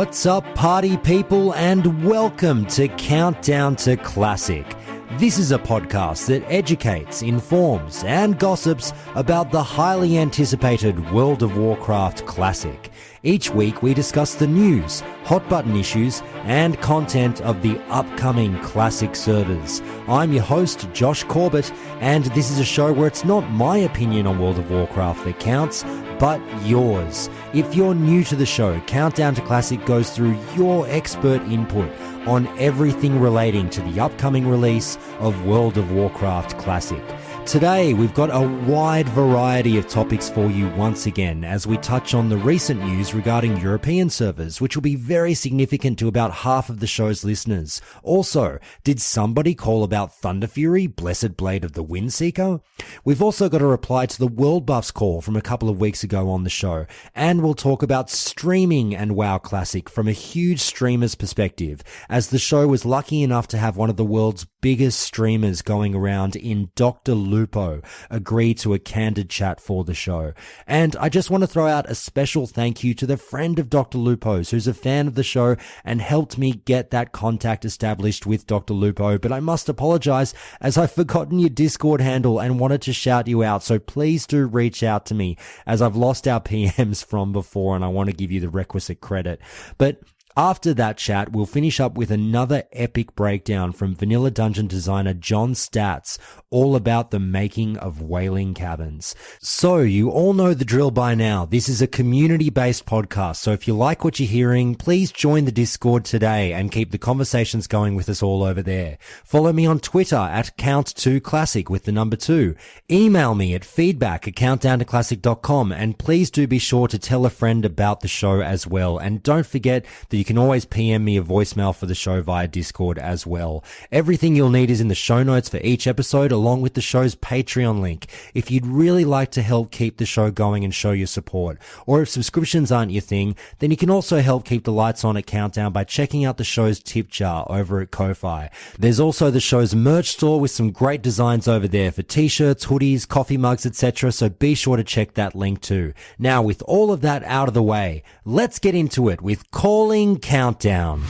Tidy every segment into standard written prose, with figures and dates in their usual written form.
What's up, party people, and welcome to Countdown to Classic. This is a podcast that educates, informs, and gossips about the highly anticipated World of Warcraft Classic. Each week we discuss the news, hot button issues, and content of the upcoming Classic servers. I'm your host, Josh Corbett, and this is a show where it's not my opinion on World of Warcraft that counts, but yours. If you're new to the show, Countdown to Classic goes through your expert input on everything relating to the upcoming release of World of Warcraft Classic. Today, we've got a wide variety of topics for you once again as we touch on the recent news regarding European servers, which will be very significant to about half of the show's listeners. Also, did somebody call about Thunderfury, Blessed Blade of the Windseeker? We've also got a reply to the World Buffs call from a couple of weeks ago on the show, and we'll talk about streaming and WoW Classic from a huge streamer's perspective, as the show was lucky enough to have one of the world's biggest streamers going around in Dr. Lupo agree to a candid chat for the show. And I just want to throw out a special thank you to the friend of Dr. Lupo's who's a fan of the show and helped me get that contact established with Dr. Lupo. But I must apologize as I've forgotten your Discord handle and wanted to shout you out. So please do reach out to me as I've lost our PMs from before and I want to give you the requisite credit. But after that chat, we'll finish up with another epic breakdown from vanilla dungeon designer John Staats, all about the making of Wailing Caverns. So, you all know the drill by now. This is a community-based podcast, so if you like what you're hearing, please join the Discord today and keep the conversations going with us all over there. Follow me on Twitter at Count2Classic with the number 2. Email me at feedback@countdowntoclassic.com, and please do be sure to tell a friend about the show as well. And don't forget that you can always PM me a voicemail for the show via Discord as well. Everything you'll need is in the show notes for each episode, along with the show's Patreon link. If you'd really like to help keep the show going and show your support, or if subscriptions aren't your thing, then you can also help keep the lights on at Countdown by checking out the show's tip jar over at Ko-Fi. There's also the show's merch store with some great designs over there for t-shirts, hoodies, coffee mugs, etc. So be sure to check that link too. Now, with all of that out of the way, let's get into it with Calling Countdown.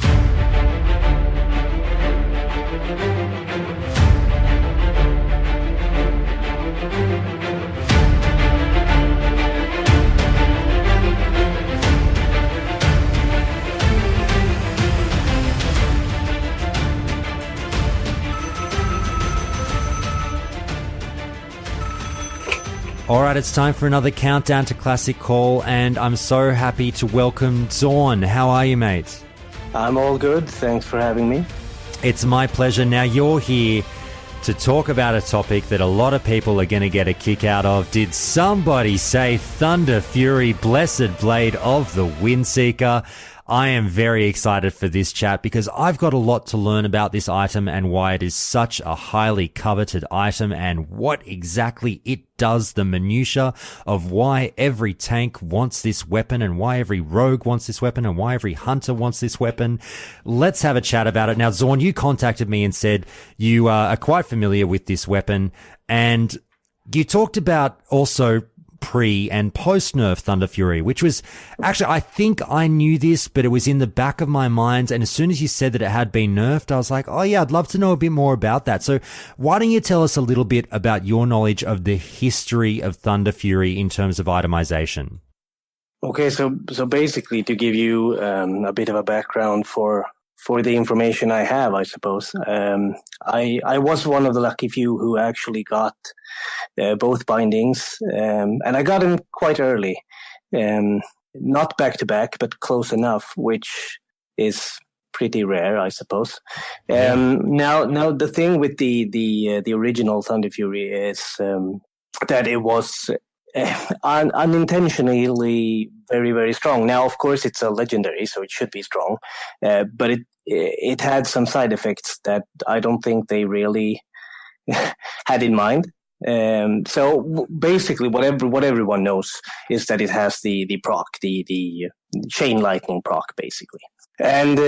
Alright, it's time for another Countdown to Classic call, and I'm so happy to welcome Zorn. How are you, mate? I'm all good. Thanks for having me. It's my pleasure. Now, you're here to talk about a topic that a lot of people are going to get a kick out of. Did somebody say Thunderfury, Blessed Blade of the Windseeker? I am very excited for this chat because I've got a lot to learn about this item and why it is such a highly coveted item and what exactly it does, the minutiae of why every tank wants this weapon and why every rogue wants this weapon and why every hunter wants this weapon. Let's have a chat about it. Now, Zorn, you contacted me and said you are quite familiar with this weapon, and you talked about also pre and post nerf Thunderfury, which was actually, I think I knew this, but it was in the back of my mind. And as soon as you said that it had been nerfed, I was like, oh yeah, I'd love to know a bit more about that. So why don't you tell us a little bit about your knowledge of the history of Thunderfury in terms of itemization? Okay, so basically to give you a bit of a background for the information I have, I suppose. I was one of the lucky few who actually got both bindings, and I got them quite early. Not back to back, but close enough, which is pretty rare, I suppose. Now the thing with the original Thunderfury is that it was unintentionally very, very strong. Now, of course, it's a legendary, so it should be strong, but it had some side effects that I don't think they really had in mind. So basically, what everyone knows is that it has the proc, the chain lightning proc, basically. And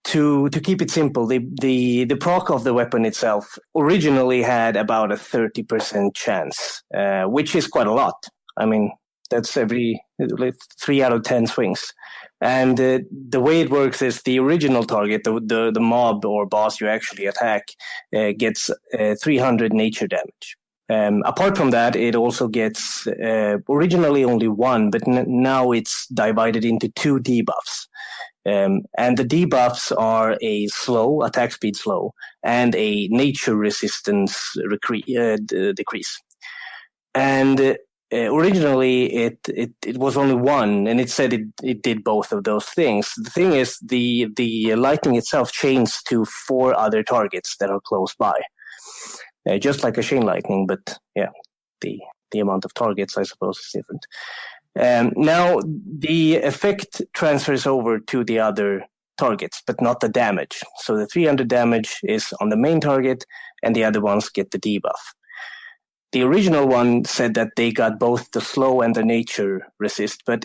to keep it simple, the proc of the weapon itself originally had about a 30% chance, which is quite a lot. I mean, that's every 3 out of 10 swings, And the way it works is the original target, the mob or boss you actually attack, gets 300 nature damage. Apart from that, it also gets originally only one, but now it's divided into 2 debuffs. And the debuffs are a slow, attack speed slow, and a nature resistance decrease. And originally it was only one, and it said it did both of those things. The thing is, the lightning itself chains to 4 other targets that are close by. Just like a chain lightning, but yeah, the amount of targets, I suppose, is different. Now, the effect transfers over to the other targets, but not the damage. So the 300 damage is on the main target, and the other ones get the debuff. The original one said that they got both the slow and the nature resist, but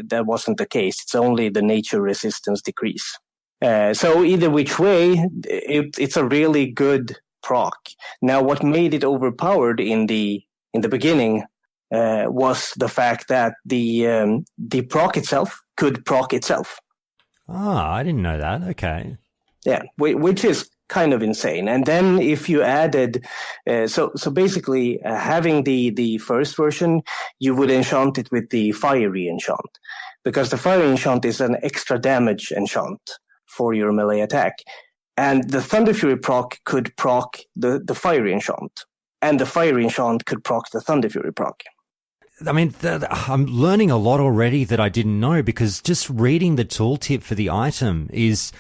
that wasn't the case. It's only the nature resistance decrease. So either which way, it's a really good proc. Now, what made it overpowered in the beginning was the fact that the proc itself could proc itself. Ah, I didn't know that. Okay. Yeah, which is kind of insane. And then if you added, so basically having the first version, you would enchant it with the fiery enchant, because the fiery enchant is an extra damage enchant for your melee attack. And the Thunderfury proc could proc the fiery enchant, and the fiery enchant could proc the Thunderfury proc. I mean, I'm learning a lot already that I didn't know, because just reading the tooltip for the item is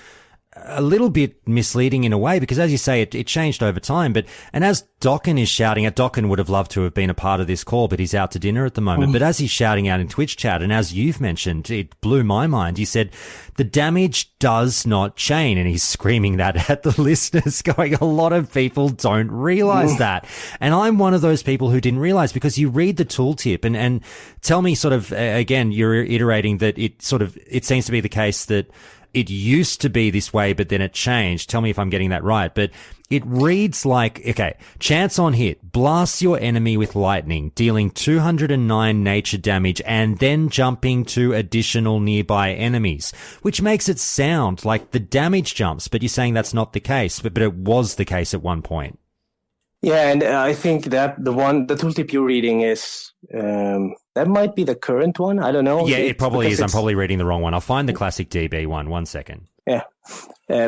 a little bit misleading in a way, because as you say, it changed over time. And as Dokken is shouting out, Dokken would have loved to have been a part of this call, but he's out to dinner at the moment. But as he's shouting out in Twitch chat, and as you've mentioned, it blew my mind. He said, the damage does not chain. And he's screaming that at the listeners, going, a lot of people don't realize that. And I'm one of those people who didn't realize, because you read the tooltip and tell me sort of, again, you're iterating that it seems to be the case that it used to be this way, but then it changed. Tell me if I'm getting that right. But it reads like, okay, chance on hit, blasts your enemy with lightning, dealing 209 nature damage, and then jumping to additional nearby enemies, which makes it sound like the damage jumps, but you're saying that's not the case, but it was the case at one point. Yeah, and I think that the tooltip you're reading is, that might be the current one. I don't know. Yeah, it probably is. I'm probably reading the wrong one. I'll find the classic DB one. 1 second. Yeah,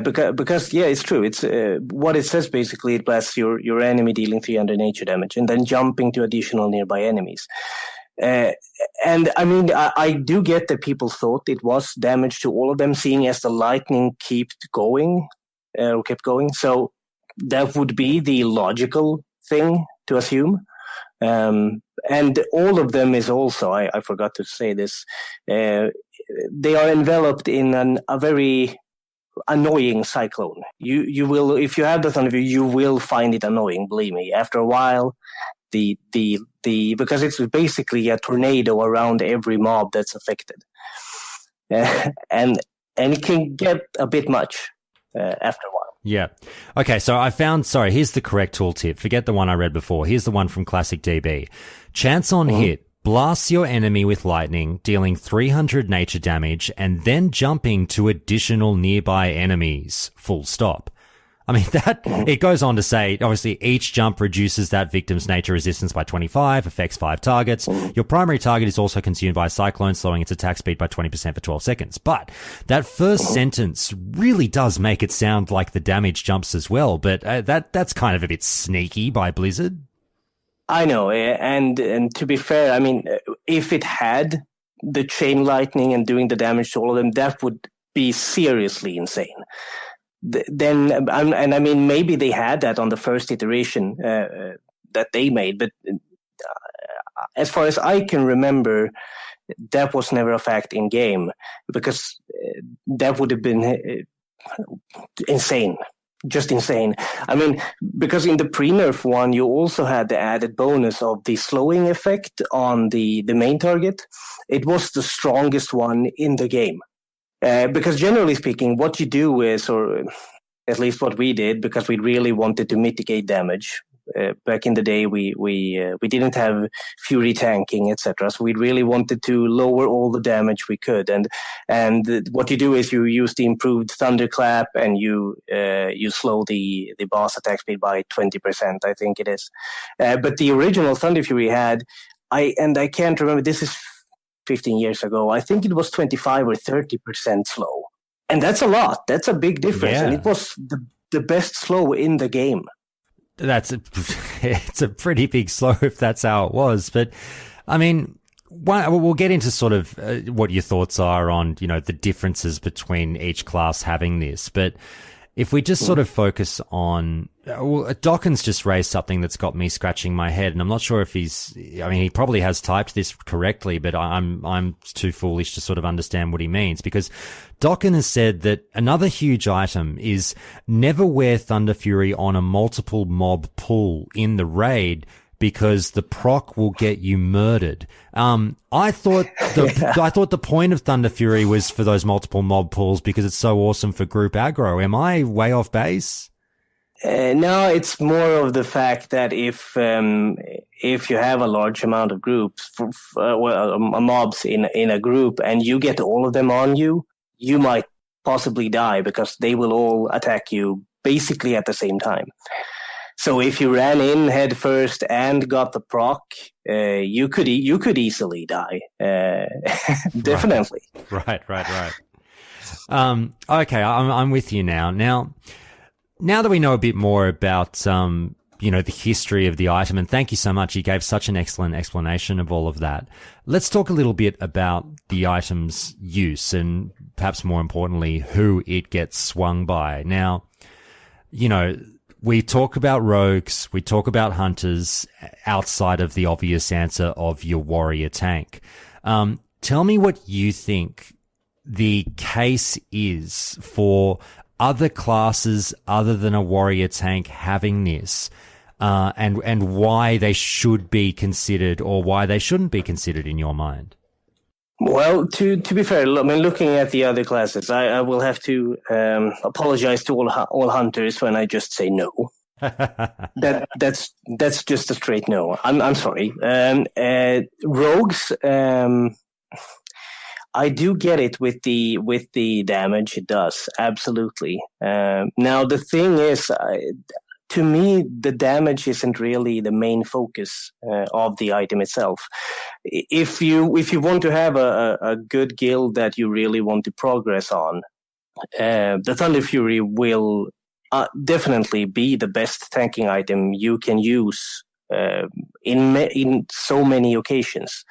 because yeah, it's true. It's what it says basically. It blasts your enemy, dealing 300 nature damage, and then jumping to additional nearby enemies. And I mean, I do get that people thought it was damage to all of them, seeing as the lightning kept going. So that would be the logical thing to assume. And all of them is also, I forgot to say this, they are enveloped in a very annoying cyclone. You will, if you have the Thunderfury, you will find it annoying, believe me. After a while, because it's basically a tornado around every mob that's affected. And it can get a bit much after a while. Yeah. Okay, so here's the correct tooltip. Forget the one I read before. Here's the one from Classic DB. Chance on hit, blasts your enemy with lightning, dealing 300 nature damage, and then jumping to additional nearby enemies. Full stop. I mean, it goes on to say, obviously, each jump reduces that victim's nature resistance by 25, affects 5 targets. Your primary target is also consumed by a cyclone, slowing its attack speed by 20% for 12 seconds. But that first sentence really does make it sound like the damage jumps as well. But that's kind of a bit sneaky by Blizzard. I know. And to be fair, I mean, if it had the chain lightning and doing the damage to all of them, that would be seriously insane. Then, and I mean, maybe they had that on the first iteration that they made, but as far as I can remember, that was never a fact in game, because that would have been insane, just insane. I mean, because in the pre-nerf one, you also had the added bonus of the slowing effect on the main target. It was the strongest one in the game. Because generally speaking, what you do is, or at least what we did, because we really wanted to mitigate damage, back in the day, we didn't have Fury tanking, etc. So we really wanted to lower all the damage we could. And what you do is you use the improved Thunderclap, and you slow the boss attack speed by 20%, I think it is. But the original Thunderfury had, I can't remember, this is 15 years ago, I think it was 25 or 30% slow. And that's a lot. That's a big difference. Yeah. And it was the best slow in the game. It's a pretty big slow if that's how it was. But, I mean, we'll get into sort of what your thoughts are on, you know, the differences between each class having this. But if we just sort of focus on, Docken's just raised something that's got me scratching my head, and I'm not sure if he probably has typed this correctly, but I'm too foolish to sort of understand what he means, because Docken has said that another huge item is never wear Thunderfury on a multiple mob pull in the raid, because the proc will get you murdered. I thought the point of Thunderfury was for those multiple mob pulls because it's so awesome for group aggro. Am I way off base? No, it's more of the fact that if you have a large amount of groups, mobs in a group, and you get all of them on you, you might possibly die because they will all attack you basically at the same time. So if you ran in head first and got the proc, you could easily die. Definitely. Right. Okay, I'm with you now. Now that we know a bit more about the history of the item, and thank you so much. You gave such an excellent explanation of all of that. Let's talk a little bit about the item's use, and perhaps more importantly, who it gets swung by. Now, we talk about rogues, we talk about hunters outside of the obvious answer of your warrior tank. Tell me what you think the case is for other classes other than a warrior tank having this, and why they should be considered or why they shouldn't be considered in your mind. Well, to be fair, I mean, looking at the other classes, I will have to apologize to all hunters when I just say no. That's just a straight no. I'm sorry. Rogues, I do get it with the damage it does, absolutely. Now the thing is, to me, the damage isn't really the main focus of the item itself. If you want to have a good guild that you really want to progress on, the Thunderfury will definitely be the best tanking item you can use in so many occasions,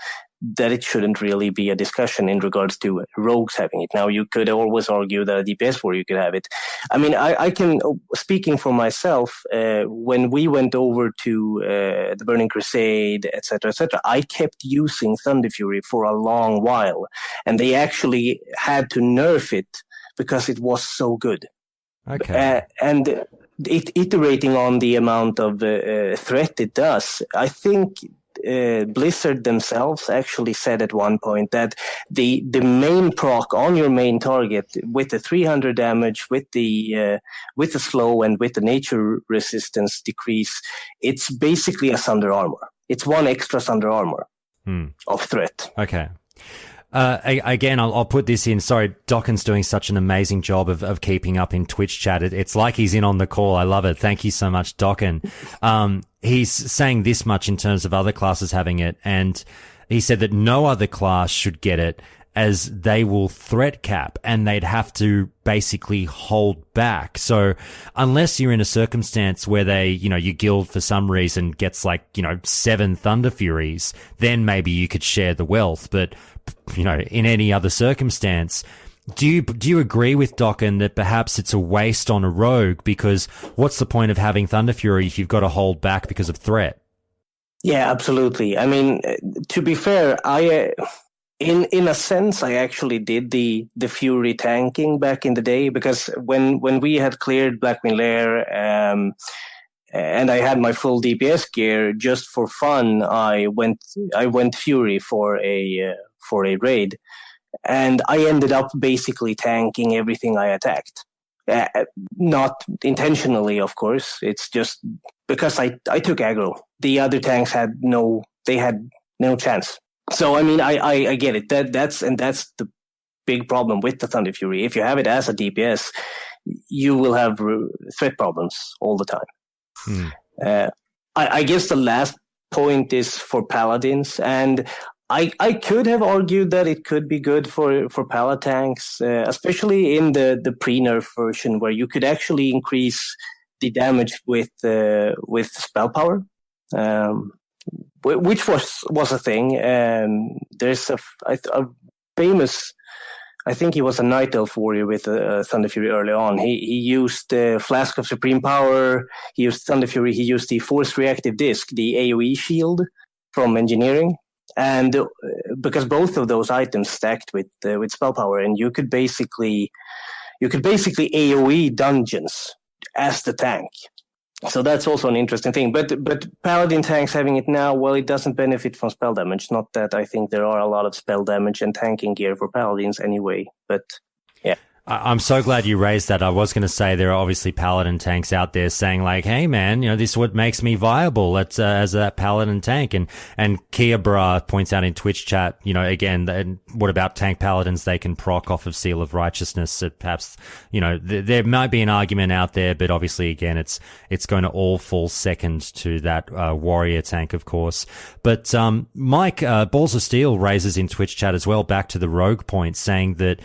that it shouldn't really be a discussion in regards to rogues having it. Now, you could always argue that a DPS warrior could have it. I mean, I can, speaking for myself, when we went over to the Burning Crusade, etc., I kept using Thunderfury for a long while, and they actually had to nerf it because it was so good. Okay. And iterating on the amount of threat it does, I think Blizzard themselves actually said at one point that the main proc on your main target with the 300 damage, with the slow and with the nature resistance decrease, it's basically a Sunder armor. It's one extra Sunder armor of threat. Okay. Again, I'll put this in. Sorry, Docken's doing such an amazing job of keeping up in Twitch chat. It's like he's in on the call. I love it. Thank you so much, Docken. He's saying this much in terms of other classes having it, and he said that no other class should get it, as they will threat cap and they'd have to basically hold back. So unless you're in a circumstance where your guild for some reason gets 7 Thunderfuries, then maybe you could share the wealth. But, in any other circumstance, do you agree with Docken that perhaps it's a waste on a rogue, because what's the point of having Thunderfury if you've got to hold back because of threat? Yeah, absolutely. I mean, to be fair, In a sense, I actually did the Fury tanking back in the day, because when we had cleared Blackwing Lair, and I had my full DPS gear, just for fun, I went Fury for a raid, and I ended up basically tanking everything I attacked. Not intentionally, of course. It's just because I took aggro. The other tanks had no chance. So I mean, I get it. That's the big problem with the Thunderfury. If you have it as a DPS, you will have threat problems all the time. I guess the last point is for paladins, and I could have argued that it could be good for palad tanks, especially in the pre-nerf version, where you could actually increase the damage with spell power, which was a thing. There's a famous, I think he was a Night Elf warrior with Thunderfury early on. He used Flask of Supreme Power, he used Thunderfury, he used the Force Reactive Disc, the AoE shield from Engineering. And because both of those items stacked with spell power, and you could basically AoE dungeons as the tank. So that's also an interesting thing. But paladin tanks having it now, well, it doesn't benefit from spell damage. Not that I think there are a lot of spell damage and tanking gear for paladins anyway. But yeah. I'm so glad you raised that. I was going to say there are obviously paladin tanks out there saying like, hey man, this is what makes me viable as a paladin tank. And Kiabra points out in Twitch chat, again, what about tank paladins? They can proc off of Seal of Righteousness. So perhaps, there might be an argument out there, but obviously again, it's going to all fall second to that, warrior tank, of course. But, Mike, Balls of Steel raises in Twitch chat as well, back to the rogue point, saying that,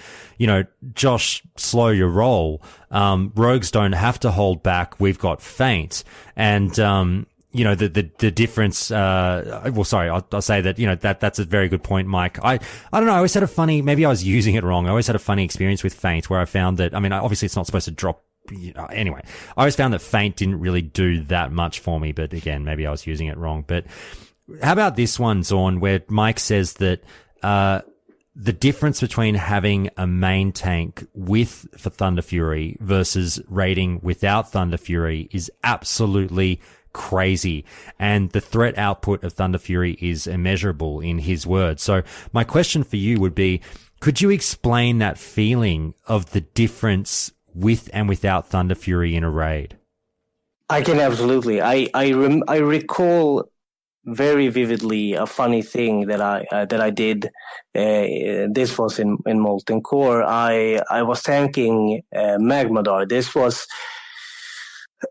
Josh, slow your roll. Rogues don't have to hold back. We've got feint. And, the difference, sorry, I'll say that, that's a very good point, Mike. I don't know. I always had maybe I was using it wrong. I always had a funny experience with feint where I found that, obviously it's not supposed to drop. Anyway, I always found that feint didn't really do that much for me, but again, maybe I was using it wrong. But how about this one, Zorn, where Mike says that, the difference between having a main tank for Thunderfury versus raiding without Thunderfury is absolutely crazy. And the threat output of Thunderfury is immeasurable in his words. So my question for you would be, could you explain that feeling of the difference with and without Thunderfury in a raid? I can absolutely. I recall very vividly a funny thing that I did. This was in Molten Core. I was tanking Magmadar. This was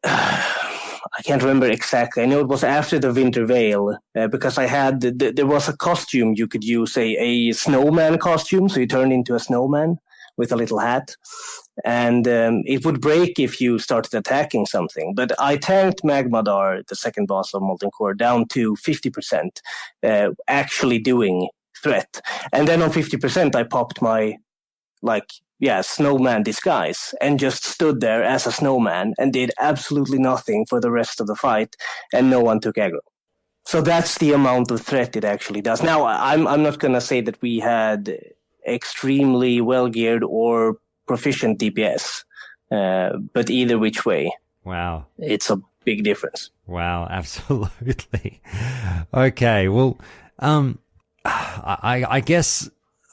I can't remember exactly. I know it was after the Winter Veil, because I had there was a costume you could use, a snowman costume, so you turned into a snowman with a little hat. And it would break if you started attacking something. But I tanked Magmadar, the second boss of Molten Core, down to 50%, actually doing threat. And then on 50%, I popped my, snowman disguise and just stood there as a snowman and did absolutely nothing for the rest of the fight, and no one took aggro. So that's the amount of threat it actually does. Now, I'm not going to say that we had extremely well-geared or proficient DPS, but either which way, wow, it's a big difference. Wow, absolutely. Okay, well, I guess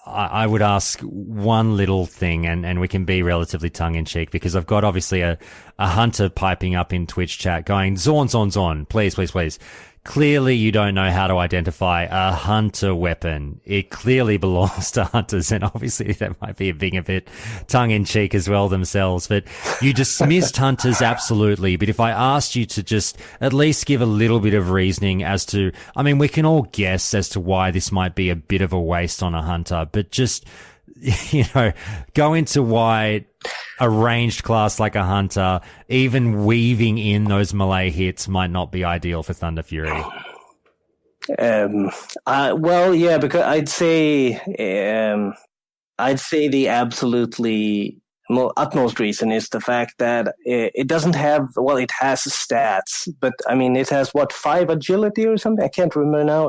I would ask one little thing, and we can be relatively tongue-in-cheek, because I've got obviously a hunter piping up in Twitch chat going, Zorn, please. Clearly you don't know how to identify a hunter weapon. It clearly belongs to hunters, and obviously that might be being a bit tongue-in-cheek as well themselves, but you dismissed hunters absolutely. But if I asked you to just at least give a little bit of reasoning as to, we can all guess as to why this might be a bit of a waste on a hunter, but just, go into why a ranged class like a hunter, even weaving in those melee hits, might not be ideal for Thunderfury. Because I'd say the absolutely utmost reason is the fact that it doesn't have, it has stats, but it has 5 agility or something? I can't remember now.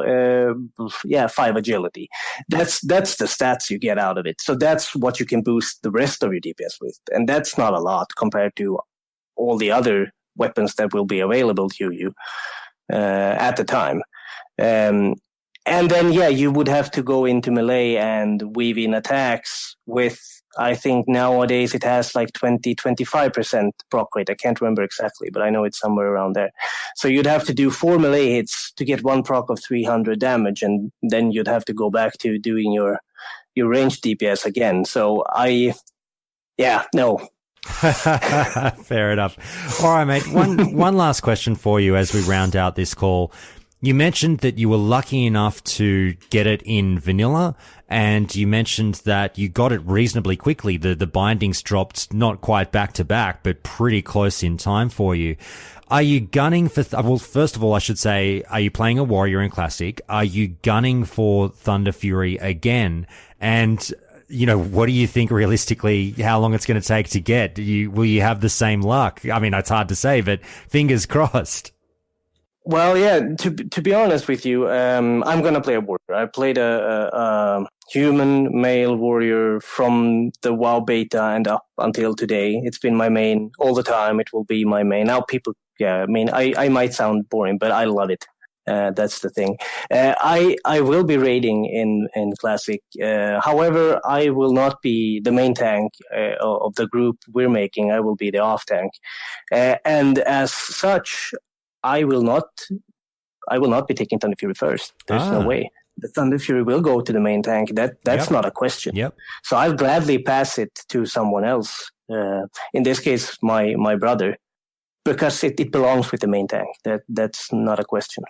5 agility. That's the stats you get out of it. So that's what you can boost the rest of your DPS with. And that's not a lot compared to all the other weapons that will be available to you at the time. And then, you would have to go into melee and weave in attacks with I think nowadays it has like 20-25% proc rate. I can't remember exactly, but I know it's somewhere around there. So you'd have to do 4 melee hits to get 1 proc of 300 damage, and then you'd have to go back to doing your ranged DPS again. So no. Fair enough. All right, mate. One last question for you as we round out this call. You mentioned that you were lucky enough to get it in vanilla, and you mentioned that you got it reasonably quickly. The bindings dropped not quite back to back, but pretty close in time for you. Are you gunning for, well, first of all, I should say, are you playing a warrior in Classic? Are you gunning for Thunderfury again? And, you know, what do you think realistically, how long it's going to take to get? Will you have the same luck? I mean, it's hard to say, but fingers crossed. Well, yeah, to be honest with you, I'm going to play a warrior. I played a human male warrior from the WoW beta and up until today. It's been my main all the time. It will be my main. Now people, I mean, I might sound boring, but I love it. That's the thing. I will be raiding in Classic. However, I will not be the main tank of the group we're making. I will be the off tank. And as such, I will not be taking Thunderfury first. There's no way. The Thunderfury will go to the main tank. That's not a question. Yep. So I'll gladly pass it to someone else. In this case, my brother, because it belongs with the main tank. That's not a question.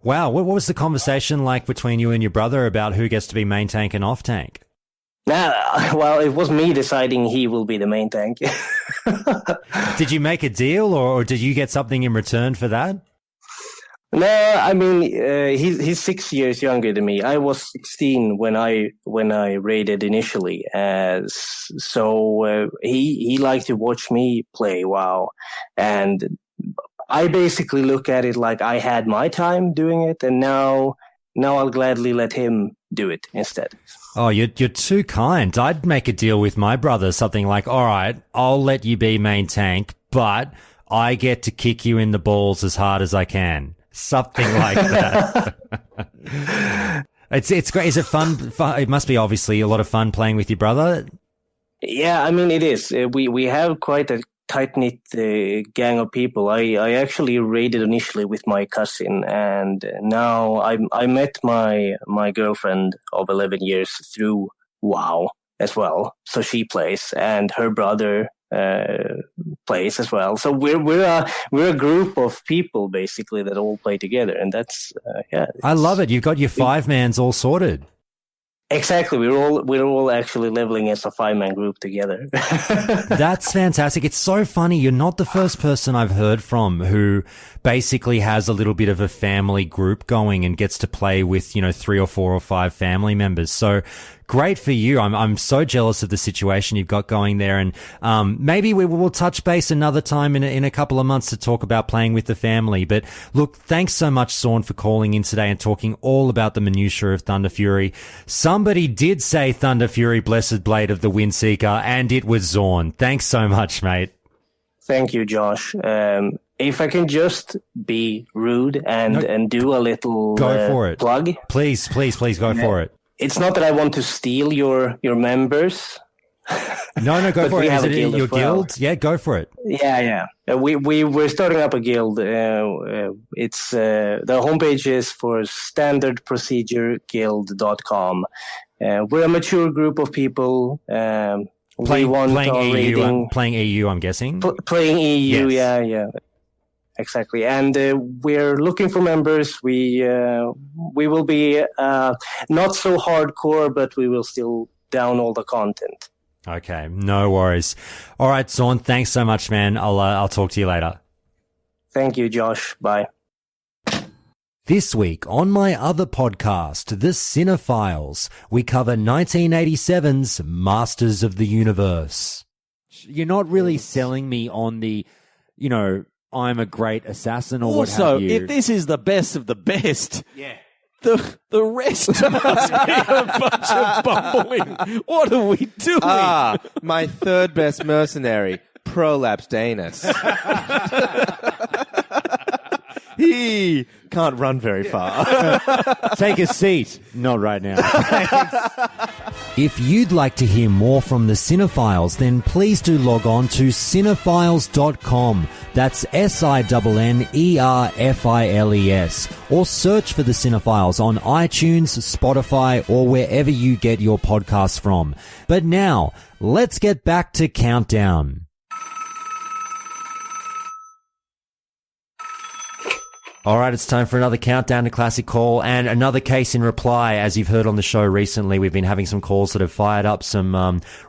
Wow. What was the conversation like between you and your brother about who gets to be main tank and off tank? Well, it was me deciding he will be the main tank. Did you make a deal, or did you get something in return for that? No, I mean, he's 6 years younger than me. I was 16 when I raided initially, so he liked to watch me play WoW, and I basically look at it like I had my time doing it, and now I'll gladly let him do it instead. Oh, you're too kind. I'd make a deal with my brother, something like, all right, I'll let you be main tank, but I get to kick you in the balls as hard as I can. Something like that. It's great. Is it fun? It must be obviously a lot of fun playing with your brother. Yeah, I mean, it is. We have quite a tight-knit gang of people. I actually raided initially with my cousin, and now I met my girlfriend of 11 years through WoW as well. So she plays, and her brother plays as well. So we're a group of people basically that all play together, and that's I love it. You've got your 5-mans all sorted. Exactly. We're all actually leveling as a 5-man group together. That's fantastic. It's so funny. You're not the first person I've heard from who basically has a little bit of a family group going and gets to play with, 3 or 4 or 5 family members. So great for you. I'm so jealous of the situation you've got going there. And maybe we will touch base another time in a couple of months to talk about playing with the family. But look, thanks so much, Zorn, for calling in today and talking all about the minutiae of Thunderfury. Somebody did say Thunderfury, blessed blade of the Windseeker, and it was Zorn. Thanks so much, mate. Thank you, Josh. If I can just be rude and do a little go for it. Plug. Please go for it. It's not that I want to steal your members. No, go for it. Is it your guild? Yeah, go for it. Yeah. We're starting up a guild. It's the homepage is for standardprocedureguild.com. We're a mature group of people. Playing EU, I'm guessing. Playing EU, yes. Yeah. Exactly, and we're looking for members. We will be not so hardcore, but we will still down all the content. Okay, no worries. All right, Zorn, thanks so much, man. I'll talk to you later. Thank you, Josh. Bye. This week on my other podcast, The Cinephiles, we cover 1987's Masters of the Universe. You're not really selling me on the, I'm a great assassin or what have you. Also, if this is the best of the best, the rest must be a bunch of bumbling. What are we doing? My third best mercenary, Prolapse Danus. He can't run very far. Take a seat. Not right now. If you'd like to hear more from the Cinephiles, then please do log on to cinephiles.com. That's SINNERFILES. Or search for the Cinephiles on iTunes, Spotify, or wherever you get your podcasts from. But now, let's get back to Countdown. All right, it's time for another Countdown to Classic call and another case in reply. As you've heard on the show recently, we've been having some calls that have fired up some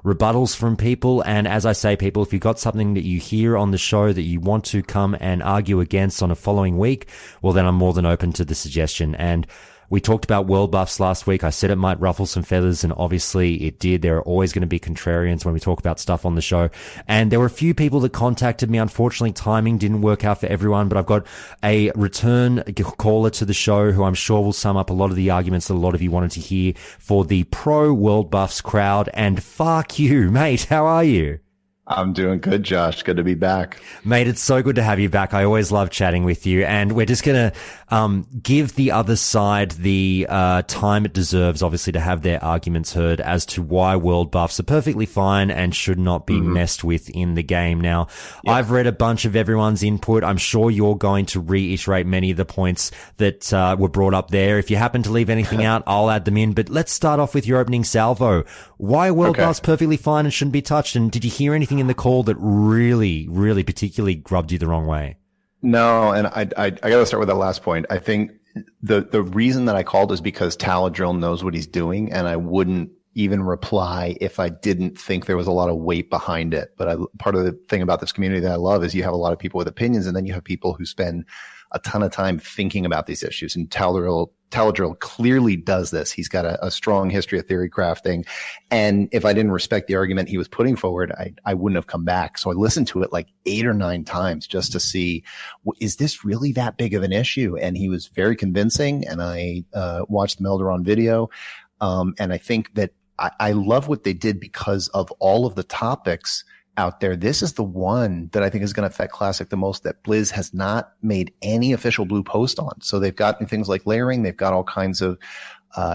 rebuttals from people. And as I say, people, if you've got something that you hear on the show that you want to come and argue against on a following week, well, then I'm more than open to the suggestion. And we talked about world buffs last week. I said it might ruffle some feathers, and obviously it did. There are always going to be contrarians when we talk about stuff on the show. And there were a few people that contacted me. Unfortunately, timing didn't work out for everyone, but I've got a return caller to the show who I'm sure will sum up a lot of the arguments that a lot of you wanted to hear for the pro world buffs crowd. And Fahq you, mate. How are you? I'm doing good, Josh. Good to be back. Mate, it's so good to have you back. I always love chatting with you. And we're just going to give the other side the time it deserves, obviously, to have their arguments heard as to why world buffs are perfectly fine and should not be messed with in the game. Now, I've read a bunch of everyone's input. I'm sure you're going to reiterate many of the points that were brought up there. If you happen to leave anything out, I'll add them in. But let's start off with your opening salvo. Why are world buffs perfectly fine and shouldn't be touched? And did you hear anything in the call that really, really particularly rubbed you the wrong way? No, and I got to start with that last point. I think the reason that I called is because Taladrill knows what he's doing, and I wouldn't even reply if I didn't think there was a lot of weight behind it. But part of the thing about this community that I love is you have a lot of people with opinions, and then you have people who spend a ton of time thinking about these issues. And Taladrill clearly does this. He's got a strong history of theory crafting. And if I didn't respect the argument he was putting forward, I wouldn't have come back. So I listened to it like 8 or 9 times just to see, is this really that big of an issue? And he was very convincing. And I watched the Melderon video. And I think that I love what they did because of all of the topics out there. This is the one that I think is going to affect Classic the most that Blizz has not made any official blue post on. So they've got things like layering. They've got all kinds of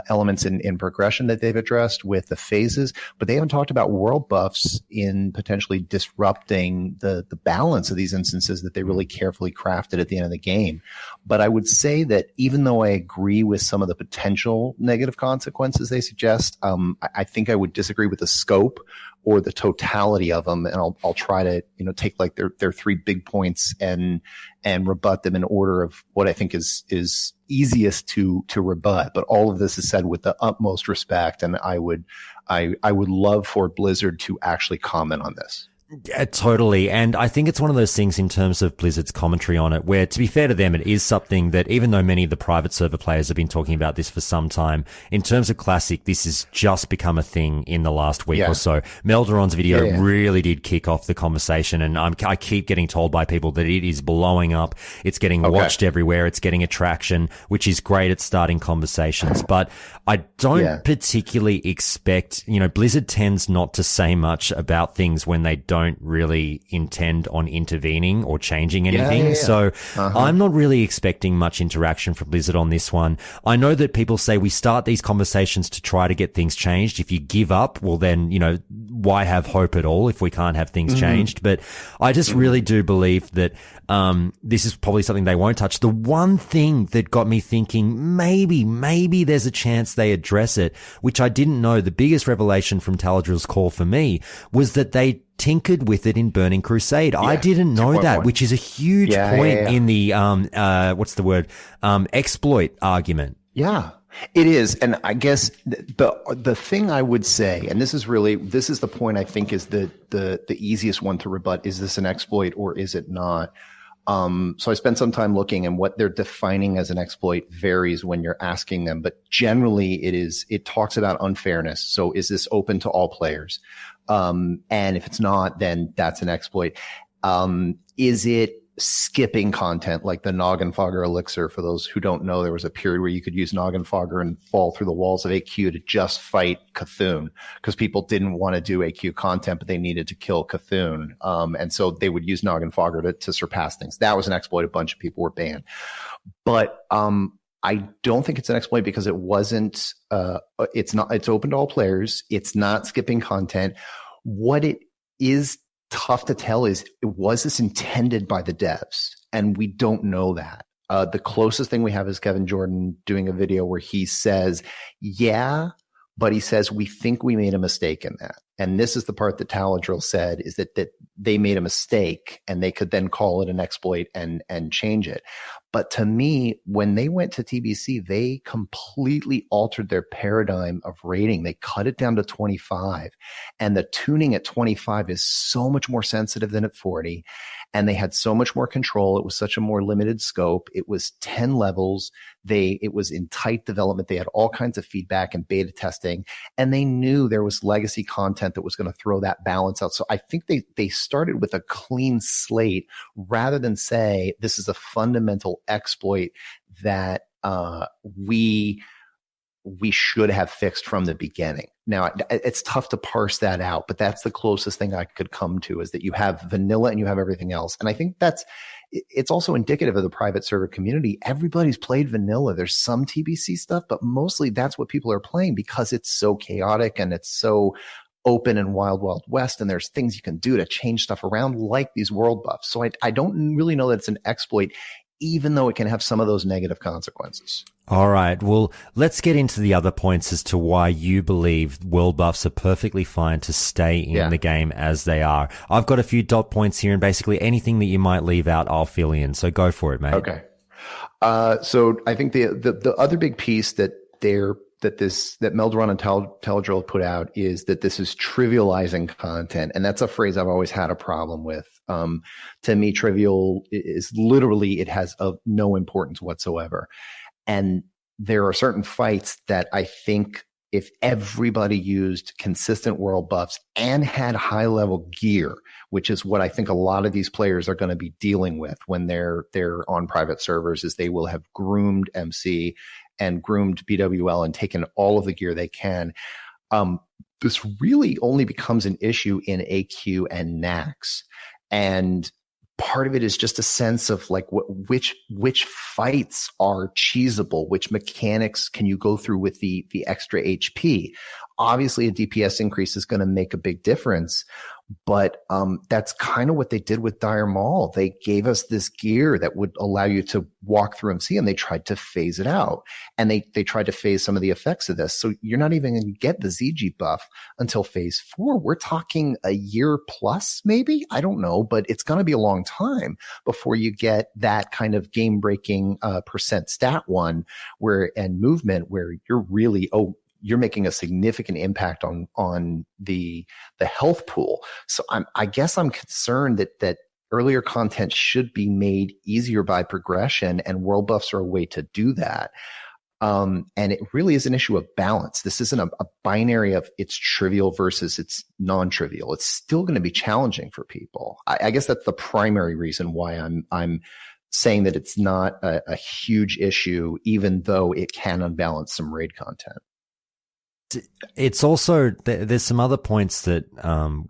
elements in progression that they've addressed with the phases, but they haven't talked about world buffs in potentially disrupting the balance of these instances that they really carefully crafted at the end of the game. But I would say that even though I agree with some of the potential negative consequences they suggest, I think I would disagree with the scope or the totality of them. And I'll try to, take like their 3 big points and rebut them in order of what I think is easiest to rebut. But all of this is said with the utmost respect. And I would love for Blizzard to actually comment on this. Yeah, totally. And I think it's one of those things in terms of Blizzard's commentary on it, where to be fair to them, it is something that even though many of the private server players have been talking about this for some time, in terms of Classic, this has just become a thing in the last week or so. Melderon's video really did kick off the conversation, and I keep getting told by people that it is blowing up. It's getting watched everywhere. It's getting attraction, which is great at starting conversations. But I don't particularly expect, Blizzard tends not to say much about things when they don't really intend on intervening or changing anything. So I'm not really expecting much interaction from Blizzard on this one. I know that people say we start these conversations to try to get things changed. If you give up, well then, why have hope at all if we can't have things changed? But I just really do believe that this is probably something they won't touch. The one thing that got me thinking maybe there's a chance they address it, which I didn't know, the biggest revelation from Taladrill's call for me was that they tinkered with it in Burning Crusade. I didn't know that, which is a huge point in the exploit argument. Yeah, it is. And I guess the thing I would say, and this is the point I think is the easiest one to rebut, is this an exploit or is it not? So I spent some time looking, and what they're defining as an exploit varies when you're asking them, but generally it talks about unfairness. So is this open to all players? And if it's not, then that's an exploit. Is it skipping content like the Noggenfogger elixir? For those who don't know, there was a period where you could use Noggenfogger and fall through the walls of AQ to just fight Cthulhu because people didn't want to do AQ content, but they needed to kill Cthulhu. And so they would use Noggenfogger to surpass things. That was an exploit. A bunch of people were banned. But I don't think it's an exploit because it wasn't, it's open to all players. It's not skipping content. What it is tough to tell is, was this intended by the devs? And we don't know that. The closest thing we have is Kevin Jordan doing a video where he says, yeah, but he says, we think we made a mistake in that. And this is the part that Taladrill said, is that they made a mistake and they could then call it an exploit and change it. But to me, when they went to TBC, they completely altered their paradigm of rating. They cut it down to 25, and the tuning at 25 is so much more sensitive than at 40. And they had so much more control. It was such a more limited scope. It was 10 levels. It was in tight development. They had all kinds of feedback and beta testing, and they knew there was legacy content that was going to throw that balance out. So I think they started with a clean slate rather than say this is a fundamental exploit that we should have fixed from the beginning. Now, it's tough to parse that out, but that's the closest thing I could come to, is that you have vanilla and you have everything else. And I think it's also indicative of the private server community. Everybody's played vanilla. There's some TBC stuff, but mostly that's what people are playing because it's so chaotic and it's so open and wild, wild west. And there's things you can do to change stuff around, like these world buffs. So I don't really know that it's an exploit, even though it can have some of those negative consequences. All right. Well, let's get into the other points as to why you believe world buffs are perfectly fine to stay in the game as they are. I've got a few dot points here, and basically anything that you might leave out, I'll fill in. So go for it, mate. Okay. So I think the other big piece that Melderon and Taladrill put out is that this is trivializing content. And that's a phrase I've always had a problem with. To me, trivial is literally, it has of no importance whatsoever. And there are certain fights that I think if everybody used consistent world buffs and had high level gear, which is what I think a lot of these players are going to be dealing with when they're on private servers, is they will have groomed MC and groomed BWL and taken all of the gear they can. This really only becomes an issue in AQ and Nax. And part of it is just a sense of like which fights are cheesable, which mechanics can you go through with the extra HP. Obviously, a DPS increase is going to make a big difference, but that's kind of what they did with Dire Maul. They gave us this gear that would allow you to walk through MC, and they tried to phase it out. And they tried to phase some of the effects of this. So you're not even going to get the ZG buff until phase 4. We're talking a year plus, maybe? I don't know, but it's going to be a long time before you get that kind of game-breaking percent stat one and movement where you're really, you're making a significant impact on the health pool. So I guess I'm concerned that earlier content should be made easier by progression, and world buffs are a way to do that. And it really is an issue of balance. This isn't a binary of it's trivial versus it's non-trivial. It's still going to be challenging for people. I guess that's the primary reason why I'm saying that it's not a huge issue, even though it can unbalance some raid content. It's also, there's some other points that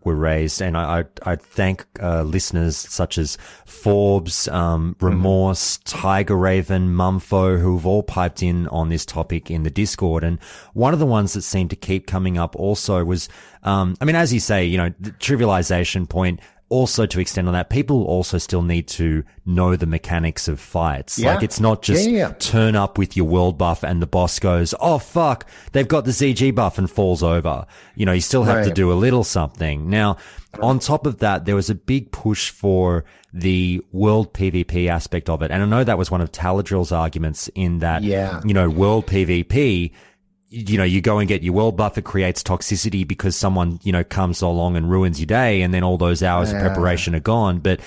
were raised, and I thank listeners such as Forbes, Remorse, Tiger Raven, Mumfo, who've all piped in on this topic in the Discord. And one of the ones that seemed to keep coming up also was, as you say, the trivialization point. Also, to extend on that, people also still need to know the mechanics of fights. Yeah. Like, it's not just turn up with your world buff and the boss goes, oh, fuck, they've got the ZG buff and falls over. You still have to do a little something. Now, on top of that, there was a big push for the world PvP aspect of it. And I know that was one of Taladrill's arguments in that, world PvP, you go and get your world buff, it creates toxicity because someone, comes along and ruins your day, and then all those hours of preparation are gone. But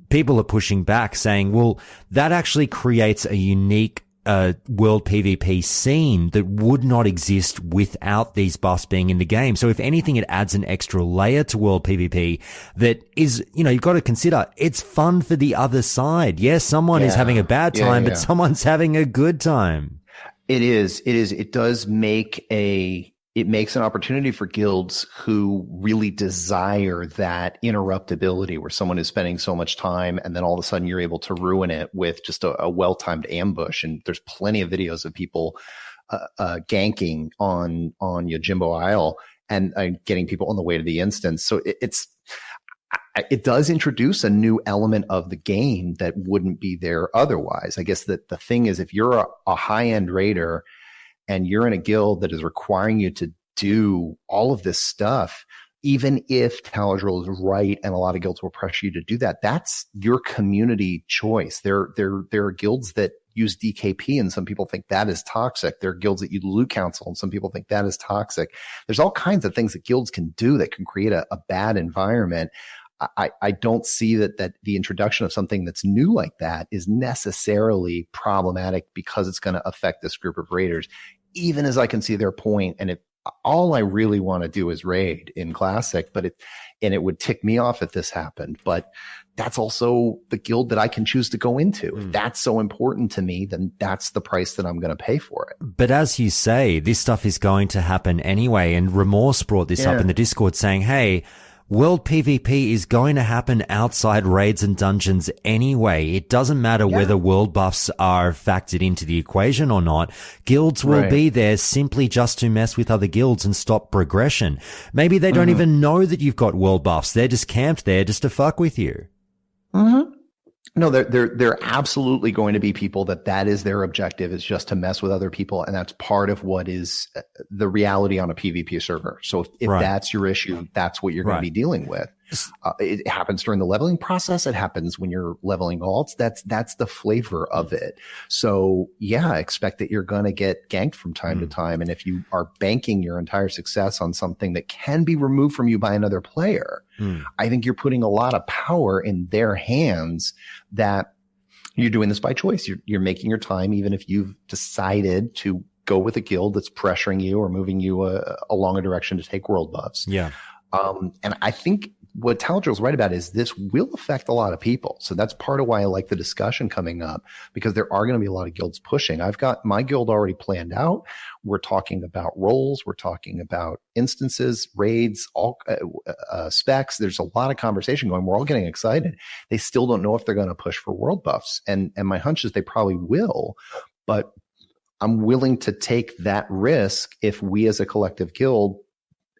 people are pushing back saying, well, that actually creates a unique world PvP scene that would not exist without these buffs being in the game. So if anything, it adds an extra layer to world PvP that is, you've got to consider it's fun for the other side. Yes, someone is having a bad time, but someone's having a good time. It is. It does make a it makes an opportunity for guilds who really desire that interruptibility where someone is spending so much time and then all of a sudden you're able to ruin it with just a well-timed ambush. And there's plenty of videos of people ganking on Yojimbo Isle and getting people on the way to the instance. So it does introduce a new element of the game that wouldn't be there otherwise. I guess that the thing is, if you're a high-end raider and you're in a guild that is requiring you to do all of this stuff, even if Taladrill is right and a lot of guilds will pressure you to do that, that's your community choice. There are guilds that use DKP and some people think that is toxic. There are guilds that use loot council and some people think that is toxic. There's all kinds of things that guilds can do that can create a bad environment. I don't see that the introduction of something that's new like that is necessarily problematic because it's going to affect this group of raiders, even as I can see their point. And all I really want to do is raid in Classic, and it would tick me off if this happened. But that's also the guild that I can choose to go into. If that's so important to me, then that's the price that I'm going to pay for it. But as you say, this stuff is going to happen anyway. And Remorse brought this up in the Discord saying, hey, World PvP is going to happen outside raids and dungeons anyway. It doesn't matter whether world buffs are factored into the equation or not. Guilds will be there simply just to mess with other guilds and stop progression. Maybe they don't even know that you've got world buffs. They're just camped there just to fuck with you. No, there are absolutely going to be people that is their objective, is just to mess with other people. And that's part of what is the reality on a PvP server. So if that's your issue, that's what you're going to be dealing with. It happens during the leveling process. It happens when you're leveling alts. That's the flavor of it. So yeah, expect that you're going to get ganked from time to time. And if you are banking your entire success on something that can be removed from you by another player, I think you're putting a lot of power in their hands that you're doing this by choice. You're making your time, even if you've decided to go with a guild that's pressuring you or moving you along a direction to take world buffs. Yeah. And I think what Taladrill's right about is this will affect a lot of people. So that's part of why I like the discussion coming up, because there are going to be a lot of guilds pushing. I've got my guild already planned out. We're talking about roles. We're talking about instances, raids, all specs. There's a lot of conversation going. We're all getting excited. They still don't know if they're going to push for world buffs. And my hunch is they probably will, but I'm willing to take that risk if we as a collective guild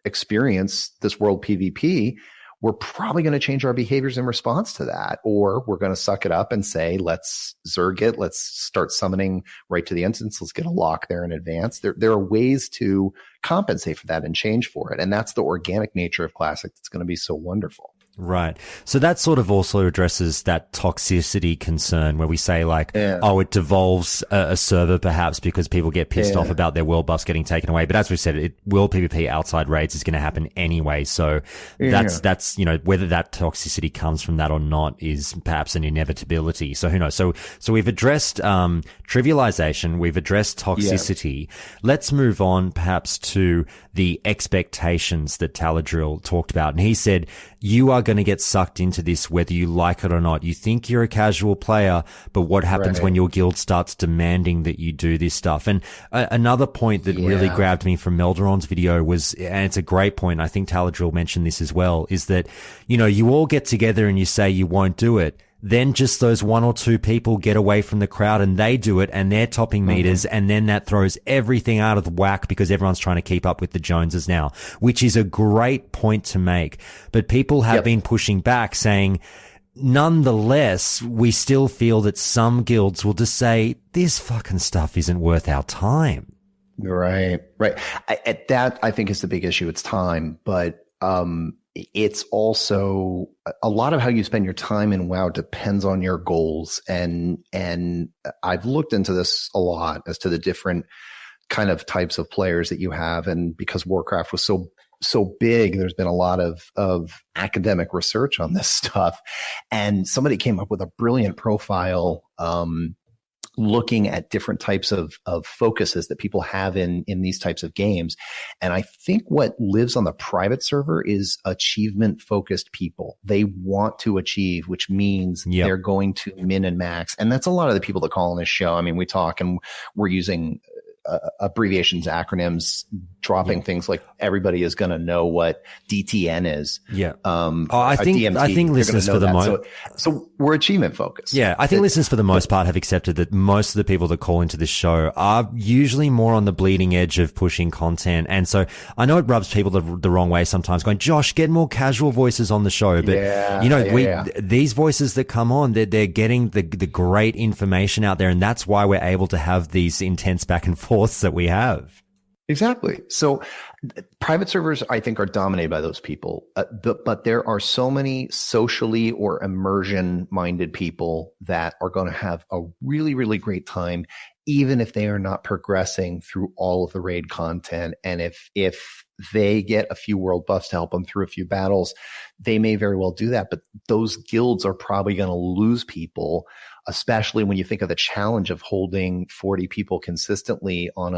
experience this world PvP. We're probably going to change our behaviors in response to that, or we're going to suck it up and say, let's Zerg it. Let's start summoning right to the instance. Let's get a lock there in advance. There are ways to compensate for that and change for it. And that's the organic nature of Classic that's going to be so wonderful. Right. So that sort of also addresses that toxicity concern where we say like, oh, it devolves a server perhaps because people get pissed off about their world buffs getting taken away. But as we said, world PvP outside raids is going to happen anyway. So that's, you know, whether that toxicity comes from that or not is perhaps an inevitability. So who knows? So we've addressed, trivialization. We've addressed toxicity. Let's move on perhaps to the expectations that Taladrill talked about. And he said, you are going to get sucked into this whether you like it or not. You think you're a casual player, but what happens when your guild starts demanding that you do this stuff? And another point that really grabbed me from Melderon's video was, and it's a great point, I think Taladrill mentioned this as well, is that, you know, you all get together and you say you won't do it. Then just those one or two people get away from the crowd and they do it and they're topping meters. And then that throws everything out of whack because everyone's trying to keep up with the Joneses now, which is a great point to make. But people have been pushing back saying, nonetheless, we still feel that some guilds will just say this fucking stuff isn't worth our time. Right. That I think is the big issue. It's time, but, it's also a lot of how you spend your time in WoW depends on your goals. And I've looked into this a lot as to the different kind of types of players that you have. And because Warcraft was so big, there's been a lot of academic research on this stuff. And somebody came up with a brilliant profile, looking at different types of focuses that people have in these types of games. And I think what lives on the private server is achievement focused people. They want to achieve, which means they're going to min and max. And that's a lot of the people that call on this show. I mean, we talk and we're using abbreviations, acronyms dropping things like everybody is going to know what DTN is. Yeah. I think listeners for the most, so we're achievement focused. Yeah. I think listeners for the most part have accepted that most of the people that call into this show are usually more on the bleeding edge of pushing content. And so I know it rubs people the wrong way sometimes, going, Josh, get more casual voices on the show. But these voices that come on, they're getting the great information out there. And that's why we're able to have these intense back and forths that we have. Exactly. So private servers, I think, are dominated by those people. But there are so many socially or immersion minded people that are going to have a really, really great time, even if they are not progressing through all of the raid content. And if they get a few world buffs to help them through a few battles, they may very well do that. But those guilds are probably going to lose people, especially when you think of the challenge of holding 40 people consistently on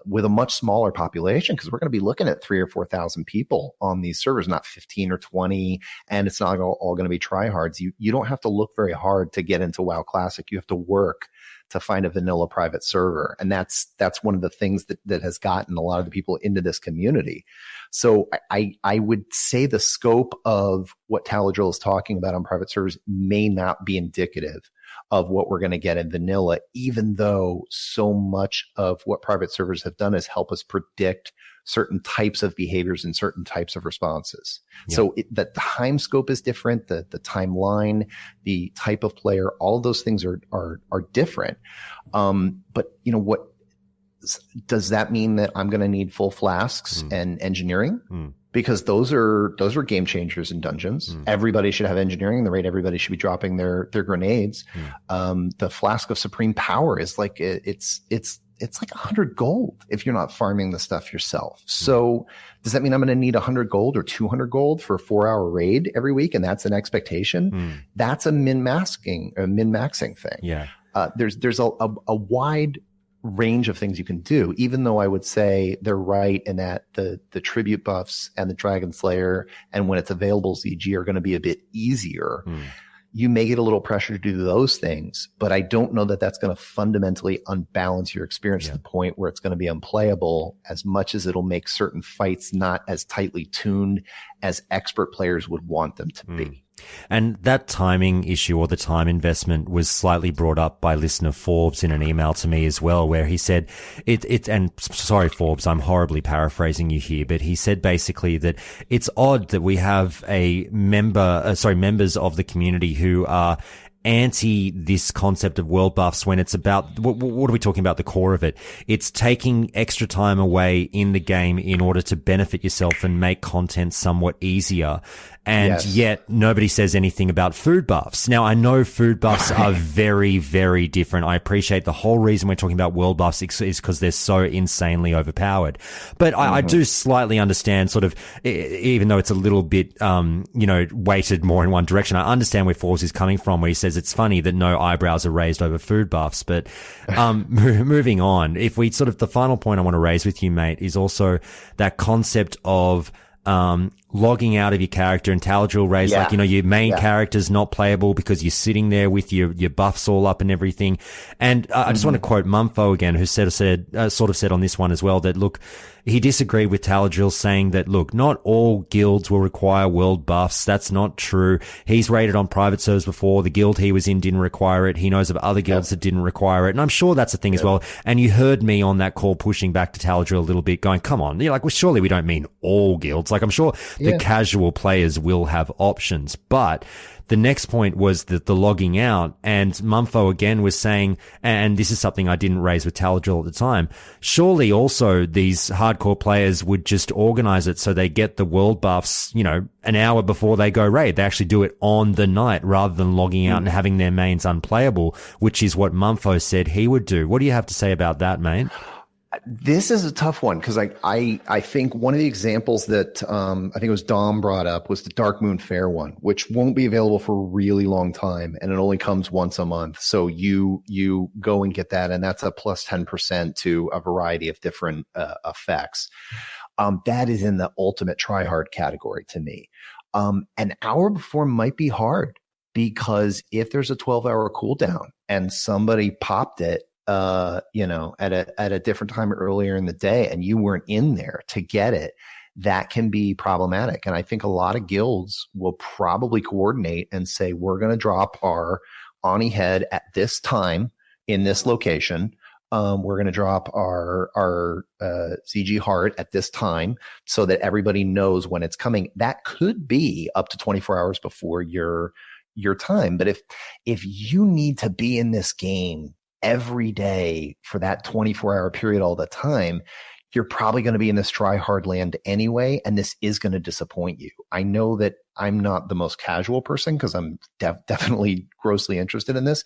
with a much smaller population, because we're going to be looking at 3,000 or 4,000 people on these servers, not 15 or 20, and it's not all going to be tryhards. You don't have to look very hard to get into WoW Classic. You have to work to find a vanilla private server. And that's one of the things that has gotten a lot of the people into this community. So I would say the scope of what Taladrill is talking about on private servers may not be indicative of what we're going to get in vanilla, even though so much of what private servers have done is help us predict certain types of behaviors and certain types of responses. Yeah. So the time scope is different, the timeline, the type of player, all of those things are different. But what does that mean that I'm going to need full flasks and engineering? Because those are game changers in dungeons. Everybody should have engineering. The rate everybody should be dropping their grenades. The flask of supreme power is like it's like 100 gold if you're not farming the stuff yourself. So does that mean I'm going to need 100 gold or 200 gold for a 4-hour raid every week? And that's an expectation. That's a min-maxing thing. Yeah. There's a wide range of things you can do, even though I would say they're right in that the tribute buffs and the Dragon Slayer, and when it's available, ZG are going to be a bit easier. You may get a little pressure to do those things, but I don't know that that's going to fundamentally unbalance your experience to the point where it's going to be unplayable, as much as it'll make certain fights not as tightly tuned as expert players would want them to be. And that timing issue, or the time investment, was slightly brought up by listener Forbes in an email to me as well, where he said and sorry, Forbes, I'm horribly paraphrasing you here, but he said basically that it's odd that we have members of the community who are anti this concept of world buffs when it's about, what are we talking about, the core of it? It's taking extra time away in the game in order to benefit yourself and make content somewhat easier. And yet nobody says anything about food buffs. Now, I know food buffs are very, very different. I appreciate the whole reason we're talking about world buffs is because they're so insanely overpowered. But I do slightly understand, sort of, even though it's a little bit, weighted more in one direction. I understand where Forbes is coming from, where he says it's funny that no eyebrows are raised over food buffs. But moving on, if we sort of, the final point I want to raise with you, mate, is also that concept of logging out of your character. And Taladrill raised your main character's not playable because you're sitting there with your buffs all up and everything. And I just want to quote Mumfo again, who sort of said on this one as well that, look, he disagreed with Taladrill, saying that, look, not all guilds will require world buffs. That's not true. He's raided on private servers before. The guild he was in didn't require it. He knows of other guilds that didn't require it. And I'm sure that's a thing as well. And you heard me on that call pushing back to Taladrill a little bit, going, come on. You're like, well, surely we don't mean all guilds. Like, I'm sure the casual players will have options. But the next point was that the logging out, and Mumfo again was saying, and this is something I didn't raise with Taladrill at the time, surely also these hardcore players would just organize it so they get the world buffs, an hour before they go raid. They actually do it on the night rather than logging out and having their mains unplayable, which is what Mumfo said he would do. What do you have to say about that, mate? This is a tough one, because I think one of the examples that I think it was Dom brought up was the Dark Moon Fair one, which won't be available for a really long time, and it only comes once a month. So you go and get that, and that's a plus 10% to a variety of different effects. That is in the ultimate tryhard category to me. An hour before might be hard, because if there's a 12-hour cooldown and somebody popped it, at a different time earlier in the day and you weren't in there to get it, that can be problematic. And I think a lot of guilds will probably coordinate and say, we're going to drop our Ani head at this time in this location. We're going to drop our ZG heart at this time so that everybody knows when it's coming. That could be up to 24 hours before your time. But if you need to be in this game every day for that 24-hour period all the time, you're probably going to be in this try hard land anyway, and this is going to disappoint you. I know that I'm not the most casual person because I'm definitely grossly interested in this,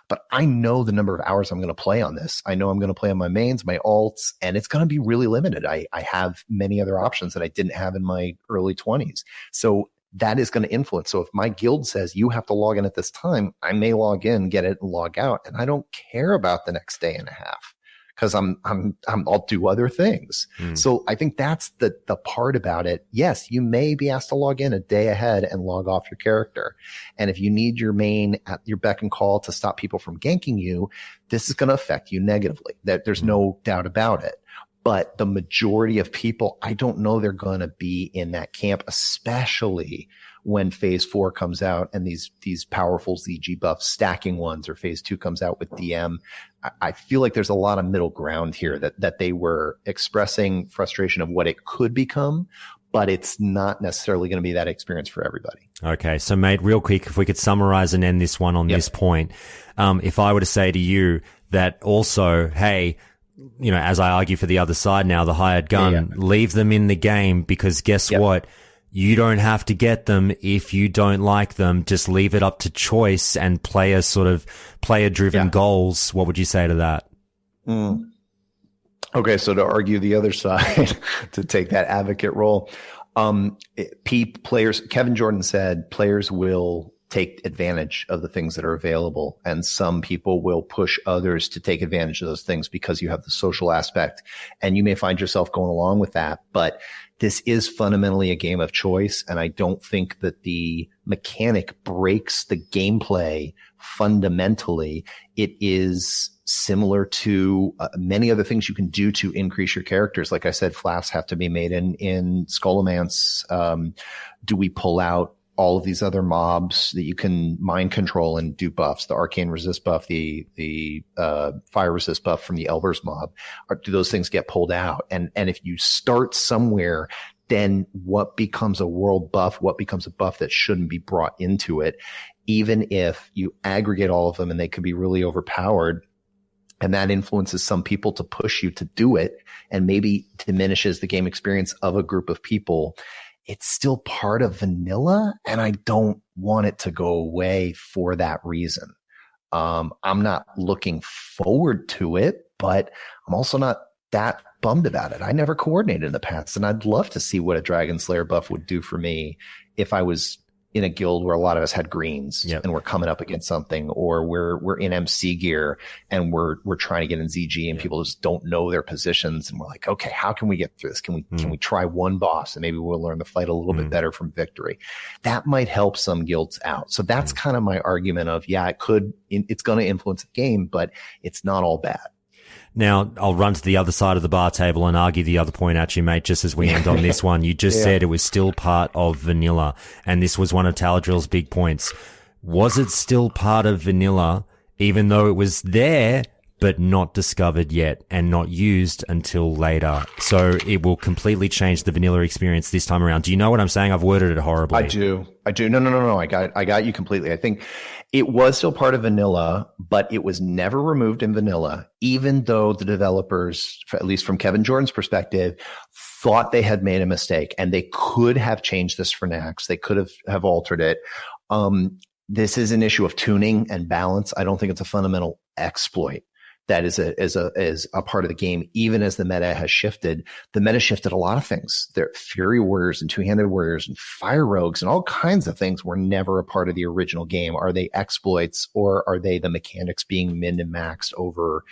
but I know the number of hours I'm going to play on this. I know I'm going to play on my mains, my alts, and it's going to be really limited. I have many other options that I didn't have in my early 20s. So that is going to influence. So if my guild says you have to log in at this time, I may log in, get it, and log out, and I don't care about the next day and a half. Because I'll do other things. So I think that's the part about it. Yes, you may be asked to log in a day ahead and log off your character. And if you need your main at your beck and call to stop people from ganking you, this is going to affect you negatively. There's no doubt about it. But the majority of people, I don't know they're going to be in that camp, especially when phase 4 comes out and these powerful ZG buffs, stacking ones, or phase 2 comes out with DM. I feel like there's a lot of middle ground here that they were expressing frustration of what it could become, but it's not necessarily going to be that experience for everybody. Okay. So mate, real quick, if we could summarize and end this one on this point, if I were to say to you that also, hey, as I argue for the other side now, the hired gun, leave them in the game because guess what? You don't have to get them if you don't like them. Just leave it up to choice and player driven goals. What would you say to that? Okay. So to argue the other side, to take that advocate role, Kevin Jordan said players will take advantage of the things that are available, and some people will push others to take advantage of those things because you have the social aspect, and you may find yourself going along with that. But this is fundamentally a game of choice, and I don't think that the mechanic breaks the gameplay fundamentally. It is similar to many other things you can do to increase your characters. Like I said, flasks have to be made in Scholomance. Do we pull out all of these other mobs that you can mind control and do buffs, the arcane resist buff, the fire resist buff from the Elber's mob, or do those things get pulled out? And if you start somewhere, then what becomes a world buff? What becomes a buff that shouldn't be brought into it? Even if you aggregate all of them and they could be really overpowered, and that influences some people to push you to do it and maybe diminishes the game experience of a group of people, it's still part of vanilla, and I don't want it to go away for that reason. I'm not looking forward to it, but I'm also not that bummed about it. I never coordinated in the past, and I'd love to see what a Dragon Slayer buff would do for me if I was in a guild where a lot of us had greens and we're coming up against something, or we're in MC gear and we're trying to get in ZG and people just don't know their positions. And we're like, okay, how can we get through this? Can we try one boss and maybe we'll learn to fight a little bit better from victory? That might help some guilds out. So that's kind of my argument of, it's going to influence the game, but it's not all bad. Now, I'll run to the other side of the bar table and argue the other point at you, mate, just as we end on this one. You just said it was still part of vanilla, and this was one of Taladrill's big points. Was it still part of vanilla, even though it was there, but not discovered yet and not used until later? So it will completely change the vanilla experience this time around. Do you know what I'm saying? I've worded it horribly. I do. No. I got you completely. I think it was still part of vanilla, but it was never removed in vanilla, even though the developers, at least from Kevin Jordan's perspective, thought they had made a mistake and they could have changed this for Nax. They could have altered it. This is an issue of tuning and balance. I don't think it's a fundamental exploit that is a part of the game, even as the meta has shifted. The meta shifted a lot of things. There, Fury Warriors and Two-Handed Warriors and Fire Rogues and all kinds of things were never a part of the original game. Are they exploits, or are they the mechanics being min and maxed over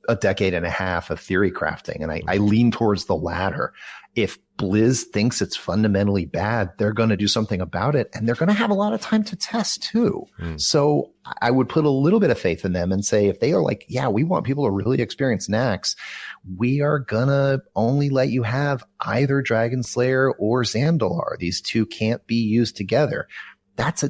a decade and a half of theory crafting? And I lean towards the latter. if Blizz thinks it's fundamentally bad, they're going to do something about it, and they're going to have a lot of time to test too. So I would put a little bit of faith in them and say, if they are like, yeah, we want people to really experience Naxx, we are going to only let you have either Dragon Slayer or Zandalar. These two can't be used together.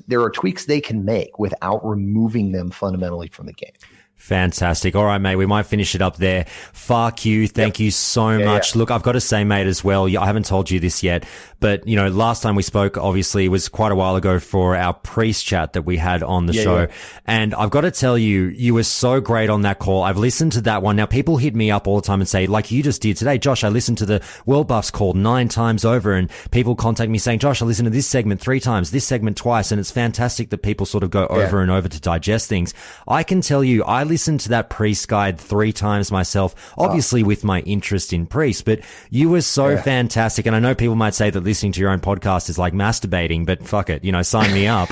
There are tweaks they can make without removing them fundamentally from the game. Fantastic. All right, mate, we might finish it up there. Fahq, thank you so much. Look, I've got to say, mate, as well, I haven't told you this yet, but, last time we spoke, obviously, it was quite a while ago for our priest chat that we had on the show. Yeah. And I've got to tell you, you were so great on that call. I've listened to that one. Now, people hit me up all the time and say, like you just did today, Josh, I listened to the World Buffs call 9 times over, and people contact me saying, Josh, I listened to this segment 3 times, this segment twice, and it's fantastic that people sort of go over and over to digest things. I can tell you, I listened to that priest guide 3 times myself, obviously with my interest in priests, but you were so fantastic. And I know people might say that listening to your own podcast is like masturbating, but fuck it, sign me up.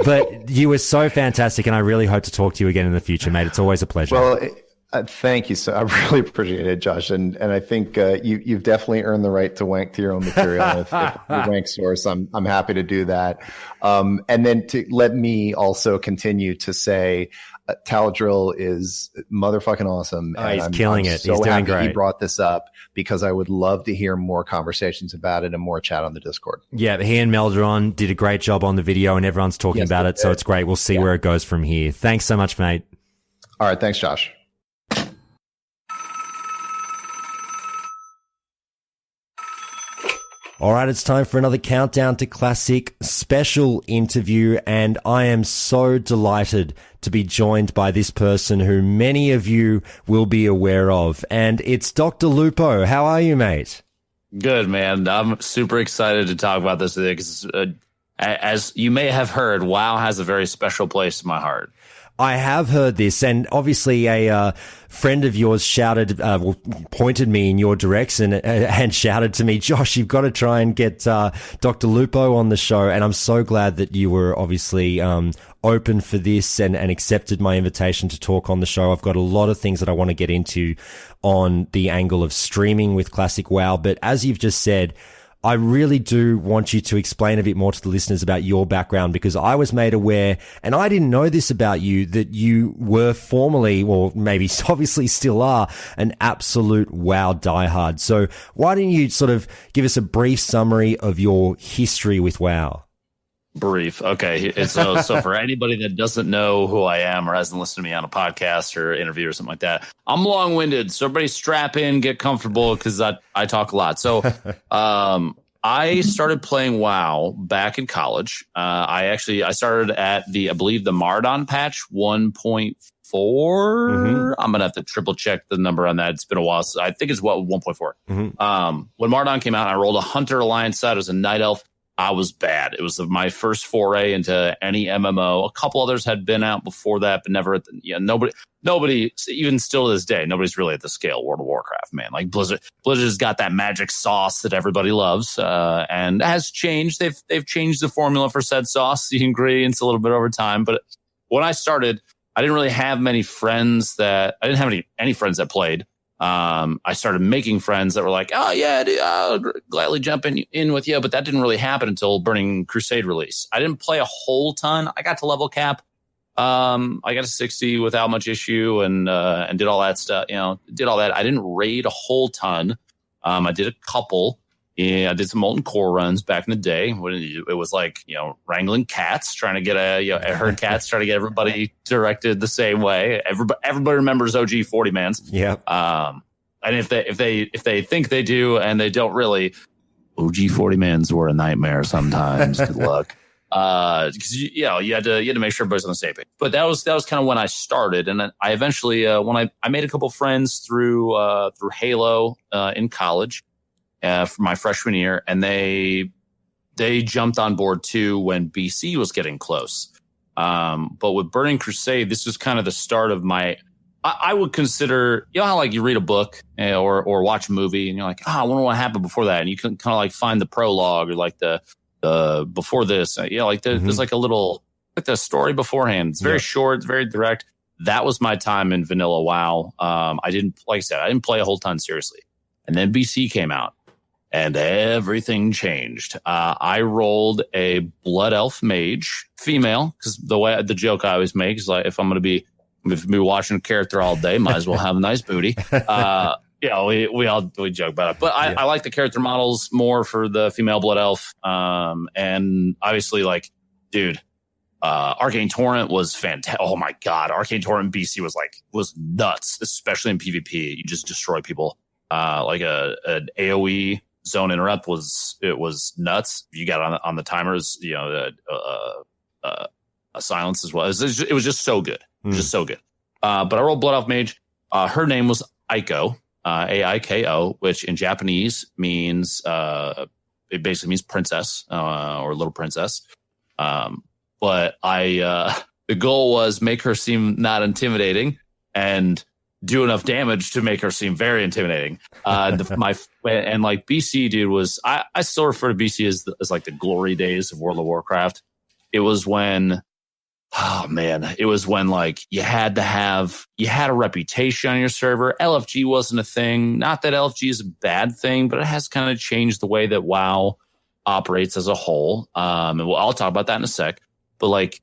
But you were so fantastic, and I really hope to talk to you again in the future, mate. It's always a pleasure. Well, thank you. So I really appreciate it, Josh. And I think you've definitely earned the right to wank to your own material. If you're a wank source, I'm happy to do that. And then to let me also continue to say, Taladrill is motherfucking awesome. And he's killing it. So he's doing happy great. He brought this up because I would love to hear more conversations about it and more chat on the Discord. Yeah, he and Meldron did a great job on the video, and everyone's talking about it, so it's great. We'll see where it goes from here. Thanks so much, mate. All right, thanks, Josh. All right, it's time for another Countdown to Classic special interview, and I am so delighted to be joined by this person who many of you will be aware of, and it's Dr. Lupo. How are you, mate? Good, man. I'm super excited to talk about this today because, as you may have heard, WoW has a very special place in my heart. I have heard this, and obviously a friend of yours pointed me in your direction and shouted to me, Josh, you've got to try and get Dr. Lupo on the show. And I'm so glad that you were obviously open for this and accepted my invitation to talk on the show. I've got a lot of things that I want to get into on the angle of streaming with Classic WoW. But as you've just said, I really do want you to explain a bit more to the listeners about your background, because I was made aware, and I didn't know this about you, that you were formerly, or maybe obviously still are, an absolute WoW diehard. So why don't you sort of give us a brief summary of your history with WoW? Brief. Okay. So for anybody that doesn't know who I am or hasn't listened to me on a podcast or interview or something like that, I'm long-winded. So everybody strap in, get comfortable, because I talk a lot. So I started playing WoW back in college. I started at I believe the Mardon patch 1.4. I'm going to have to triple check the number on that. It's been a while. So I think it's 1.4. When Mardon came out, I rolled a Hunter Alliance side. It was a Night Elf. I was bad. It was my first foray into any MMO. A couple others had been out before that, but never nobody, even still to this day, nobody's really at the scale of World of Warcraft, man. Like Blizzard's got that magic sauce that everybody loves, and has changed. They've changed the formula for said sauce, the ingredients a little bit over time. But when I started, I didn't really have many friends I didn't have any friends that played. I started making friends that were like, oh yeah, dude, I'll gladly jump in with you. But that didn't really happen until Burning Crusade release. I didn't play a whole ton. I got to level cap. I got to 60 without much issue and did all that stuff, did all that. I didn't raid a whole ton. I did a couple. Yeah, I did some Molten Core runs back in the day when it was like, wrangling cats, trying to get a herd cats, trying to get everybody directed the same way. Everybody remembers OG 40 mans. Yeah. And if they think they do and they don't really, OG 40 mans were a nightmare sometimes. Good luck. Because you had to make sure everybody's on the same page. But that was kind of when I started, and then I eventually when I made a couple friends through Halo in college. For my freshman year, and they jumped on board too when BC was getting close. But with Burning Crusade, this was kind of the start of my. I would consider, how like you read a book or watch a movie and you're like, I wonder what happened before that, and you can kind of like find the prologue or like the before this, there's like a little like the story beforehand. It's very short, it's very direct. That was my time in vanilla WoW. I didn't play a whole ton seriously, and then BC came out. and everything changed. I rolled a blood elf mage female, because the joke I always make is like, if I'm watching a character all day, might as well have a nice booty. We joke about it, but I like the character models more for the female blood elf. And obviously, like, dude, Arcane Torrent was fantastic. Oh my god, Arcane Torrent BC was nuts, especially in PvP. You just destroy people. Like an AOE zone interrupt was nuts. You got on the timers, a silence as well. It was just so good. Just so good. But I rolled blood elf mage. Her name was Aiko. Aiko, which in Japanese means it basically means princess or little princess. But the goal was make her seem not intimidating and do enough damage to make her seem very intimidating. And like BC, dude, was I still refer to BC as like the glory days of World of Warcraft. It was when. Oh man, it was when like you had a reputation on your server. LFG wasn't a thing. Not that LFG is a bad thing, but it has kind of changed the way that WoW operates as a whole. And I'll talk about that in a sec. But like,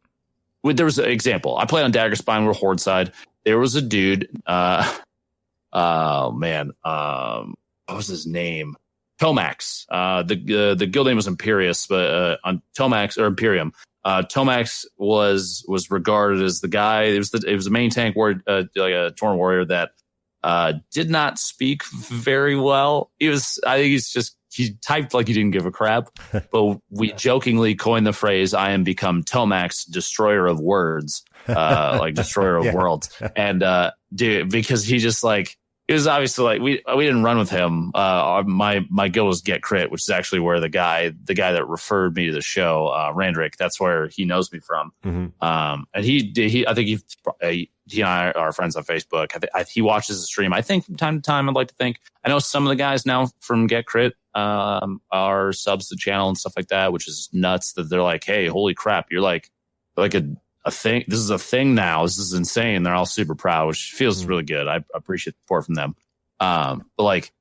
there was an example. I played on Daggerspine. We were Horde side. There was a dude. What was his name? Tomax. The guild name was Imperius, but on Tomax or Imperium. Tomax was regarded as the guy. It was the main tank warrior, like a Torn warrior that did not speak very well. He typed like he didn't give a crap. But we jokingly coined the phrase, "I am become Tomax, destroyer of words," like destroyer of worlds. And dude, because he just like. It was obviously like we didn't run with him. My guild was Get Crit, which is actually where the guy that referred me to the show, Randrick, that's where he knows me from. Mm-hmm. And he I think he and I are friends on Facebook. He watches the stream. I think from time to time, I'd like to think. I know some of the guys now from Get Crit are subs to the channel and stuff like that, which is nuts. That they're like, hey, holy crap, you're like a thing. This is a thing now. This is insane. They're all super proud, which feels really good. I appreciate the support from them. But like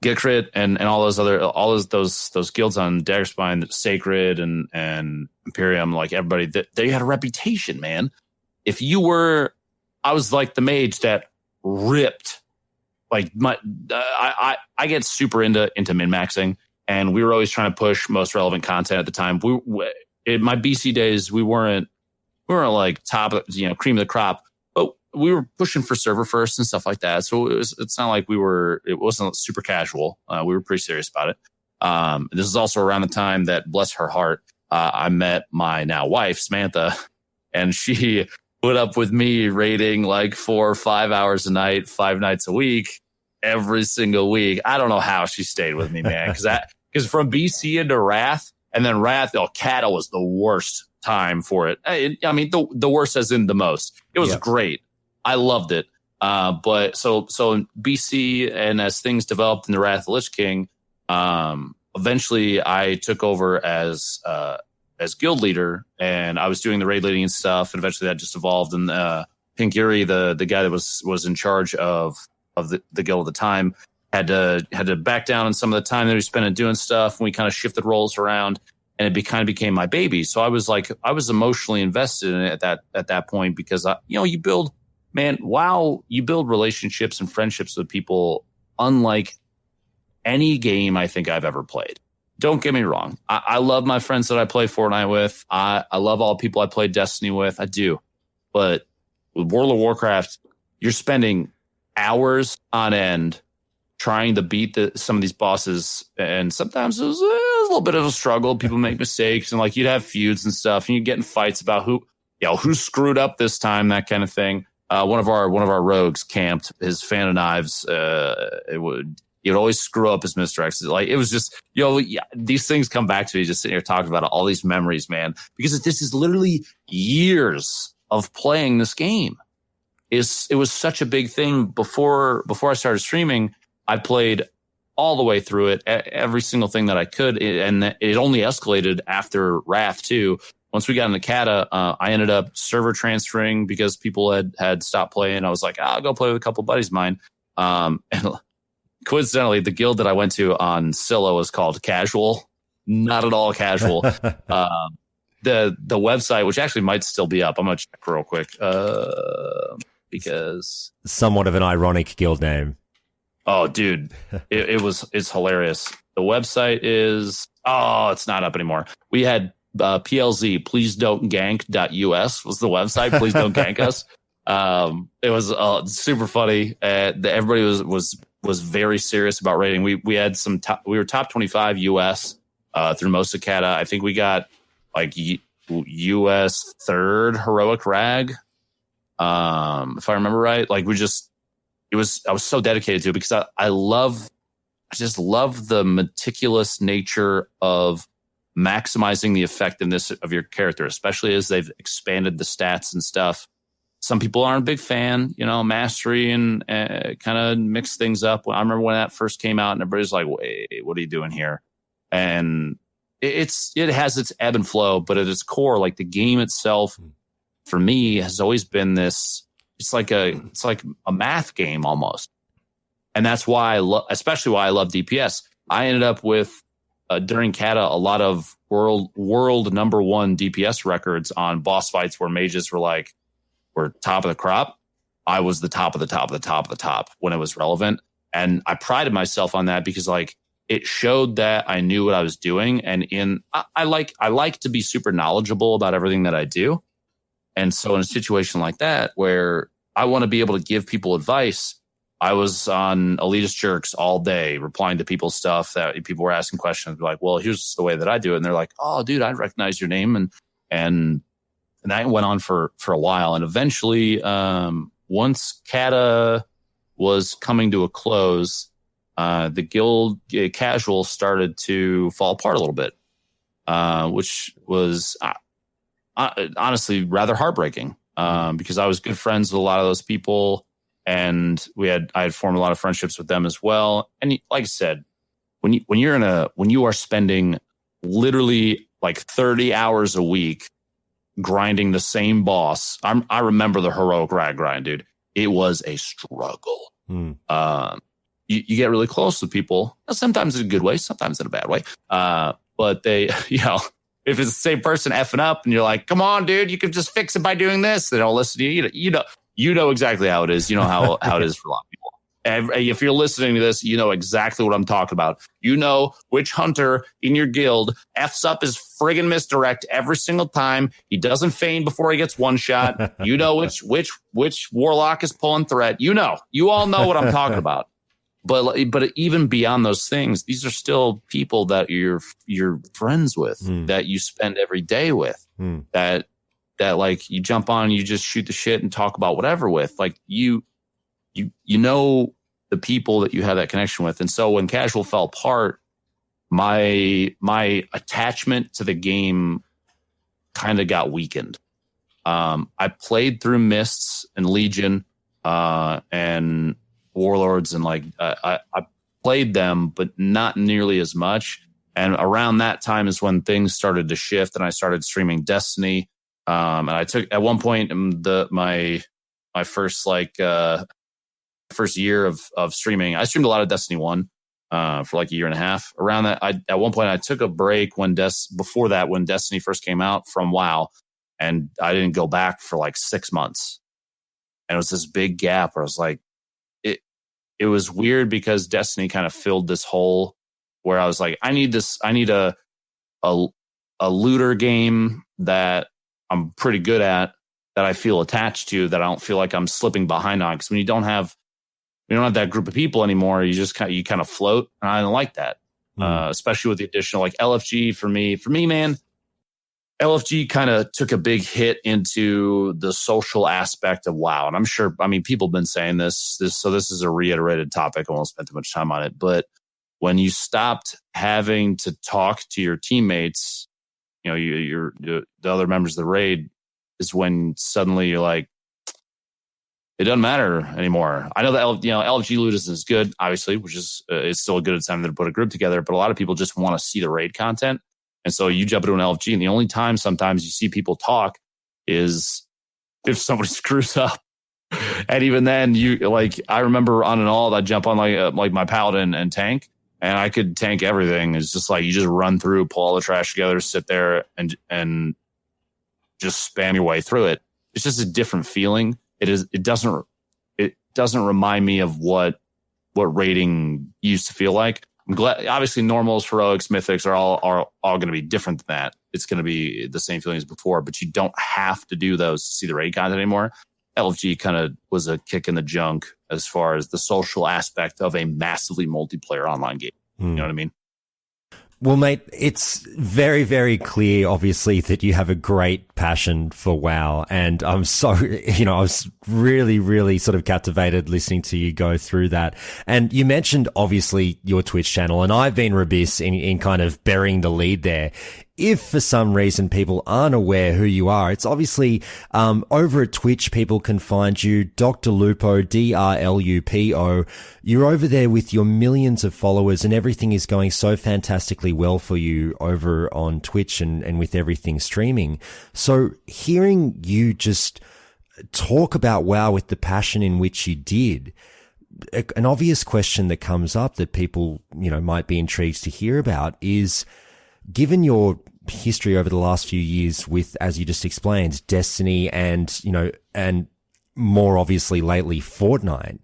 Get Crit and all those guilds on Daggerspine, Sacred and Imperium, like everybody, they had a reputation, man. I was like the mage that ripped. Like I get super into min-maxing, and we were always trying to push most relevant content at the time. In my BC days, we weren't like top, cream of the crop, but we were pushing for server first and stuff like that. So it's not like it wasn't super casual. We were pretty serious about it. This is also around the time that, bless her heart, I met my now wife, Samantha, and she put up with me raiding like 4 or 5 hours a night, 5 nights a week, every single week. I don't know how she stayed with me, man. Because from BC into Wrath, and then Wrath, Cata was the worst time for it. I mean, the worst as in the most. It was great. I loved it. But so in BC, and as things developed in the Wrath of the Lich King, eventually I took over as guild leader, and I was doing the raid leading and stuff. And eventually that just evolved. And Pink Yuri, the guy that was in charge of the guild at the time, had to back down on some of the time that we spent doing stuff. And we kind of shifted roles around. And it kind of became my baby. So I was emotionally invested in it at that point, because you build relationships and friendships with people unlike any game I think I've ever played. Don't get me wrong. I love my friends that I play Fortnite with. I love all the people I play Destiny with. I do. But with World of Warcraft, you're spending hours on end trying to beat some of these bosses, and sometimes it was a little bit of a struggle. People make mistakes, and like you'd have feuds and stuff, and you'd get in fights about who screwed up this time, that kind of thing. One of our rogues camped his fan of knives. He would always screw up his misdirects. Like it was just these things come back to me just sitting here talking about all these memories, man. Because this is literally years of playing this game. It was such a big thing before I started streaming. I played all the way through it, every single thing that I could, and it only escalated after Wrath too. Once we got into Cata, I ended up server transferring because people had stopped playing. I was like, I'll go play with a couple buddies of mine. And coincidentally, the guild that I went to on Scylla was called Casual. Not at all casual. The website, which actually might still be up, I'm gonna check real quick because somewhat of an ironic guild name. Oh, dude, it's hilarious. The website is it's not up anymore. We had PLZ, please don't gank.us was the website. Please don't gank us. It was super funny. Everybody was very serious about rating. We had we were top 25 US through most of Cata. I think we got like US third heroic rag. If I remember right, like I was so dedicated to it because I just love the meticulous nature of maximizing the effectiveness of your character, especially as they've expanded the stats and stuff. Some people aren't a big fan, mastery and kind of mix things up. I remember when that first came out and everybody's like, wait, what are you doing here? And it has its ebb and flow, but at its core, like the game itself, for me, has always been this. It's like a math game almost, and that's why especially why I love DPS. I ended up with during Cata a lot of world number one DPS records on boss fights where mages were top of the crop. I was the top of the top of the top of the top when it was relevant, and I prided myself on that because it showed that I knew what I was doing. And I like to be super knowledgeable about everything that I do. And so in a situation like that, where I want to be able to give people advice, I was on Elitist Jerks all day, replying to people's stuff that people were asking questions like, well, here's the way that I do it. And they're like, oh, dude, I recognize your name. And that went on for a while. And eventually, once Cata was coming to a close, the guild casual started to fall apart a little bit, which was honestly rather heartbreaking because I was good friends with a lot of those people, and I had formed a lot of friendships with them as well. And like I said, when you are spending literally like 30 hours a week grinding the same boss, I remember the heroic rag grind, dude. It was a struggle. You get really close to people, sometimes in a good way, sometimes in a bad way. But they, if it's the same person effing up and you're like, come on, dude, you can just fix it by doing this. They don't listen to you. You know exactly how it is. You know how it is for a lot of people. If you're listening to this, you know exactly what I'm talking about. You know which hunter in your guild F's up his friggin' misdirect every single time. He doesn't feign before he gets one shot. You know which warlock is pulling threat. You all know what I'm talking about. But even beyond those things, these are still people that you're friends with, that you spend every day with, that like you jump on and you just shoot the shit and talk about whatever with. Like you know the people that you have that connection with. And so when Casual fell apart, my attachment to the game kind of got weakened. I played through Mists and Legion and Warlords, and I played them, but not nearly as much. And around that time is when things started to shift, and I started streaming Destiny. And I took at one point my first first year of streaming. I streamed a lot of Destiny 1 for like a year and a half. Around that, at one point I took a break when Destiny first came out from WoW, and I didn't go back for like 6 months. And it was this big gap where I was like, it was weird because Destiny kind of filled this hole where I was like, I need a looter game that I'm pretty good at, that I feel attached to, that I don't feel like I'm slipping behind on. Because when you don't have that group of people anymore, you just kind of float, and I don't like that. Especially with the additional like LFG for me, man. LFG kind of took a big hit into the social aspect of WoW. And I'm sure, people have been saying this, so this is a reiterated topic. I won't spend too much time on it. But when you stopped having to talk to your teammates, the other members of the raid, is when suddenly you're like, it doesn't matter anymore. I know that LFG loot isn't as good, obviously, which is it's still a good incentive to put a group together. But a lot of people just want to see the raid content. And so you jump into an LFG, and the only time sometimes you see people talk is if somebody screws up. And even then, I remember on an alt, I'd jump on like my paladin and tank, and I could tank everything. It's just like you just run through, pull all the trash together, sit there, and just spam your way through it. It's just a different feeling. It doesn't remind me of what raiding used to feel like. I'm glad. Obviously, normals, heroics, mythics are all going to be different than that. It's going to be the same feeling as before, but you don't have to do those to see the raid content anymore. LFG kind of was a kick in the junk as far as the social aspect of a massively multiplayer online game. You know what I mean? Well, mate, it's very, very clear, obviously, that you have a great passion for WoW. And I'm so, I was really, really sort of captivated listening to you go through that. And you mentioned, obviously, your Twitch channel, and I've been remiss in kind of burying the lead there. If for some reason people aren't aware who you are, it's obviously over at Twitch, people can find you, Dr. Lupo, DRLUPO. You're over there with your millions of followers, and everything is going so fantastically well for you over on Twitch and with everything streaming. So hearing you just talk about WoW with the passion in which you did, an obvious question that comes up that people, might be intrigued to hear about is, given your history over the last few years with, as you just explained, Destiny and more obviously lately Fortnite,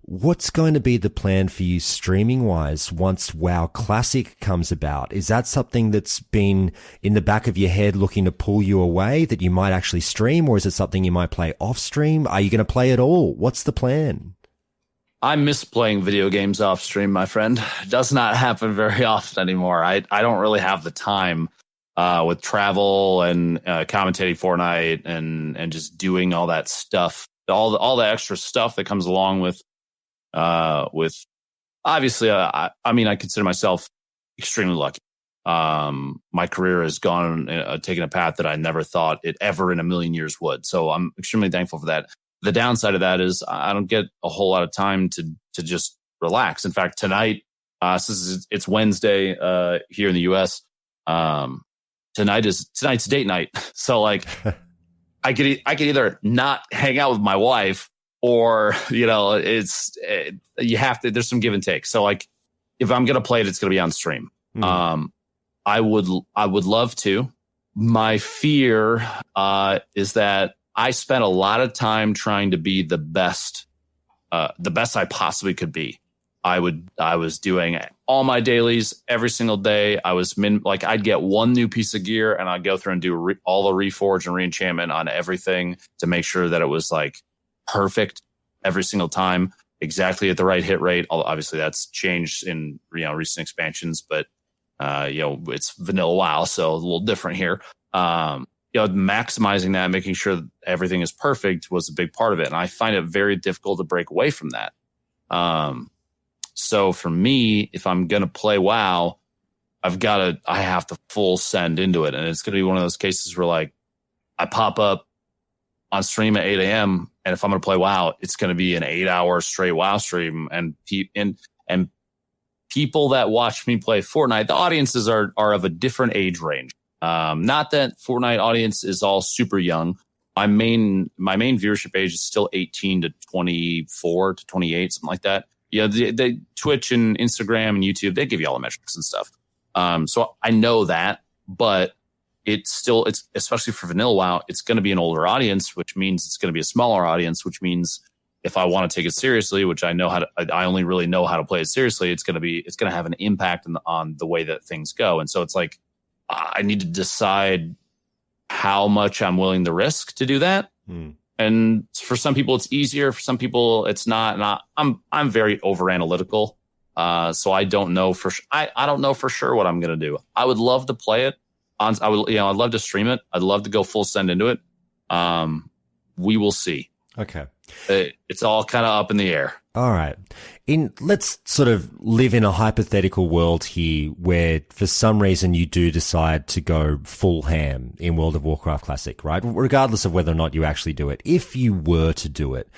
what's going to be the plan for you streaming wise once WoW Classic comes about? Is that something that's been in the back of your head looking to pull you away that you might actually stream, or is it something you might play off stream? Are you going to play at all? What's the plan? I miss playing video games off stream, my friend. It does not happen very often anymore. I don't really have the time with travel and commentating Fortnite and just doing all that stuff, all the extra stuff that comes along with obviously. I consider myself extremely lucky. My career has taken a path that I never thought it ever in a million years would. So I'm extremely thankful for that. The downside of that is I don't get a whole lot of time to just relax. In fact, tonight, since it's Wednesday here in the US, tonight's date night. So like, I could either not hang out with my wife, or you have to. There's some give and take. So like, if I'm gonna play it, it's gonna be on stream. I would love to. My fear is that I spent a lot of time trying to be the best I possibly could be. I was doing all my dailies every single day. I'd get one new piece of gear and I'd go through and do all the reforge and reenchantment on everything to make sure that it was like perfect every single time, exactly at the right hit rate. Obviously that's changed in recent expansions, but it's vanilla WoW, so a little different here. Maximizing that, making sure that everything is perfect was a big part of it. And I find it very difficult to break away from that. So for me, if I'm going to play WoW, I have to full send into it. And it's going to be one of those cases where like I pop up on stream at 8 a.m. And if I'm going to play WoW, it's going to be an 8-hour straight WoW stream. And people that watch me play Fortnite, the audiences are of a different age range. Not that Fortnite audience is all super young. My main viewership age is still 18 to 24 to 28, something like that. They Twitch and Instagram and YouTube, they give you all the metrics and stuff. So I know that, but it's especially for vanilla WoW, it's going to be an older audience, which means it's going to be a smaller audience, which means if I want to take it seriously, which I only really know how to play it seriously, it's going to have an impact on the way that things go. And so it's like, I need to decide how much I'm willing to risk to do that. And for some people it's easier, for some people it's not. And I'm very over analytical. So I don't know I don't know for sure what I'm going to do. I would love to play it I'd love to stream it. I'd love to go full send into it. We will see. Okay. It's all kind of up in the air. All right. Let's sort of live in a hypothetical world here where for some reason you do decide to go full ham in World of Warcraft Classic, right? Regardless of whether or not you actually do it. If you were to do it,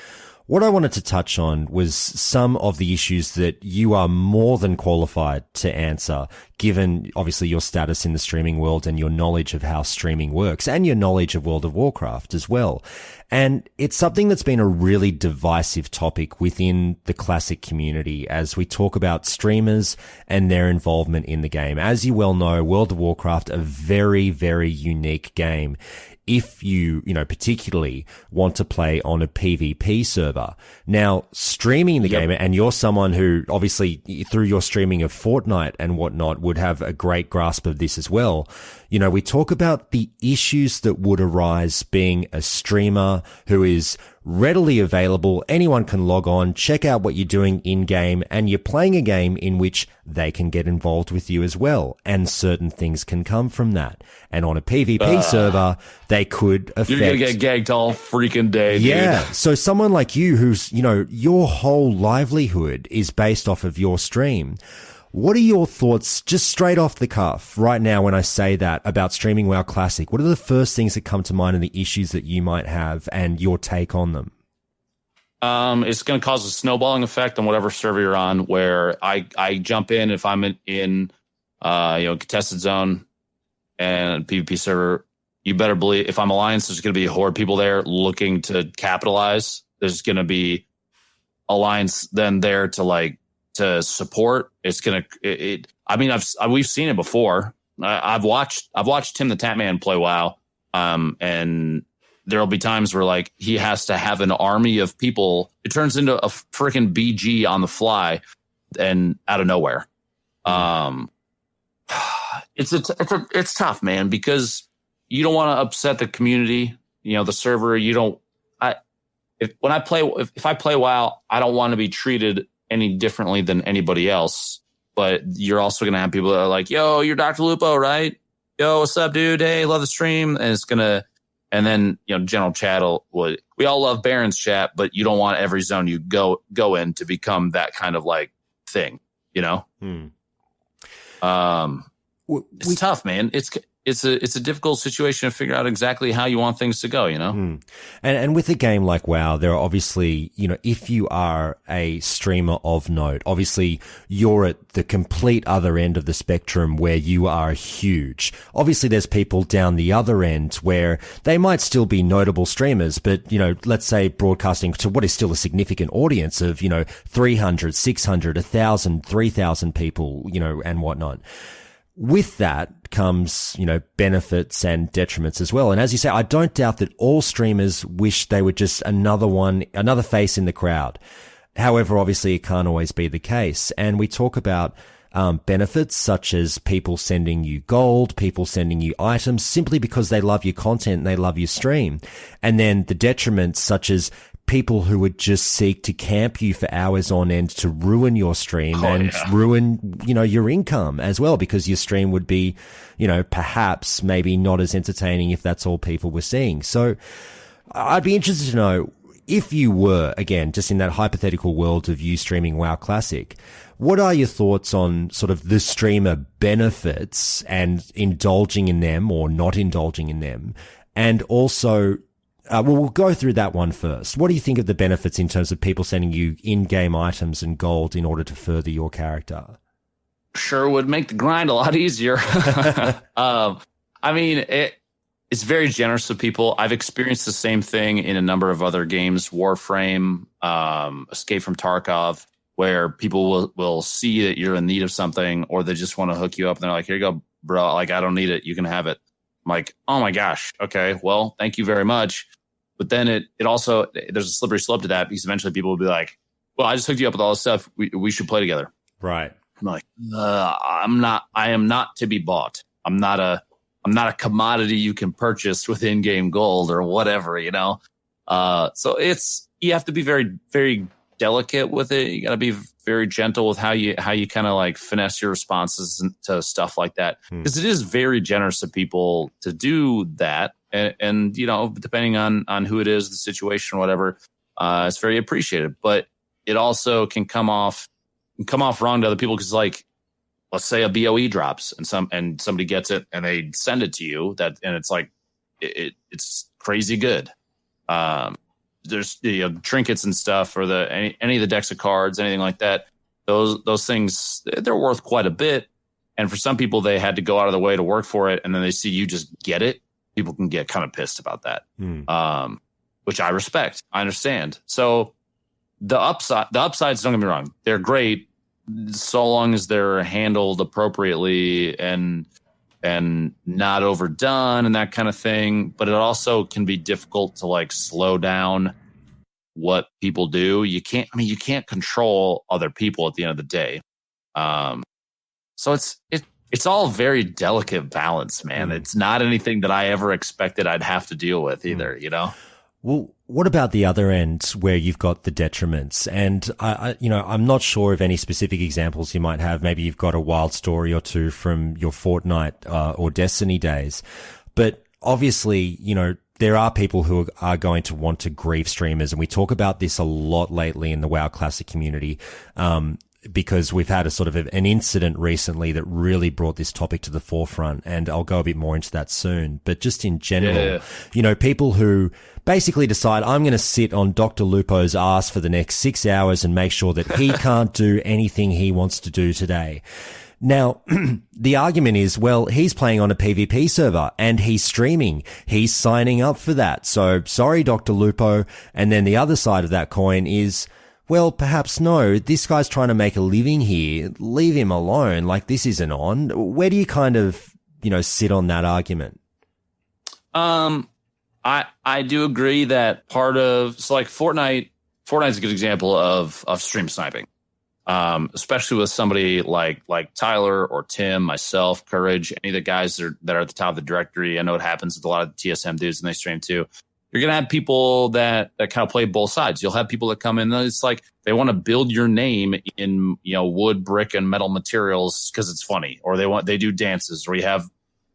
What I wanted to touch on was some of the issues that you are more than qualified to answer, given obviously your status in the streaming world and your knowledge of how streaming works and your knowledge of World of Warcraft as well. And it's something that's been a really divisive topic within the classic community as we talk about streamers and their involvement in the game. As you well know, World of Warcraft, a very, very unique game. If you particularly want to play on a PvP server. Now, streaming the game, and you're someone who obviously through your streaming of Fortnite and whatnot would have a great grasp of this as well. We talk about the issues that would arise being a streamer who is readily available. Anyone can log on, check out what you're doing in game, and you're playing a game in which they can get involved with you as well. And certain things can come from that. And on a PvP server, they could affect... You're going to get gagged all freaking day, dude. Yeah. So someone like you who's, your whole livelihood is based off of your stream. What are your thoughts, just straight off the cuff, right now when I say that, about streaming WoW Classic? What are the first things that come to mind and the issues that you might have and your take on them? It's going to cause a snowballing effect on whatever server you're on, where I jump in if I'm in contested zone and PvP server. You better believe if I'm Alliance, there's going to be a horde of people there looking to capitalize. There's going to be Alliance then there to support. It's gonna. We've seen it before. I've watched Tim the Tatman play WoW, and there'll be times where he has to have an army of people. It turns into a freaking BG on the fly, and out of nowhere. It's tough, man, because you don't want to upset the community. The server. You don't. If I play WoW, I don't want to be treated any differently than anybody else, but you're also going to have people that are like, yo, you're Dr. Lupo, right? Yo, what's up, dude? Hey, love the stream. And then, general chat we all love Baron's chat, but you don't want every zone you go in to become that kind of thing, It's tough, man. It's a difficult situation to figure out exactly how you want things to go, And with a game like WoW, there are obviously, if you are a streamer of note, obviously you're at the complete other end of the spectrum where you are huge. Obviously there's people down the other end where they might still be notable streamers, but, let's say broadcasting to what is still a significant audience of, 300, 600, 1,000, 3,000 people, and whatnot. With that comes, benefits and detriments as well. And as you say, I don't doubt that all streamers wish they were just another face in the crowd. However, obviously it can't always be the case. And we talk about benefits such as people sending you gold, people sending you items simply because they love your content and they love your stream. And then the detriments such as people who would just seek to camp you for hours on end to ruin your stream ruin, your income as well, because your stream would be, perhaps maybe not as entertaining if that's all people were seeing. So I'd be interested to know if you were, again, just in that hypothetical world of you streaming WoW Classic, what are your thoughts on sort of the streamer benefits and indulging in them or not indulging in them? And also, we'll go through that one first. What do you think of the benefits in terms of people sending you in-game items and gold in order to further your character? Sure would make the grind a lot easier. It's very generous of people. I've experienced the same thing in a number of other games, Warframe, Escape from Tarkov, where people will see that you're in need of something, or they just want to hook you up and they're like, here you go, bro. I don't need it. You can have it. I'm like, oh my gosh. Okay. Well, thank you very much. But then it also, there's a slippery slope to that, because eventually people will be like, well, I just hooked you up with all this stuff. We should play together. Right. I'm like, I am not to be bought. I'm not a commodity you can purchase with in-game gold or whatever, So you have to be very, very delicate with it. You got to be very gentle with how you kind of finesse your responses to stuff like that, because it is very generous of people to do that. And depending on who it is, the situation, or whatever, it's very appreciated. But it also can come off wrong to other people, because let's say a BOE drops and somebody gets it and they send it to you, and it's it's crazy good. there's trinkets and stuff, or any of the decks of cards, anything like that. Those things, they're worth quite a bit. And for some people, they had to go out of the way to work for it, and then they see you just get it. People can get kind of pissed about that, which I respect. I understand. So the upsides, don't get me wrong, they're great so long as they're handled appropriately and not overdone and that kind of thing. But it also can be difficult to like slow down what people do. You can't control other people at the end of the day. So it's all very delicate balance, man. It's not anything that I ever expected I'd have to deal with either, Well, what about the other end where you've got the detriments? And I'm not sure of any specific examples you might have. Maybe you've got a wild story or two from your Fortnite or Destiny days. But obviously, there are people who are going to want to grieve streamers, and we talk about this a lot lately in the WoW Classic community. Because we've had a sort of an incident recently that really brought this topic to the forefront, and I'll go a bit more into that soon. But just in general, people who basically decide, I'm going to sit on Dr. Lupo's ass for the next 6 hours and make sure that he can't do anything he wants to do today. Now, the argument is, well, he's playing on a PvP server and he's streaming. He's signing up for that. So sorry, Dr. Lupo. And then the other side of that coin is, well, perhaps no, this guy's trying to make a living here. Leave him alone. Like, this isn't on. Where do you kind of, sit on that argument? I do agree that Fortnite's a good example of stream sniping. Especially with somebody like Tyler or Tim, myself, Courage, any of the guys that are at the top of the directory. I know it happens with a lot of the TSM dudes and they stream too. You're going to have people that kind of play both sides. You'll have people that come in and it's like they want to build your name in, wood, brick, and metal materials because it's funny, or they do dances, or you have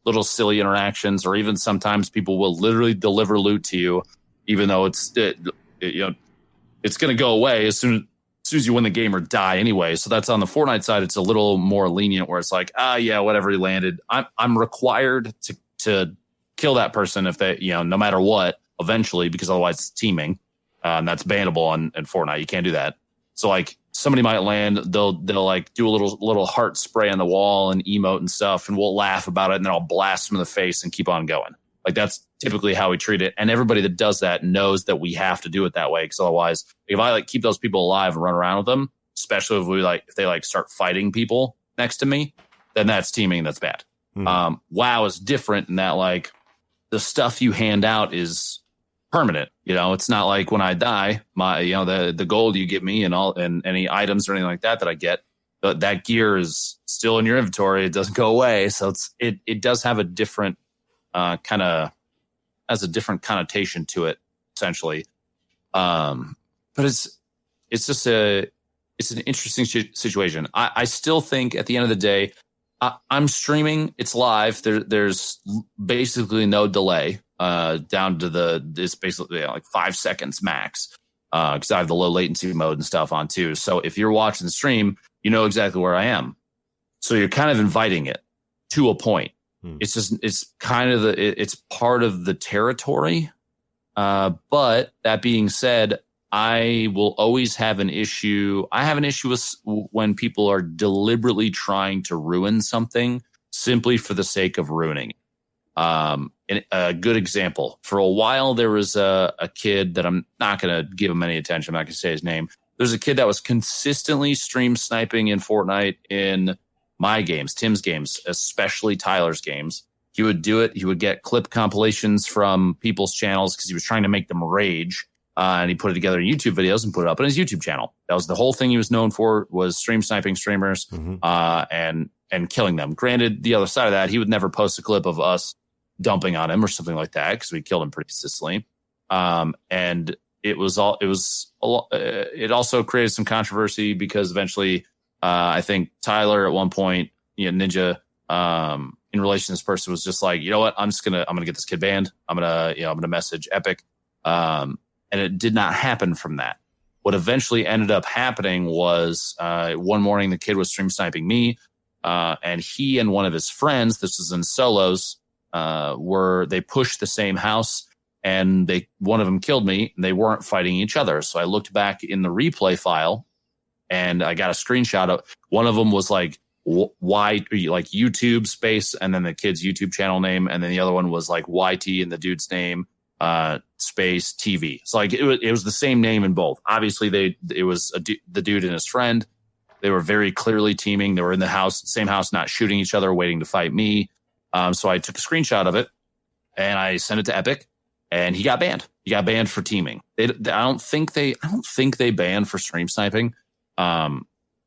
little silly interactions, or even sometimes people will literally deliver loot to you, even though it's going to go away as soon as you win the game or die anyway. So that's on the Fortnite side. It's a little more lenient where it's like, whatever he landed. I'm required to kill that person if they, no matter what, eventually, because otherwise it's teaming, and that's bannable on Fortnite. You can't do that. So like somebody might land, they'll like do a little heart spray on the wall and emote and stuff, and we'll laugh about it, and then I'll blast them in the face and keep on going. Like that's typically how we treat it, and everybody that does that knows that we have to do it that way, because otherwise, if I keep those people alive and run around with them, especially if they start fighting people next to me, then that's teaming. That's bad. WoW is different in that the stuff you hand out is permanent. It's not like when I die, the gold you give me and any items or anything like that I get, that gear is still in your inventory. It doesn't go away. So it does have a different has a different connotation to it, essentially. But it's an interesting situation. I still think at the end of the day, I'm streaming. It's live. There's basically no delay. Down to it's basically 5 seconds max, because I have the low latency mode and stuff on too. So if you're watching the stream, you know exactly where I am. So you're kind of inviting it to a point. It's kind of it's part of the territory. But that being said, I will always have an issue. I have an issue with when people are deliberately trying to ruin something simply for the sake of ruining it. A good example, for a while, there was a kid that I'm not going to give him any attention. I'm not going to say his name. There's a kid that was consistently stream sniping in Fortnite in my games, Tim's games, especially Tyler's games. He would do it. He would get clip compilations from people's channels because he was trying to make them rage. And he put it together in YouTube videos and put it up on his YouTube channel. That was the whole thing he was known for, was stream sniping streamers and killing them. Granted, the other side of that, he would never post a clip of us dumping on him or something like that, because we killed him pretty consistently. And it also created some controversy because eventually, I think Tyler at one point, Ninja, in relation to this person, was just like, you know what, I'm gonna get this kid banned. I'm gonna message Epic. And it did not happen from that. What eventually ended up happening was one morning the kid was stream sniping me, and he and one of his friends, this was in solos, they pushed the same house, and one of them killed me, and they weren't fighting each other. So I looked back in the replay file, and I got a screenshot of one of them was like YouTube space, and then the kid's YouTube channel name, and then the other one was like YT and the dude's name space TV. So like it was the same name in both. Obviously, it was the dude and his friend. They were very clearly teaming. They were in the same house, not shooting each other, waiting to fight me. So I took a screenshot of it and I sent it to Epic, and he got banned. He got banned for teaming. I don't think they banned for stream sniping.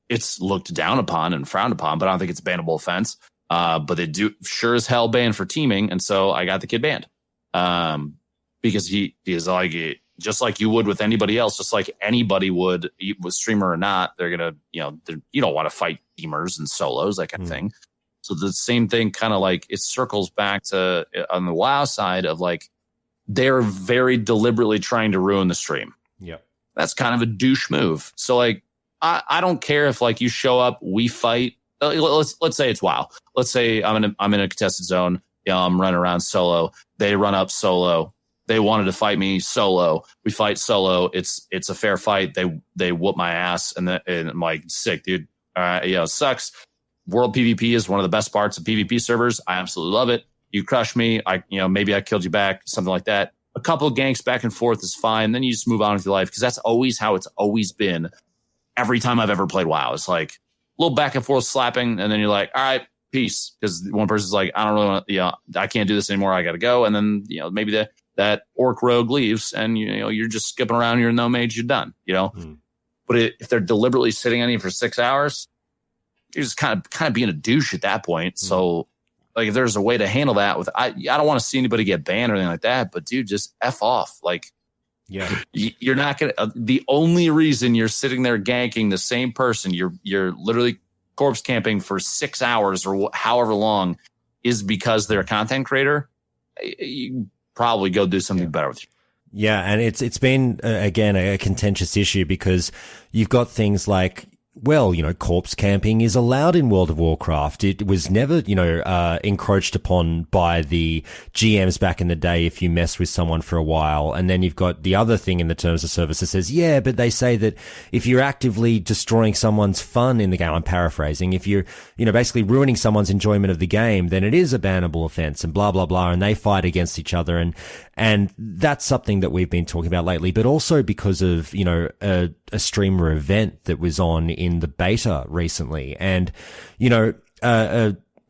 It's looked down upon and frowned upon, but I don't think it's a bannable offense. But they do sure as hell ban for teaming, and so I got the kid banned. Because he is like, just like you would with anybody else, just like anybody would with streamer or not, they're gonna, you don't want to fight teamers and solos, that kind of thing. So the same thing, kind of like it circles back to on the WoW side of like they're very deliberately trying to ruin the stream. Yeah, that's kind of a douche move. So like, I don't care if like you show up, we fight. Let's say it's WoW. Let's say I'm in a contested zone. I'm running around solo. They run up solo. They wanted to fight me solo. We fight solo. It's a fair fight. They whoop my ass, and I'm like, sick, dude. It sucks. World PvP is one of the best parts of PvP servers. I absolutely love it. You crush me. Maybe I killed you back, something like that. A couple of ganks back and forth is fine. Then you just move on with your life, because that's always how it's always been. Every time I've ever played WoW, it's like a little back and forth slapping, and then you're like, all right, peace. Because one person's like, I don't really want, I can't do this anymore. I got to go. And then, maybe that orc rogue leaves, and you're just skipping around. You're no mage. You're done. But if they're deliberately sitting on you for 6 hours, you're just kind of being a douche at that point. So, like, if there's a way to handle that I don't want to see anybody get banned or anything like that. But dude, just F off. Like, yeah, you're not gonna. The only reason you're sitting there ganking the same person, you're literally corpse camping for 6 hours or however long, is because they're a content creator. You probably go do something better with you. Yeah, and it's been again a contentious issue, because you've got things like, well, corpse camping is allowed in World of Warcraft. It was never, encroached upon by the GMs back in the day if you mess with someone for a while. And then you've got the other thing in the terms of service that says, yeah, but they say that if you're actively destroying someone's fun in the game, I'm paraphrasing, if you're, basically ruining someone's enjoyment of the game, then it is a bannable offense, and blah, blah, blah. And they fight against each other. And that's something that we've been talking about lately, but also because of, a streamer event that was on in the beta recently. And,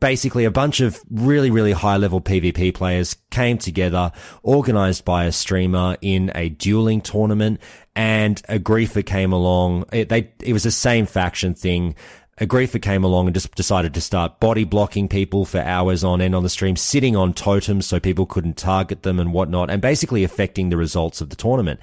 basically a bunch of really, really high level PvP players came together, organized by a streamer in a dueling tournament, and a griefer came along. It was the same faction thing. A griefer came along and just decided to start body blocking people for hours on end on the stream, sitting on totems so people couldn't target them and whatnot, and basically affecting the results of the tournament.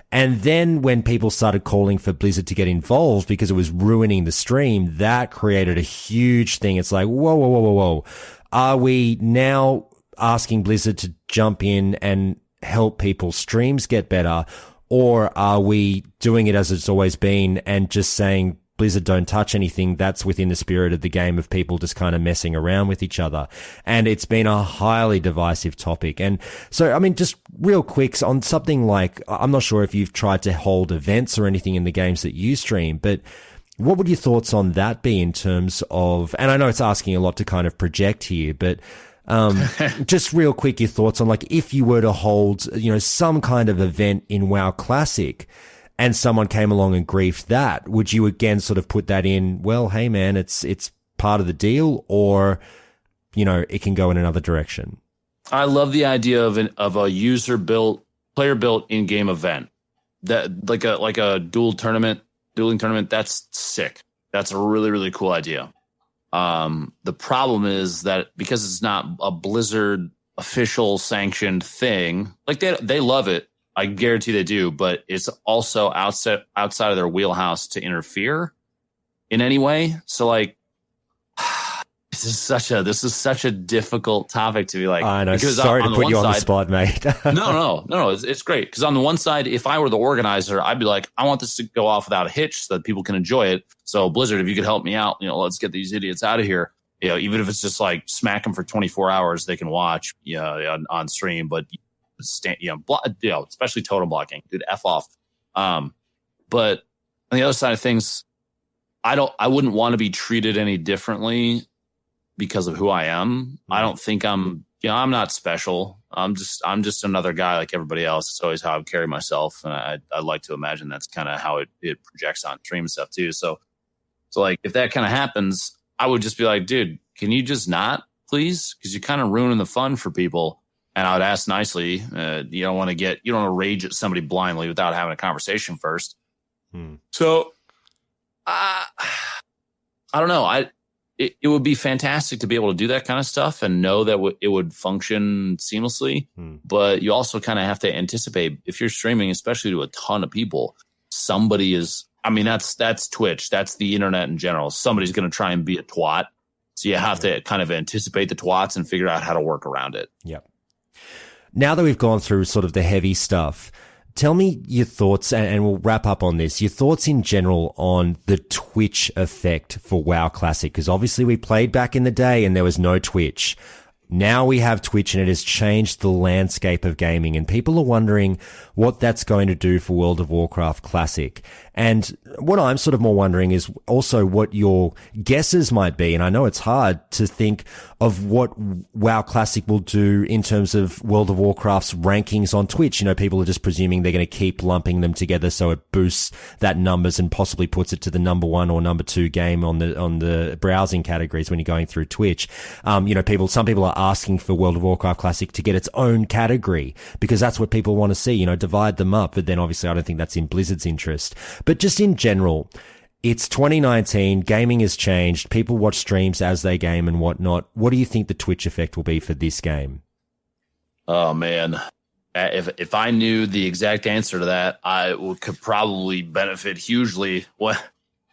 And then when people started calling for Blizzard to get involved because it was ruining the stream, that created a huge thing. It's like, whoa, whoa, whoa, whoa, whoa. Are we now asking Blizzard to jump in and help people's streams get better? Or are we doing it as it's always been and just saying, Blizzard, don't touch anything? That's within the spirit of the game of people just kind of messing around with each other. And it's been a highly divisive topic. And so, I mean, just real quick on something like, I'm not sure if you've tried to hold events or anything in the games that you stream, but what would your thoughts on that be in terms of, and I know it's asking a lot to kind of project here, but just real quick, your thoughts on, like, if you were to hold, some kind of event in WoW Classic, and someone came along and griefed that, would you again sort of put that in, well, hey man, it's part of the deal, or, it can go in another direction? I love the idea of a player built in-game event. That like a dueling tournament, that's sick. That's a really, really cool idea. The problem is that because it's not a Blizzard official sanctioned thing, like they love it. I guarantee they do, but it's also outside of their wheelhouse to interfere in any way. So, like, this is such a difficult topic to be like. I know. Sorry to put you on the spot, mate. No. It's great, because on the one side, if I were the organizer, I'd be like, I want this to go off without a hitch so that people can enjoy it. So, Blizzard, if you could help me out, let's get these idiots out of here. Even if it's just like smack them for 24 hours, they can watch on stream, but especially totem blocking, dude, F off. But on the other side of things, I wouldn't want to be treated any differently because of who I am. I don't think I'm not special. I'm just another guy like everybody else. It's always how I carry myself. And I like to imagine that's kind of how it projects on stream and stuff too. So like if that kind of happens, I would just be like, dude, can you just not, please? Because you're kind of ruining the fun for people. And I would ask nicely. You don't want to rage at somebody blindly without having a conversation first. So I don't know. It would be fantastic to be able to do that kind of stuff and know that it would function seamlessly. But you also kind of have to anticipate if you're streaming, especially to a ton of people, somebody is. I mean, that's Twitch. That's the internet in general. Somebody's going to try and be a twat. So you have to kind of anticipate the twats and figure out how to work around it. Yep. Now that we've gone through sort of the heavy stuff, tell me your thoughts, and we'll wrap up on this, your thoughts in general on the Twitch effect for WoW Classic, because obviously we played back in the day and there was no Twitch. Now we have Twitch and it has changed the landscape of gaming, and people are wondering what that's going to do for World of Warcraft Classic. And what I'm sort of more wondering is also what your guesses might be. And I know it's hard to think of what WoW Classic will do in terms of World of Warcraft's rankings on Twitch. You know, people are just presuming they're going to keep lumping them together so it boosts that numbers and possibly puts it to the number 1 or number 2 game on the browsing categories when you're going through Twitch. Some people are asking for World of Warcraft Classic to get its own category because that's what people want to see, divide them up. But then obviously I don't think that's in Blizzard's interest. But just in general, it's 2019, gaming has changed, people watch streams as they game and whatnot. What do you think the Twitch effect will be for this game? Oh, man. If I knew the exact answer to that, could probably benefit hugely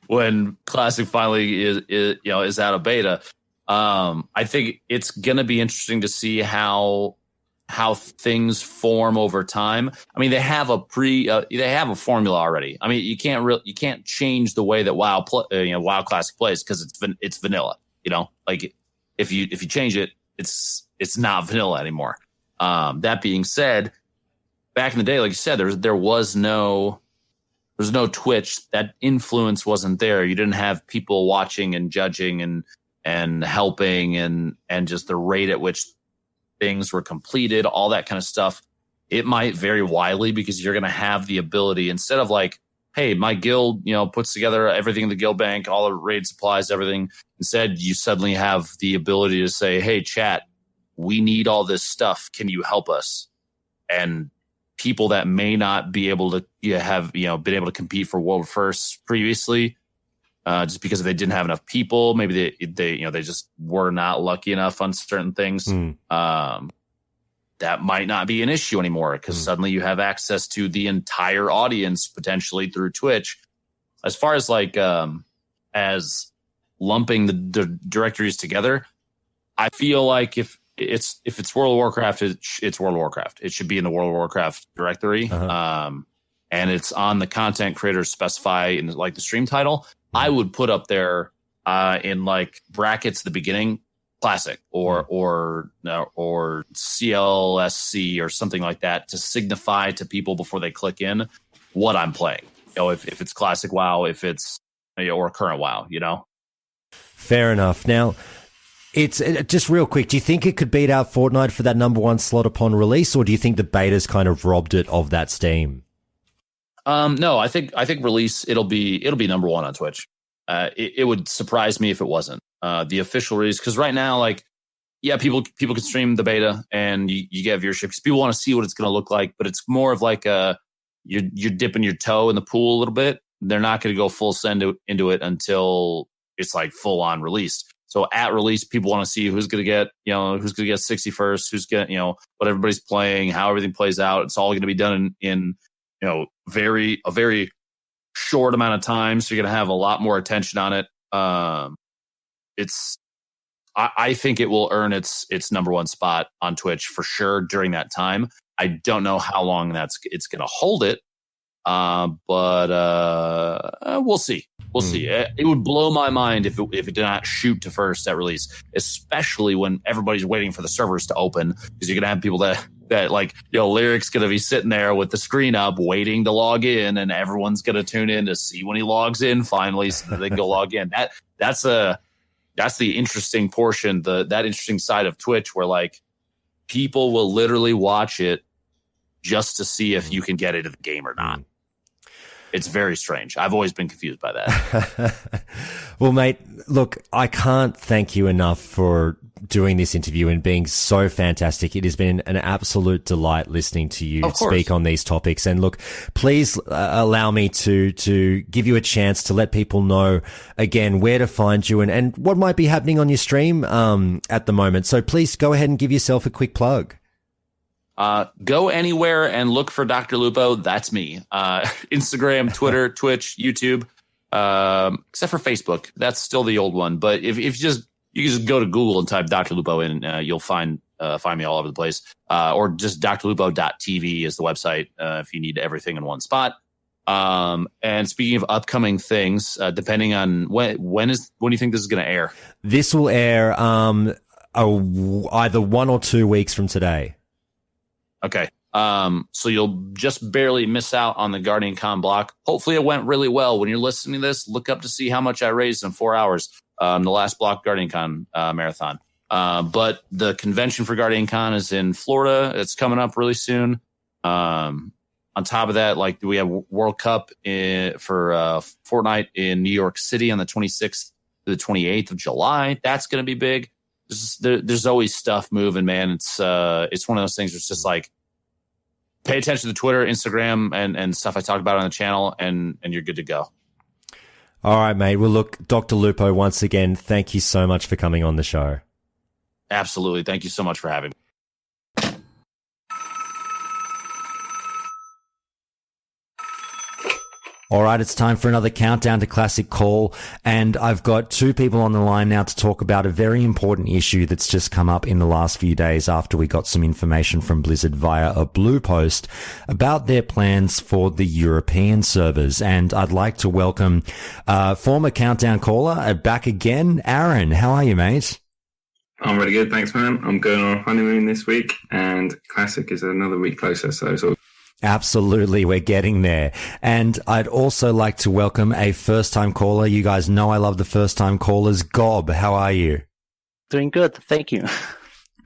when Classic finally is out of beta. I think it's going to be interesting to see how things form over time. I mean, they have a formula already. I mean, you can't change the way that WoW Classic plays because it's vanilla. Like if you change it, it's not vanilla anymore. That being said, back in the day, like you said, there was no Twitch. That influence wasn't there. You didn't have people watching and judging and helping and just the rate at which things were completed, all that kind of stuff. It might vary widely because you're going to have the ability, instead of like, hey, my guild, puts together everything in the guild bank, all the raid supplies, everything. Instead, you suddenly have the ability to say, hey, chat, we need all this stuff. Can you help us? And people that may not be able to have been able to compete for world first previously, just because they didn't have enough people, maybe they just were not lucky enough on certain things. That might not be an issue anymore because suddenly you have access to the entire audience potentially through Twitch. As far as as lumping the directories together, I feel like if it's World of Warcraft, it's World of Warcraft. It should be in the World of Warcraft directory, and it's on the content creators specify in the stream title. I would put up there in brackets at the beginning, Classic or CLSC or something like that to signify to people before they click in what I'm playing. If it's Classic WoW, if it's or current WoW, Fair enough. Now, it's just real quick. Do you think it could beat out Fortnite for that number 1 slot upon release, or do you think the beta's kind of robbed it of that steam? No, I think release it'll be number 1 on Twitch. It would surprise me if it wasn't the official release, because right now, people can stream the beta and you get viewership because people want to see what it's going to look like, but it's more of you're dipping your toe in the pool a little bit. They're not going to go full send into it until it's full on released. So at release, people want to see who's going to get 61st, who's getting what everybody's playing, how everything plays out. It's all going to be done in a very short amount of time, so you're going to have a lot more attention on it. I think it will earn its number 1 spot on Twitch for sure during that time. I don't know how long it's going to hold it, but we'll see. We'll see. It would blow my mind if it did not shoot to first at release, especially when everybody's waiting for the servers to open, because you're going to have people that that like, Lyric's going to be sitting there with the screen up waiting to log in, and everyone's going to tune in to see when he logs in finally so that they can go log in. That's the interesting portion, that interesting side of Twitch where like people will literally watch it just to see if you can get into the game or not. It's very strange. I've always been confused by that. Well, mate, look, I can't thank you enough for doing this interview and being so fantastic. It has been an absolute delight listening to you speak on these topics. And look, please allow me to give you a chance to let people know again where to find you and what might be happening on your stream at the moment. So please go ahead and give yourself a quick plug. Go anywhere and look for Dr. Lupo. That's me. Instagram, Twitter, Twitch, YouTube, except for Facebook. That's still the old one. But if you can just go to Google and type Dr. Lupo in, you'll find me all over the place. Or just drlupo.tv is the website if you need everything in one spot. And speaking of upcoming things, depending on when do you think this is going to air? This will air either 1 or 2 weeks from today. Okay. So you'll just barely miss out on the Guardian Con block. Hopefully it went really well. When you're listening to this, look up to see how much I raised in 4 hours. The last block Guardian Con marathon. But the convention for Guardian Con is in Florida. It's coming up really soon. On top of that, like we have World Cup for Fortnite in New York City on the 26th to the 28th of July. That's going to be big. There's always stuff moving, man. It's one of those things where it's just like, pay attention to Twitter, Instagram, and stuff I talked about on the channel, and you're good to go. All right, mate. Well, look, Dr. Lupo, once again, thank you so much for coming on the show. Absolutely. Thank you so much for having me. All right, it's time for another Countdown to Classic call, and I've got 2 people on the line now to talk about a very important issue that's just come up in the last few days after we got some information from Blizzard via a blue post about their plans for the European servers. And I'd like to welcome former Countdown caller back again, Arun. How are you, mate? I'm really good, thanks, man. I'm going on a honeymoon this week, and Classic is another week closer, so it's all. Absolutely, we're getting there. And I'd also like to welcome a first-time caller. You guys know I love the first-time callers. Ghob, how are you? Doing good, thank you.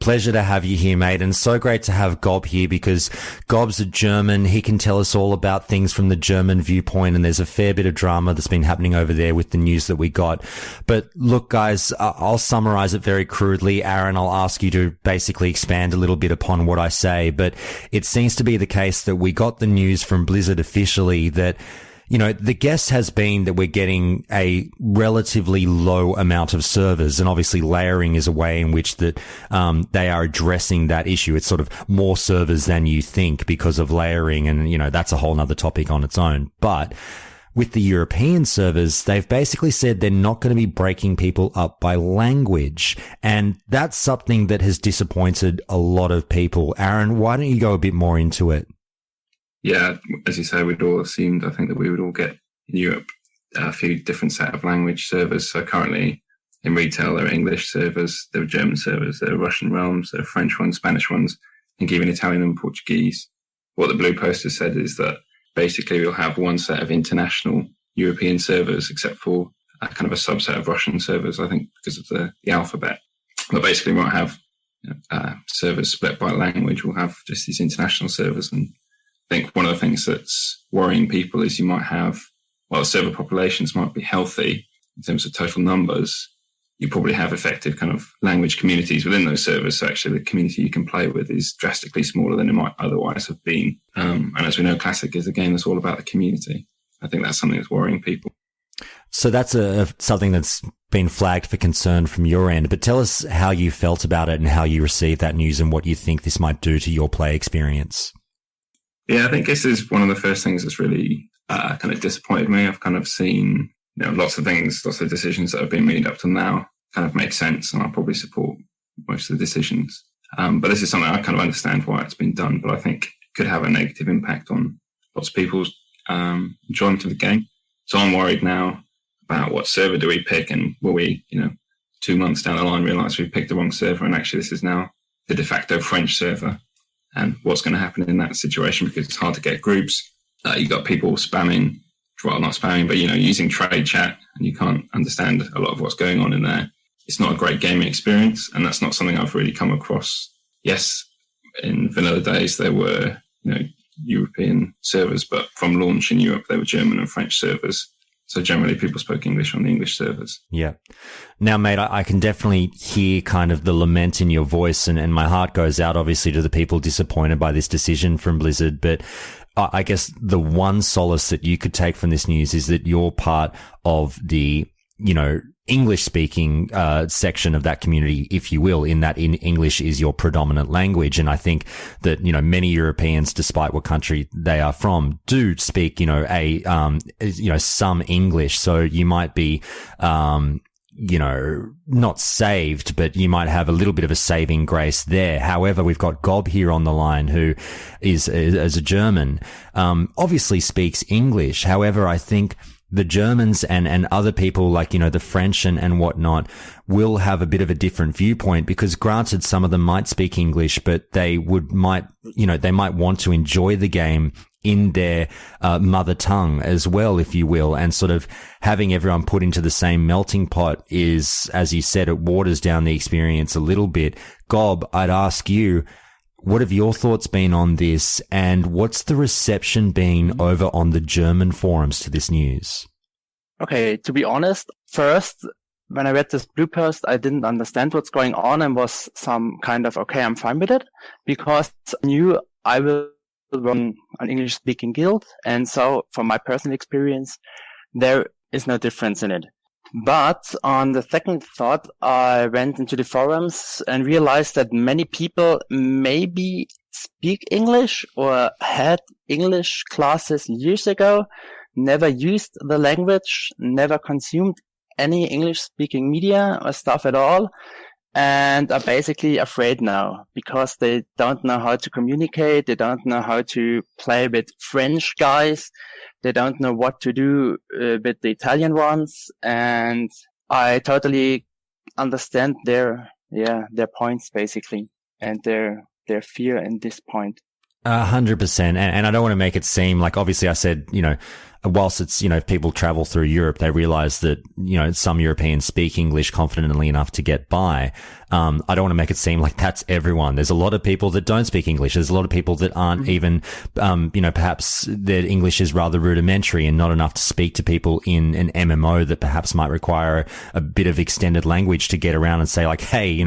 Pleasure to have you here, mate, and so great to have Ghob here because Gob's a German. He can tell us all about things from the German viewpoint, and there's a fair bit of drama that's been happening over there with the news that we got. But look, guys, I'll summarize it very crudely. Arun, I'll ask you to basically expand a little bit upon what I say, but it seems to be the case that we got the news from Blizzard officially that the guess has been that we're getting a relatively low amount of servers, and obviously layering is a way in which that they are addressing that issue. It's sort of more servers than you think because of layering, and that's a whole nother topic on its own. But with the European servers, they've basically said they're not going to be breaking people up by language, and that's something that has disappointed a lot of people. Arun, why don't you go a bit more into it? Yeah, as you say, we'd all assumed, I think, that we would all get in Europe a few different set of language servers. So currently in retail, there are English servers, there are German servers, there are Russian realms, there are French ones, Spanish ones, and even Italian and Portuguese. What the Blue Post has said is that basically we'll have one set of international European servers, except for a kind of a subset of Russian servers, I think, because of the alphabet. But basically we won't have servers split by language. We'll have just these international servers. And I think one of the things that's worrying people is you might have, while server populations might be healthy in terms of total numbers, you probably have effective kind of language communities within those servers. So actually the community you can play with is drastically smaller than it might otherwise have been. And as we know, Classic is a game that's all about the community. I think that's something that's worrying people. So that's something that's been flagged for concern from your end. But tell us how you felt about it and how you received that news and what you think this might do to your play experience. Yeah, I think this is one of the first things that's really kind of disappointed me. I've kind of seen lots of things, lots of decisions that have been made up to now kind of make sense, and I'll probably support most of the decisions. But this is something I kind of understand why it's been done, but I think it could have a negative impact on lots of people's enjoyment of the game. So I'm worried now about what server do we pick, and will we, 2 months down the line, realize we've picked the wrong server, and actually this is now the de facto French server. and what's going to happen in that situation, because it's hard to get groups. You got people spamming, well, not spamming, but, using trade chat, and you can't understand a lot of what's going on in there. It's not a great gaming experience, and that's not something I've really come across. Yes, in vanilla days, there were, European servers, but from launch in Europe, there were German and French servers. So generally people spoke English on the English servers. Yeah. Now, mate, I can definitely hear kind of the lament in your voice, and my heart goes out obviously to the people disappointed by this decision from Blizzard. But I guess the one solace that you could take from this news is that you're part of the, English speaking section of that community, if you will, in that English is your predominant language. And I think that, many Europeans, despite what country they are from, do speak, some English. So you might be, not saved, but you might have a little bit of a saving grace there. However, we've got Ghob here on the line, who is a German, obviously speaks English. However, I think the Germans and other people like, the French and whatnot will have a bit of a different viewpoint, because granted, some of them might speak English, but they might want to enjoy the game in their mother tongue as well, if you will. And sort of having everyone put into the same melting pot is, as you said, it waters down the experience a little bit. Ghob, I'd ask you, what have your thoughts been on this, and what's the reception been over on the German forums to this news? Okay, to be honest, first, when I read this blue post, I didn't understand what's going on and was some kind of, okay, I'm fine with it, because I knew I will run an English-speaking guild, and so from my personal experience, there is no difference in it. But on the second thought, I went into the forums and realized that many people maybe speak English or had English classes years ago, never used the language, never consumed any English-speaking media or stuff at all, and are basically afraid now because they don't know how to communicate, they don't know how to play with French guys, they don't know what to do with the Italian ones, and I totally understand their points basically, and their fear in this point. 100%. And I don't want to make it seem like, obviously I said, whilst it's, if people travel through Europe, they realize that, some Europeans speak English confidently enough to get by. I don't want to make it seem like that's everyone. There's a lot of people that don't speak English. There's a lot of people that aren't even, perhaps their English is rather rudimentary and not enough to speak to people in an MMO that perhaps might require a bit of extended language to get around and say like, hey,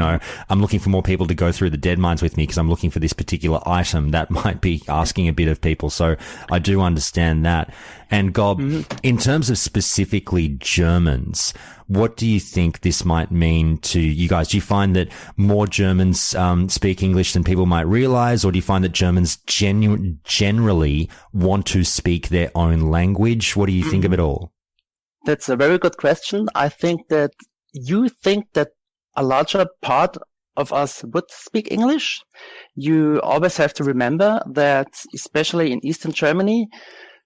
I'm looking for more people to go through the dead mines with me because I'm looking for this particular item. That might be asking a bit of people. So I do understand that. And Ghob, in terms of specifically Germans, what do you think this might mean to you guys? Do you find that more Germans speak English than people might realize, or do you find that Germans generally want to speak their own language? What do you think of it all? That's a very good question. I think that you think that a larger part of us would speak English. You always have to remember that, especially in Eastern Germany,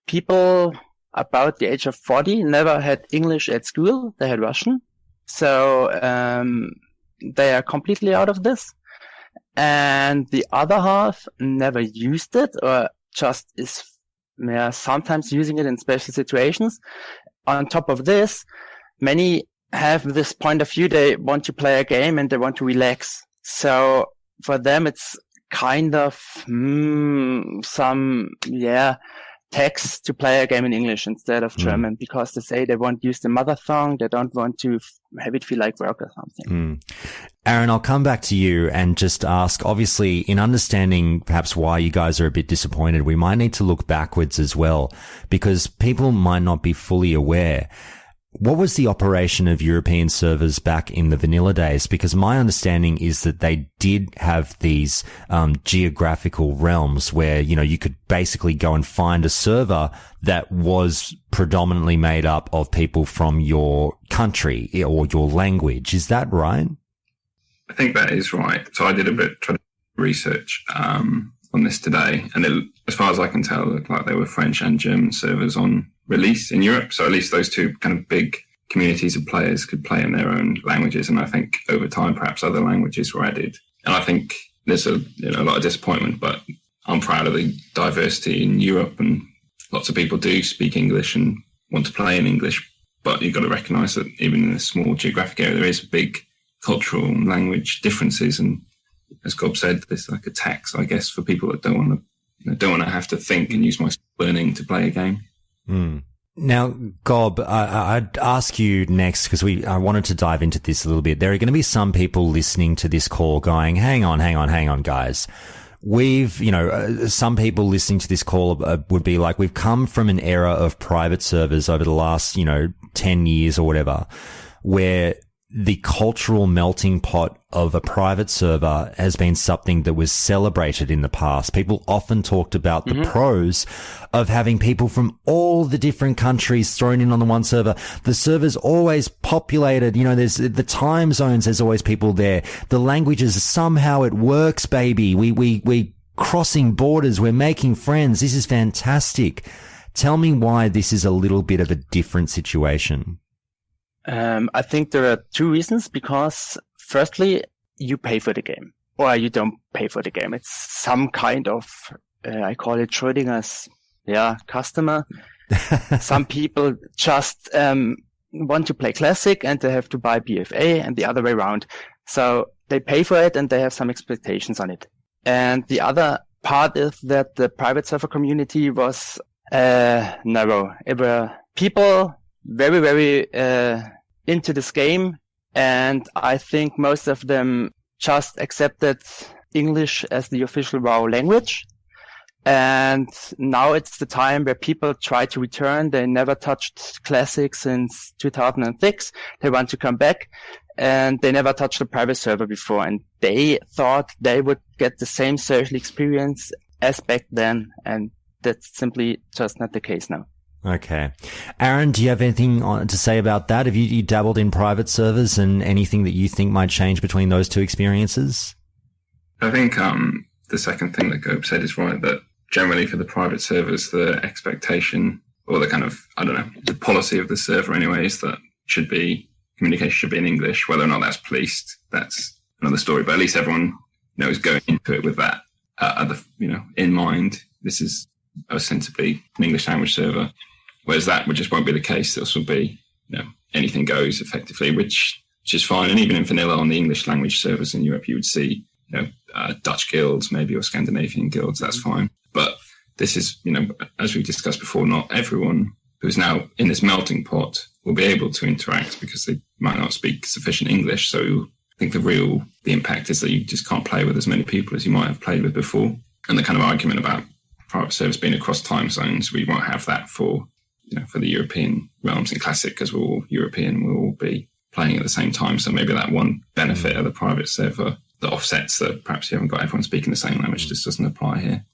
people about the age of 40 never had English at school. They had Russian. So they are completely out of this. And the other half never used it, or just is sometimes using it in special situations. On top of this, many have this point of view. They want to play a game and they want to relax. So for them, it's kind of text to play a game in English instead of German, because they say they won't use the mother tongue. They don't want to have it feel like work or something. Arun, I'll come back to you and just ask, obviously, in understanding perhaps why you guys are a bit disappointed, we might need to look backwards as well, because people might not be fully aware. What was the operation of European servers back in the vanilla days? Because my understanding is that they did have these geographical realms where, you could basically go and find a server that was predominantly made up of people from your country or your language. Is that right? I think that is right. So I did a bit of research on this today, and as far as I can tell, it looked like there were French and German servers on release in Europe. So at least those two kind of big communities of players could play in their own languages. And I think over time, perhaps other languages were added. And I think there's a lot of disappointment, but I'm proud of the diversity in Europe, and lots of people do speak English and want to play in English. But you've got to recognise that even in a small geographic area, there is big cultural and language differences. And as Ghob said, there's like a tax, I guess, for people that don't want to have to think and use my learning to play a game. Mm. Now, Ghob, I'd ask you next, because I wanted to dive into this a little bit. There are going to be some people listening to this call going, hang on, guys. Some people listening to this call would be like, we've come from an era of private servers over the last, 10 years or whatever, where the cultural melting pot of a private server has been something that was celebrated in the past. People often talked about the pros of having people from all the different countries thrown in on the one server. The server's always populated. There's the time zones. There's always people there. The languages, somehow it works, baby. We crossing borders. We're making friends. This is fantastic. Tell me why this is a little bit of a different situation. I think there are two reasons, because firstly, you pay for the game, or you don't pay for the game. It's some kind of, I call it Schrödinger's, customer. Some people just want to play Classic and they have to buy BFA, and the other way around. So they pay for it and they have some expectations on it. And the other part is that the private server community was narrow. It were people very, very into this game, and I think most of them just accepted English as the official WoW language. And now it's the time where people try to return. They never touched Classic since 2006. They want to come back, and they never touched a private server before, and they thought they would get the same social experience as back then, and that's simply just not the case now. Okay. Arun, do you have anything to say about that? Have you dabbled in private servers, and anything that you think might change between those two experiences? I think the second thing that Ghob said is right, that generally for the private servers, the expectation, or the kind of, the policy of the server anyway, is that communication should be in English. Whether or not that's policed, that's another story, but at least everyone is going into it with that in mind. This is ostensibly an English language server. Whereas that just won't be the case. This will be, anything goes effectively, which is fine. And even in vanilla on the English language servers in Europe, you would see, Dutch guilds, maybe, or Scandinavian guilds. That's fine. But this is, as we've discussed before, not everyone who's now in this melting pot will be able to interact because they might not speak sufficient English. So I think the impact is that you just can't play with as many people as you might have played with before. And the kind of argument about private servers being across time zones, we won't have that for the European realms in Classic, because we're all European, we'll all be playing at the same time. So maybe that one benefit of the private server that offsets that perhaps you haven't got everyone speaking the same language just doesn't apply here.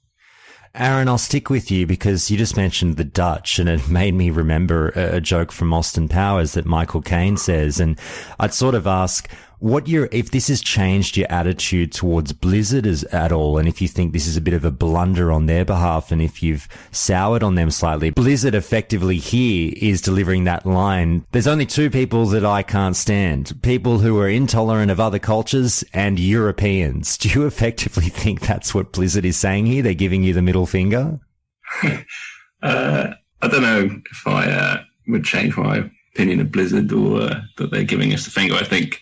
Arun, I'll stick with you because you just mentioned the Dutch, and it made me remember a joke from Austin Powers that Michael Caine says. And I'd sort of ask if this has changed your attitude towards Blizzard at all, and if you think this is a bit of a blunder on their behalf, and if you've soured on them slightly. Blizzard effectively here is delivering that line. There's only two people that I can't stand: people who are intolerant of other cultures and Europeans. Do you effectively think that's what Blizzard is saying here? They're giving you the middle finger? I don't know if I would change my opinion of Blizzard, or that they're giving us the finger. I think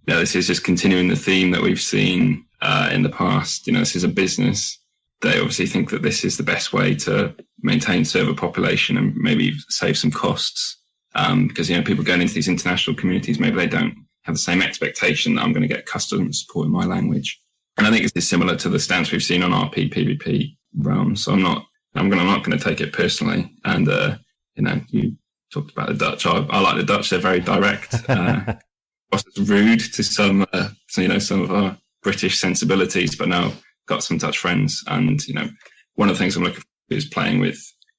this is just continuing the theme that we've seen in the past. This is a business. They obviously think that this is the best way to maintain server population and maybe save some costs. Because, people going into these international communities, maybe they don't have the same expectation that I'm going to get customer support in my language. And I think it's similar to the stance we've seen on RP, PvP realms. So I'm not going to take it personally. And, you talked about the Dutch. I like the Dutch. They're very direct. It's rude to some of our British sensibilities, but now got some Dutch friends. And, one of the things I'm looking for is playing with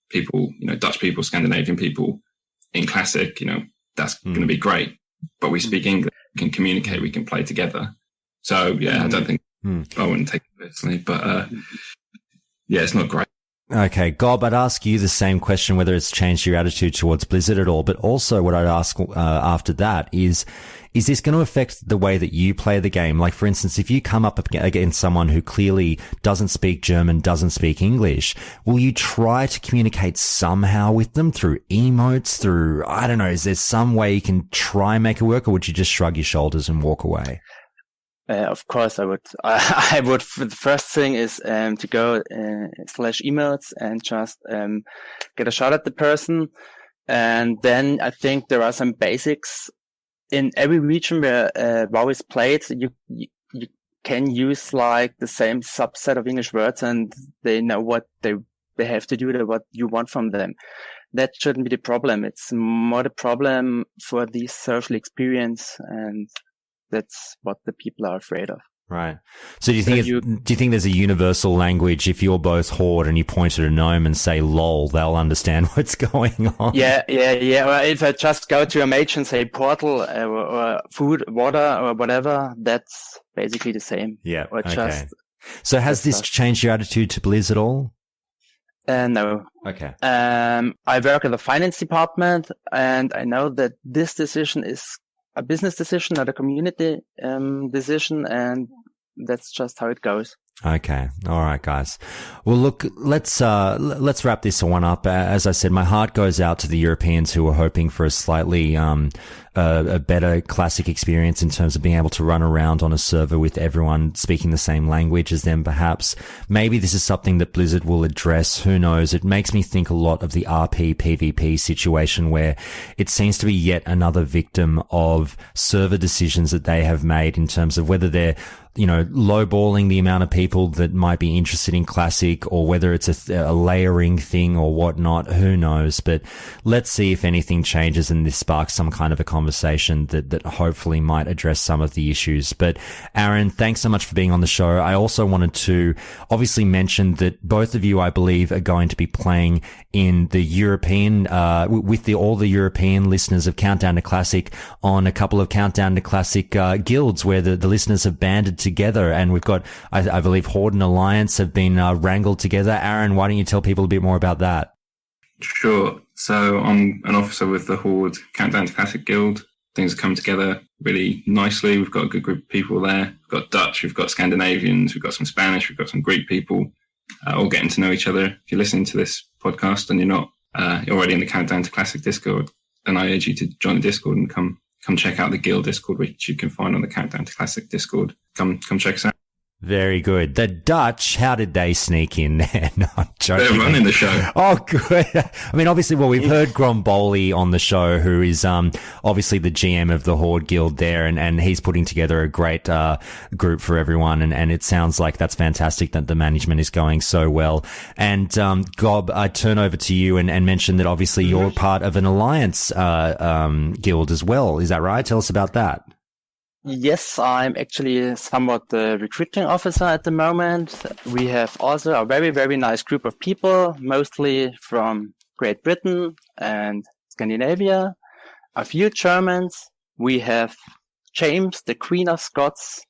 people, Dutch people, Scandinavian people in Classic. That's going to be great. But we speak English, we can communicate, we can play together. So, I don't think I wouldn't take it personally, but, it's not great. Okay, Ghob, I'd ask you the same question, whether it's changed your attitude towards Blizzard at all, but also what I'd ask after that is this going to affect the way that you play the game? Like, for instance, if you come up against someone who clearly doesn't speak German, doesn't speak English, will you try to communicate somehow with them through emotes, through, I don't know, is there some way you can try and make it work, or would you just shrug your shoulders and walk away? Of course, I would. I would. The first thing is to go /emotes and just get a shot at the person, and then I think there are some basics in every region where WoW is played. You can use like the same subset of English words, and they know what they have to do, what you want from them. That shouldn't be the problem. It's more the problem for the social experience, and that's what the people are afraid of. Right. So do you think there's a universal language? If you're both Horde and you point at a gnome and say "lol," they'll understand what's going on. Yeah. Or if I just go to a mage and say "portal" or "food," "water," or whatever, that's basically the same. Yeah. Or okay. So has this changed your attitude to Blizz at all? No. Okay. I work at the finance department, and I know that this decision is a business decision, not a community decision, and that's just how it goes. Okay. All right, guys. Well, look, let's wrap this one up. As I said, my heart goes out to the Europeans who are hoping for a slightly, a better classic experience in terms of being able to run around on a server with everyone speaking the same language as them, perhaps. Maybe this is something that Blizzard will address. Who knows? It makes me think a lot of the RP PvP situation where it seems to be yet another victim of server decisions that they have made in terms of whether they're lowballing the amount of people that might be interested in Classic, or whether it's a layering thing or whatnot. Who knows? But let's see if anything changes and this sparks some kind of a conversation that hopefully might address some of the issues. But Arun, thanks so much for being on the show. I also wanted to obviously mention that both of you, I believe, are going to be playing in the European, with all the European listeners of Countdown to Classic on a couple of Countdown to Classic guilds where the listeners have banded together, and we've got, I believe, Horde and Alliance have been wrangled together. Arun, why don't you tell people a bit more about that? Sure. So I'm an officer with the Horde Countdown to Classic Guild. Things have come together really nicely. We've got a good group of people there. We've got Dutch, we've got Scandinavians, we've got some Spanish, we've got some Greek people, all getting to know each other. If you're listening to this podcast and you're not already in the Countdown to Classic Discord, then I urge you to join the Discord and come check out the Guild Discord, which you can find on the Countdown to Classic Discord. Come check us out. Very good. The Dutch, how did they sneak in there? No, I'm joking. They're running the show. Oh, good. I mean, obviously, we've heard Gromboli on the show, who is obviously the GM of the Horde Guild there, and he's putting together a great group for everyone, and it sounds like that's fantastic that the management is going so well. And Ghob, I turn over to you and mention that obviously you're part of an Alliance guild as well. Is that right? Tell us about that. Yes, I'm actually somewhat the recruiting officer at the moment. We have also a very, very nice group of people, mostly from Great Britain and Scandinavia, a few Germans. We have James, the Queen of Scots,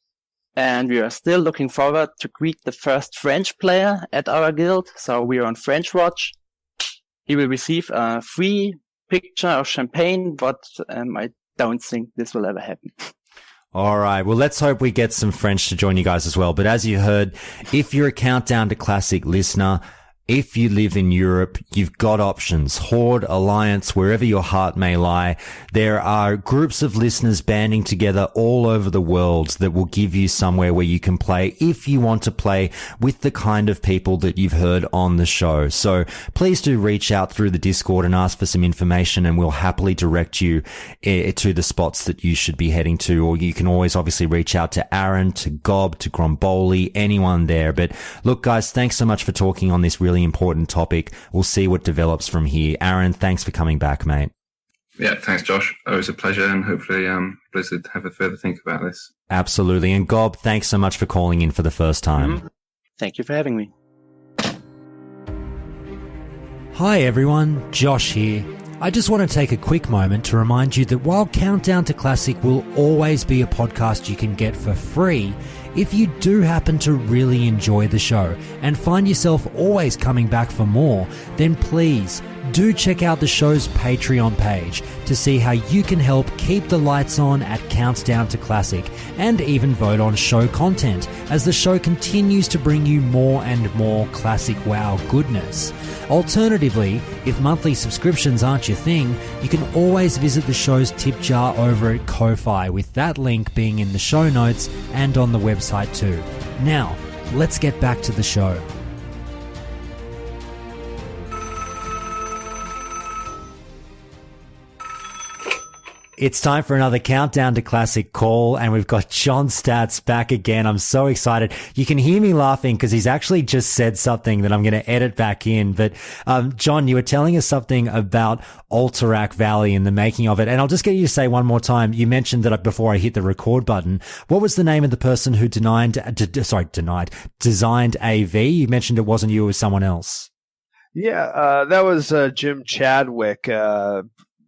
and we are still looking forward to greet the first French player at our guild. So we are on French watch. He will receive a free picture of champagne, but I don't think this will ever happen. All right. Well, let's hope we get some French to join you guys as well. But as you heard, if you're a Countdown to Classic listener, if you live in Europe, you've got options. Horde, Alliance, wherever your heart may lie. There are groups of listeners banding together all over the world that will give you somewhere where you can play if you want to play with the kind of people that you've heard on the show. So please do reach out through the Discord and ask for some information, and we'll happily direct you to the spots that you should be heading to. Or you can always obviously reach out to Arun, to Ghob, to Gromboli, anyone there. But look, guys, thanks so much for talking on this really important topic. We'll see what develops from here. Arun, thanks for coming back, mate. Yeah, thanks, Josh. Always a pleasure, and hopefully Blizzard have a further think about this. Absolutely. And Ghob, thanks so much for calling in for the first time. Mm-hmm. Thank you for having me. Hi everyone, Josh here. I just want to take a quick moment to remind you that while Countdown to Classic will always be a podcast you can get for free, if you do happen to really enjoy the show and find yourself always coming back for more, then please do check out the show's Patreon page to see how you can help keep the lights on at Countdown to Classic, and even vote on show content as the show continues to bring you more and more classic WoW goodness. Alternatively, if monthly subscriptions aren't your thing, you can always visit the show's tip jar over at Ko-Fi, with that link being in the show notes and on the website too. Now, let's get back to the show. It's time for another Countdown to Classic call, and we've got John Staats back again. I'm so excited. You can hear me laughing because he's actually just said something that I'm going to edit back in. But John, you were telling us something about Alterac Valley and the making of it. And I'll just get you to say one more time. You mentioned that before I hit the record button. What was the name of the person who designed AV? You mentioned it wasn't you, it was someone else. Yeah, that was Jim Chadwick.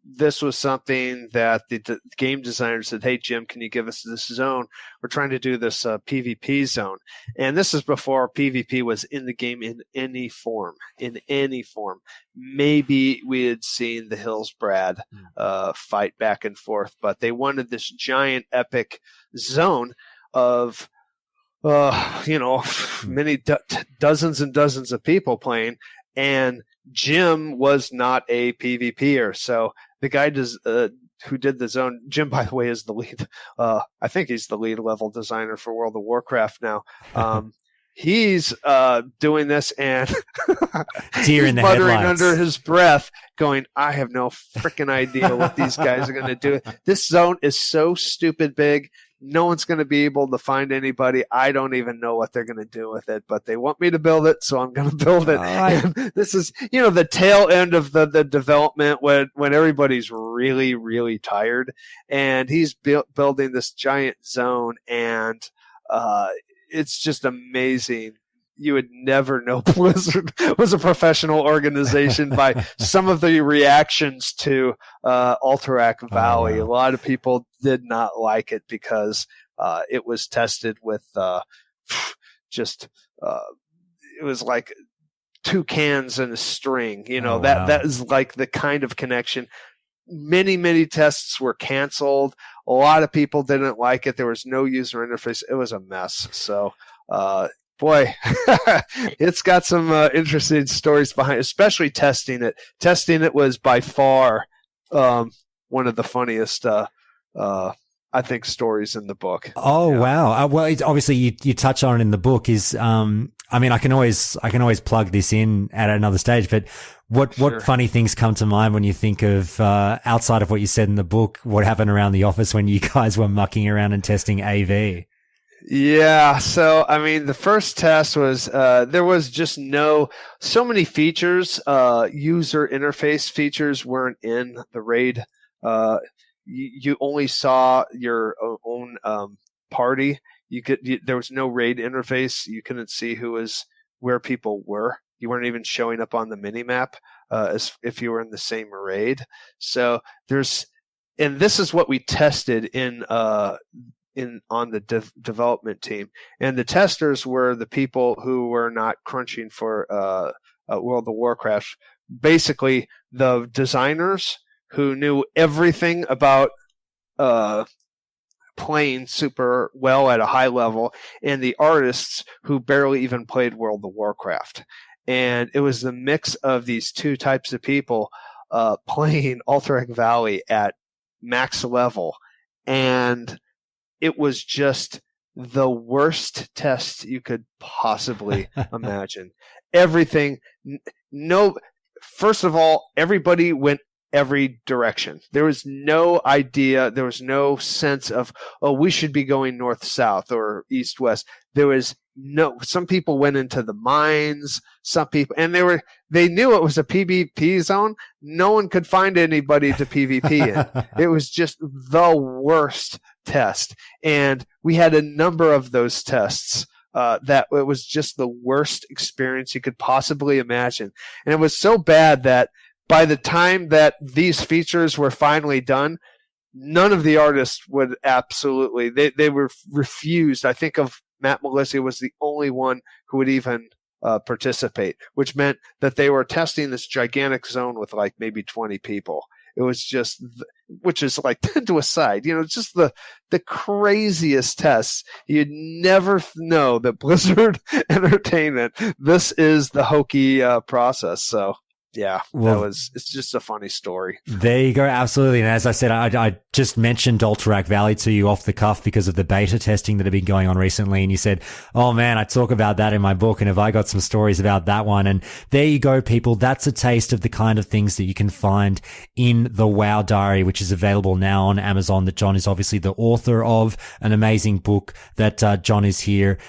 This was something that the game designer said, "Hey, Jim, can you give us this zone? We're trying to do this PvP zone." And this is before PvP was in the game in any form. Maybe we had seen the Hillsbrad fight back and forth, but they wanted this giant epic zone of many dozens and dozens of people playing, and Jim was not a PvPer, so the guy who did the zone, Jim, by the way, is the lead. I think he's the lead level designer for World of Warcraft now. He's doing this and he's muttering headlights under his breath, going, "I have no freaking idea what these guys are going to do. This zone is so stupid big. No one's going to be able to find anybody. I don't even know what they're going to do with it, but they want me to build it, so I'm going to build it." And this is, the tail end of the development when everybody's really, really tired, and he's building this giant zone, and it's just amazing. You would never know Blizzard was a professional organization by some of the reactions to Alterac Valley. A lot of people did not like it because it was tested with it was like two cans and a string. That is like the kind of connection. Many, many tests were canceled. A lot of people didn't like it. There was no user interface. It was a mess. So, boy, it's got some interesting stories behind it, especially testing it. Testing it was by far one of the funniest, I think, stories in the book. Oh, yeah. Wow. Well, obviously you touch on it in the book is, I can always plug this in at another stage, but what funny things come to mind when you think of, outside of what you said in the book, what happened around the office when you guys were mucking around and testing AV? Yeah, so the first test was there was just so many features, user interface features weren't in the raid. You only saw your own party. There was no raid interface. You couldn't see where people were. You weren't even showing up on the minimap as if you were in the same raid. So and this is what we tested on the development team, and the testers were the people who were not crunching for World of Warcraft. Basically, the designers who knew everything about playing super well at a high level, and the artists who barely even played World of Warcraft. And it was the mix of these two types of people playing Alterac Valley at max level, and it was just the worst test you could possibly imagine. Everything. First of all, everybody went every direction. There was no idea. There was no sense of, we should be going north-south or east-west. There was some people went into the mines, some people, and they knew it was a PvP zone. No one could find anybody to PvP in. It was just the worst test. And we had a number of those tests that it was just the worst experience you could possibly imagine. And it was so bad that by the time that these features were finally done, none of the artists would absolutely, they were refused. I think of Matt Melissa was the only one who would even participate, which meant that they were testing this gigantic zone with like maybe 20 people. It was just, which is like to a side, just the craziest tests. You'd never know that Blizzard Entertainment, this is the hokey process. So yeah, it's just a funny story. There you go. Absolutely. And as I said, I just mentioned Alterac Valley to you off the cuff because of the beta testing that had been going on recently. And you said, oh man, I talk about that in my book. And have I got some stories about that one? And there you go, people. That's a taste of the kind of things that you can find in the WoW Diary, which is available now on Amazon, that John is obviously the author of, an amazing book that John is here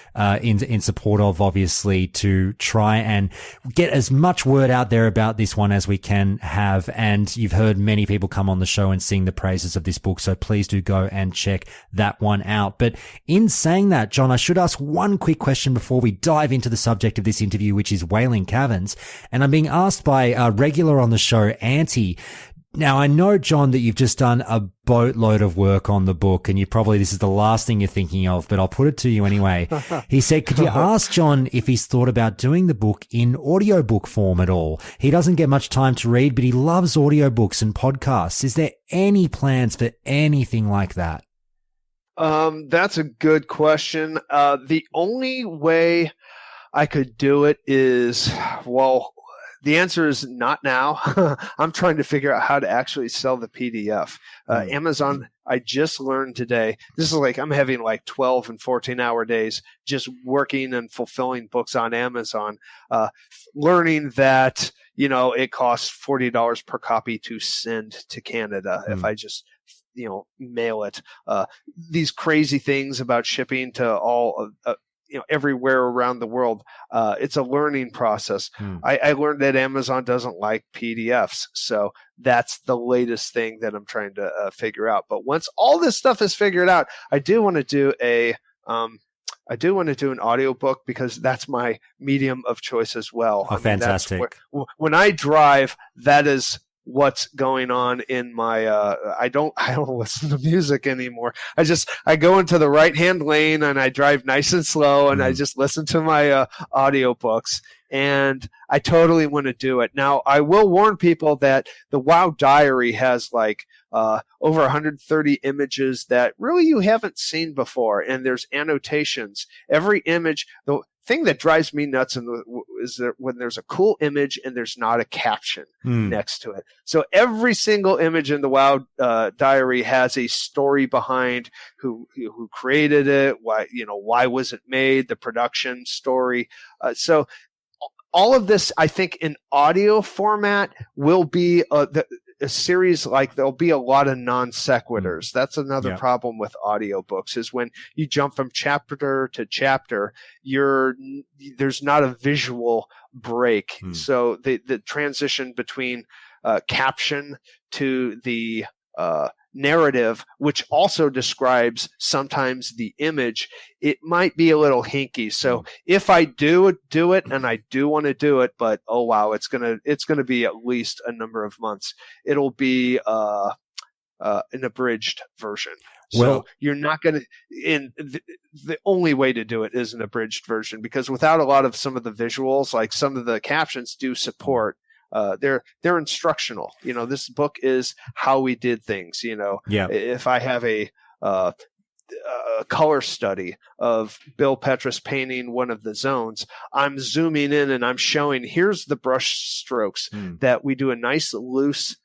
in support of, obviously, to try and get as much word out there about this one as we can have. And you've heard many people come on the show and sing the praises of this book, so please do go and check that one out. But in saying that, John, I should ask one quick question before we dive into the subject of this interview, which is Wailing Caverns. And I'm being asked by a regular on the show, Auntie. Now, I know, John, that you've just done a boatload of work on the book, and this is the last thing you're thinking of, but I'll put it to you anyway. He said, could you ask John if he's thought about doing the book in audiobook form at all? He doesn't get much time to read, but he loves audiobooks and podcasts. Is there any plans for anything like that? That's a good question. The only way I could do it is, the answer is not now. I'm trying to figure out how to actually sell the PDF. Amazon, I just learned today, this is like, I'm having like 12 and 14-hour days just working and fulfilling books on Amazon, learning that, it costs $40 per copy to send to Canada if I just mail it. These crazy things about shipping to all everywhere around the world. It's a learning process. I learned that Amazon doesn't like PDFs. So that's the latest thing that I'm trying to figure out. But once all this stuff is figured out, I do want to do an audiobook because that's my medium of choice as well. Fantastic. When I drive, that is what's going on in my I don't listen to music anymore. I go into the right hand lane and I drive nice and slow and I just listen to my audiobooks, and I totally want to do it. Now, I will warn people that the WoW Diary has like over 130 images that really you haven't seen before, and there's annotations. Every image, the thing that drives me nuts is that when there's a cool image and there's not a caption next to it. So every single image in the WoW Diary has a story behind who created it, why was it made, the production story. So all of this, I think, in audio format will be a series. Like, there'll be a lot of non sequiturs. That's another problem with audiobooks, is when you jump from chapter to chapter, there's not a visual break. So the transition between caption to the narrative, which also describes sometimes the image, it might be a little hinky. So if I do it, and I do want to do it, but it's gonna be at least a number of months. It'll be an abridged version. So you're not going to, the only way to do it is an abridged version, because without a lot of some of the visuals, like some of the captions do support, they're instructional. This book is how we did things. If I have a color study of Bill Petras painting one of the zones, I'm zooming in and I'm showing, here's the brush strokes that we do a nice loose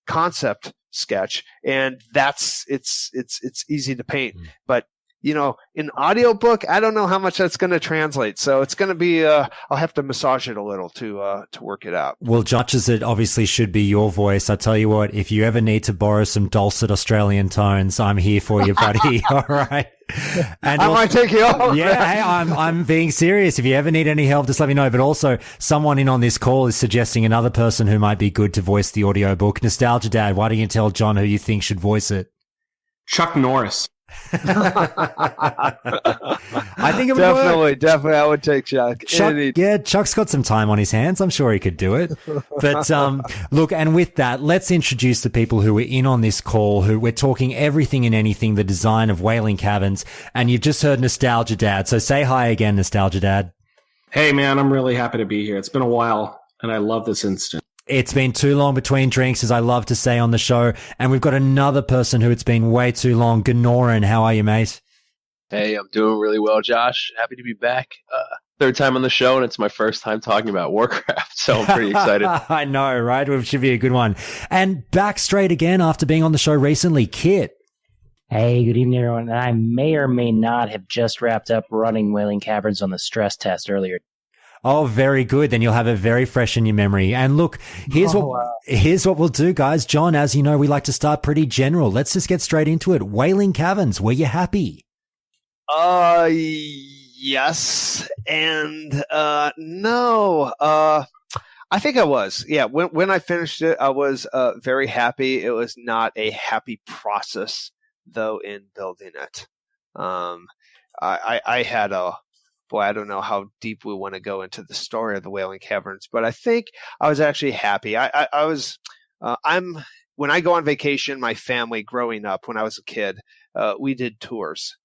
concept sketch, and it's easy to paint. But in audiobook, I don't know how much that's going to translate. So it's going to be, I'll have to massage it a little to work it out. Well, much as it obviously should be your voice, I tell you what, if you ever need to borrow some dulcet Australian tones, I'm here for you, buddy. All right. And I might take you off. Yeah, hey, I'm being serious. If you ever need any help, just let me know. But also, someone in on this call is suggesting another person who might be good to voice the audiobook. NostalgiaDad, why don't you tell John who you think should voice it? Chuck Norris. I think it would work. Definitely, I would take Chuck. Chuck's got some time on his hands. I'm sure he could do it. But look, and with that, let's introduce the people who are in on this call, who we're talking everything and anything, the design of Wailing Caverns, and you've just heard NostalgiaDad. So say hi again, NostalgiaDad. Hey, man, I'm really happy to be here. It's been a while, and I love this instant. It's been too long between drinks, as I love to say on the show. And we've got another person who it's been way too long. Ganorin, how are you, mate? Hey, I'm doing really well, Josh. Happy to be back. Third time on the show, and it's my first time talking about Warcraft, so I'm pretty excited. I know, right? It should be a good one. And back straight again after being on the show recently, Kit. Hey, good evening, everyone. I may or may not have just wrapped up running Wailing Caverns on the stress test earlier. Oh, very good. Then you'll have it very fresh in your memory. And look, here's what we'll do, guys. John, as you know, we like to start pretty general. Let's just get straight into it. Wailing Caverns, were you happy? Yes, and no. I think I was. Yeah, when I finished it, I was very happy. It was not a happy process, though, in building it. I had I don't know how deep we want to go into the story of the Wailing Caverns, but I think I was actually happy. When I go on vacation, my family growing up, when I was a kid, we did tours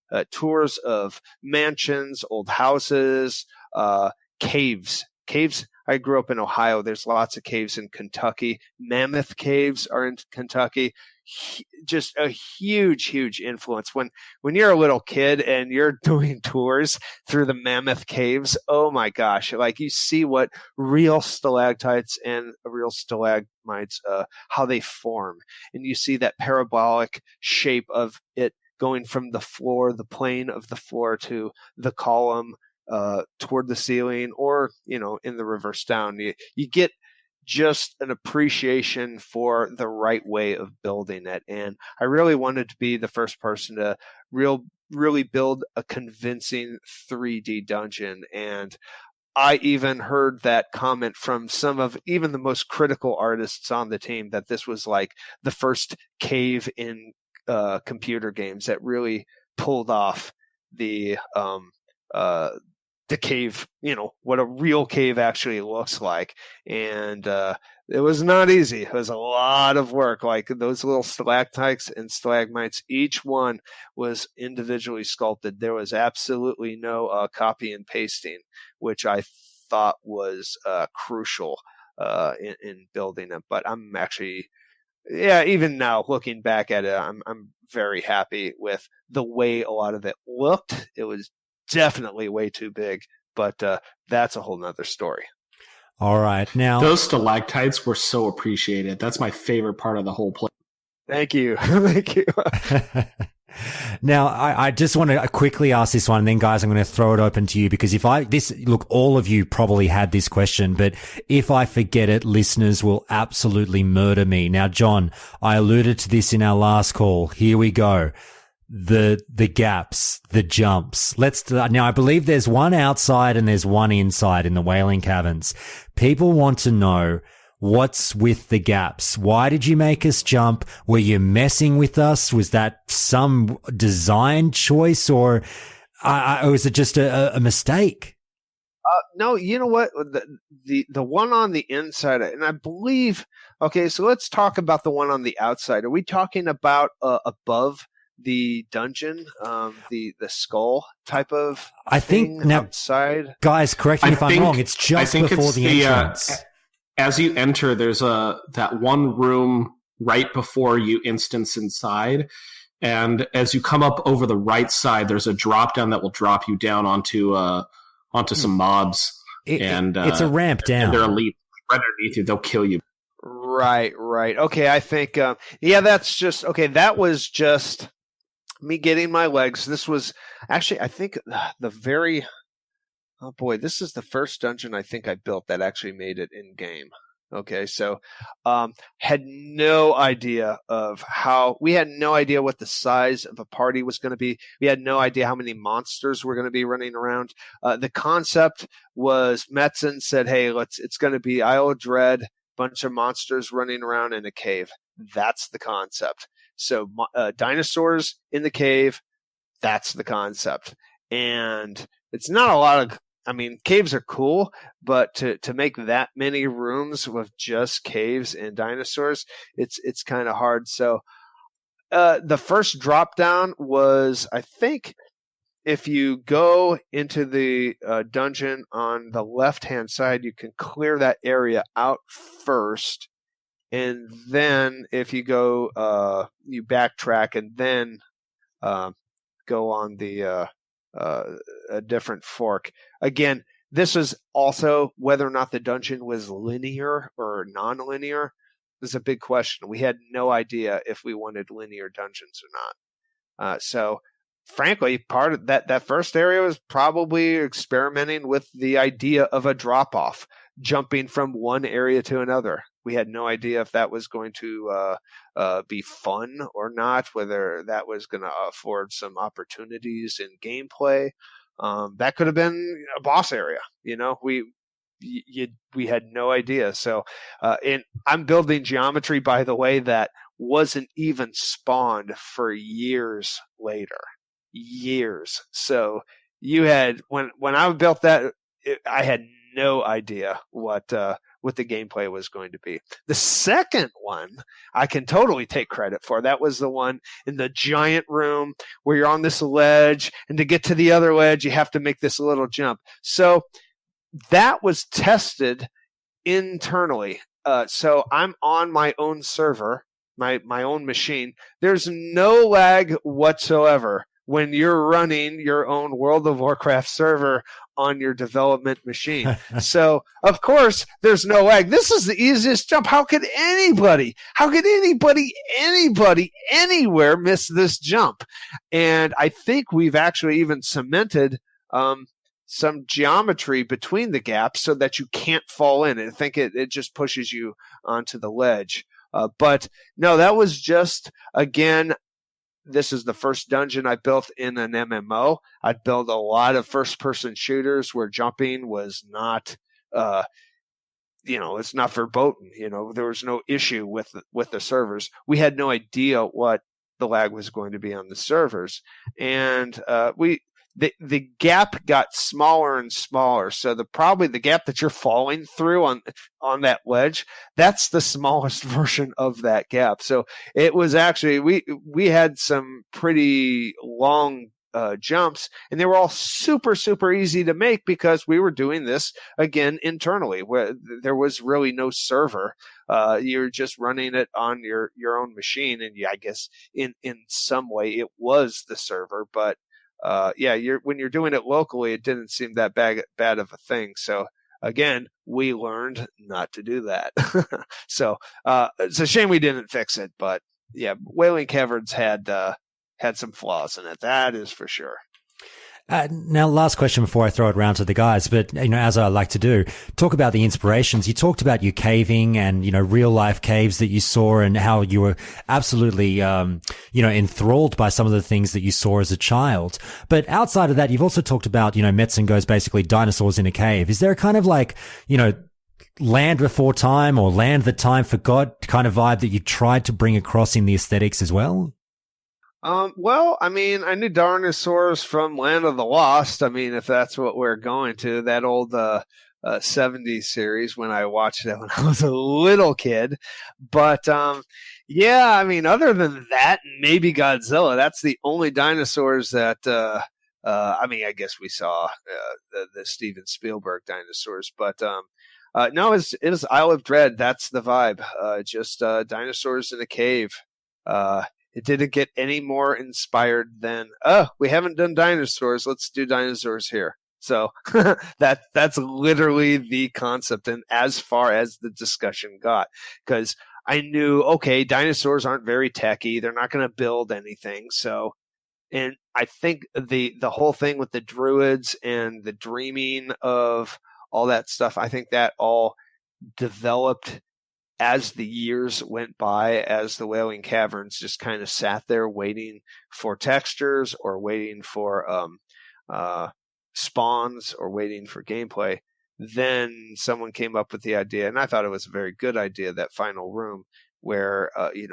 of mansions, old houses, caves. I grew up in Ohio. There's lots of caves in Kentucky. Mammoth caves are in Kentucky. Just a huge influence. When you're a little kid and you're doing tours through the Mammoth caves, oh my gosh, like you see what real stalactites and real stalagmites, how they form. And you see that parabolic shape of it going from the floor, the plane of the floor, to the column, toward the ceiling, or, in the reverse down. You get just an appreciation for the right way of building it. And I really wanted to be the first person to really build a convincing 3D dungeon. And I even heard that comment from some of even the most critical artists on the team, that this was like the first cave in computer games that really pulled off the cave, what a real cave actually looks like. And it was not easy. It was a lot of work. Like those little stalactites and stalagmites, each one was individually sculpted. There was absolutely no copy and pasting, which I thought was crucial in building them. But I'm actually, even now looking back at it, I'm very happy with the way a lot of it looked. It was definitely way too big, but that's a whole nother story. All right. Now, those stalactites were so appreciated. That's my favorite part of the whole play. Thank you. Thank you. Now, I just want to quickly ask this one, and then, guys, I'm going to throw it open to you, because all of you probably had this question, but if I forget it, listeners will absolutely murder me. Now, John, I alluded to this in our last call. Here we go. The gaps, the jumps. Now I believe there's one outside and there's one inside in the Wailing Caverns. People want to know what's with the gaps. Why did you make us jump? Were you messing with us? Was that some design choice, or was it just a mistake? No, you know what? The one on the inside, and I believe. Okay, so let's talk about the one on the outside. Are we talking about above the dungeon, the skull type of I think now, outside? Guys, correct me if I'm wrong. It's just before the entrance. As you enter, there's that one room right before you instance inside, and as you come up over the right side, there's a drop down that will drop you down onto some mobs. It's a ramp down. And they're elite. Right underneath you, they'll kill you. Right. Okay, I think that's just okay. That was just me getting my legs. This was actually, I think, this is the first dungeon I think I built that actually made it in game. Okay, so had no idea we had no idea what the size of a party was going to be. We had no idea how many monsters were going to be running around. The concept was Metzen said, hey, it's going to be Isle of Dread, bunch of monsters running around in a cave. That's the concept. So dinosaurs in the cave, That's the concept. And it's not a lot of, I mean, caves are cool, but to make that many rooms with just caves and dinosaurs, it's kind of hard. So the first drop down was, I think, if you go into the dungeon on the left-hand side, you can clear that area out first. And then if you go, you backtrack and then go on the a different fork. Again, this is also whether or not the dungeon was linear or non-linear. This is a big question. We had no idea if we wanted linear dungeons or not. So frankly, part of that first area was probably experimenting with the idea of a drop-off, jumping from one area to another. We had no idea if that was going to be fun or not, whether that was going to afford some opportunities in gameplay. That could have been a boss area. You know, we had no idea. So, and I'm building geometry, by the way, that wasn't even spawned for years later. Years. So you had when I built that, I had no idea what the gameplay was going to be. The second one I can totally take credit for. That was the one in the giant room where you're on this ledge, and to get to the other ledge you have to make this little jump. So that was tested internally. So I'm on my own server, my own machine. There's no lag whatsoever when you're running your own World of Warcraft server on your development machine. So, of course, there's no lag. This is the easiest jump. How could anybody anywhere miss this jump? And I think we've actually even cemented some geometry between the gaps so that you can't fall in. I think it just pushes you onto the ledge. But no, that was just, again, this is the first dungeon I built in an MMO. I built a lot of first-person shooters where jumping was not, it's not verboten. There was no issue with the servers. We had no idea what the lag was going to be on the servers, and the gap got smaller and smaller. So probably the gap that you're falling through on that ledge, that's the smallest version of that gap. So it was actually, we had some pretty long jumps, and they were all super, super easy to make because we were doing this again internally, where there was really no server. You're just running it on your own machine, and I guess in some way it was the server, but when you're doing it locally, it didn't seem that bad of a thing. So again, we learned not to do that. So it's a shame we didn't fix it, but yeah, Wailing Caverns had some flaws in it. That is for sure. Now, last question before I throw it around to the guys, but, as I like to do, talk about the inspirations. You talked about your caving and, real life caves that you saw and how you were absolutely, enthralled by some of the things that you saw as a child. But outside of that, you've also talked about, Metzen goes basically dinosaurs in a cave. Is there a kind of like, land before time or land that time forgot kind of vibe that you tried to bring across in the aesthetics as well? Well, I mean, I knew dinosaurs from Land of the Lost. I mean, if that's what we're going to, that old 70s series when I watched it when I was a little kid. But yeah, I mean, other than that, maybe Godzilla. That's the only dinosaurs that I guess we saw the Steven Spielberg dinosaurs, but no, it was Isle of Dread. That's the vibe. Just dinosaurs in a cave. It didn't get any more inspired than, we haven't done dinosaurs. Let's do dinosaurs here. So that's literally the concept. And as far as the discussion got, because I knew, okay, dinosaurs aren't very techy. They're not going to build anything. So, and I think the whole thing with the druids and the dreaming of all that stuff, I think that all developed as the years went by, as the Wailing Caverns just kind of sat there waiting for textures or waiting for spawns or waiting for gameplay. Then someone came up with the idea, and I thought it was a very good idea, that final room where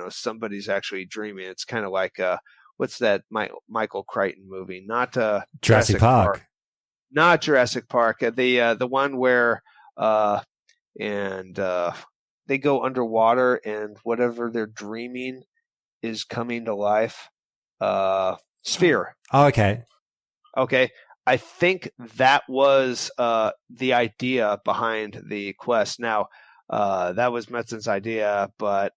somebody's actually dreaming. It's kind of like what's that Michael Crichton movie? Not Jurassic Park. Not Jurassic Park. The one where they go underwater and whatever they're dreaming is coming to life. Sphere. Oh, okay. Okay. I think that was the idea behind the quest. Now, that was Metzen's idea, but,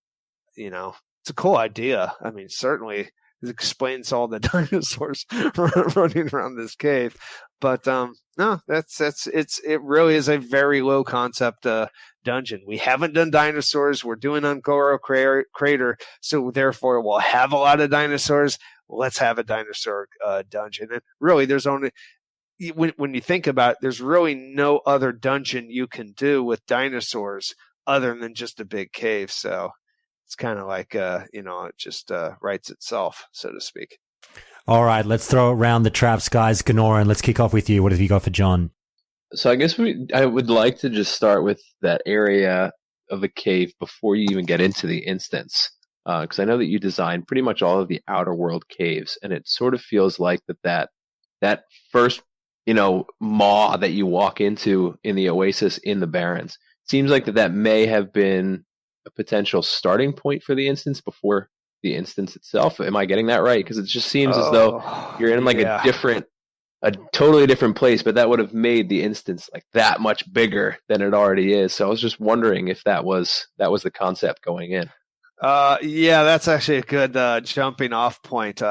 it's a cool idea. I mean, certainly it explains all the dinosaurs running around this cave. But no, it really is a very low concept dungeon. We haven't done dinosaurs. We're doing Ungoro Crater, so therefore we'll have a lot of dinosaurs. Let's have a dinosaur dungeon. And really, there's only when you think about it, there's really no other dungeon you can do with dinosaurs other than just a big cave. So it's kind of like it just writes itself, so to speak. All right, let's throw around the traps, guys. Ganorin, let's kick off with you. What have you got for John? So I guess I would like to just start with that area of the cave before you even get into the instance, because I know that you designed pretty much all of the outer world caves, and it sort of feels like that first maw that you walk into in the oasis in the Barrens seems like that may have been a potential starting point for the instance before the instance itself. Am I getting that right? Because it just seems as though you're in a totally different place, but that would have made the instance like that much bigger than it already is. So I was just wondering if that was the concept going in. Yeah, that's actually a good jumping off point.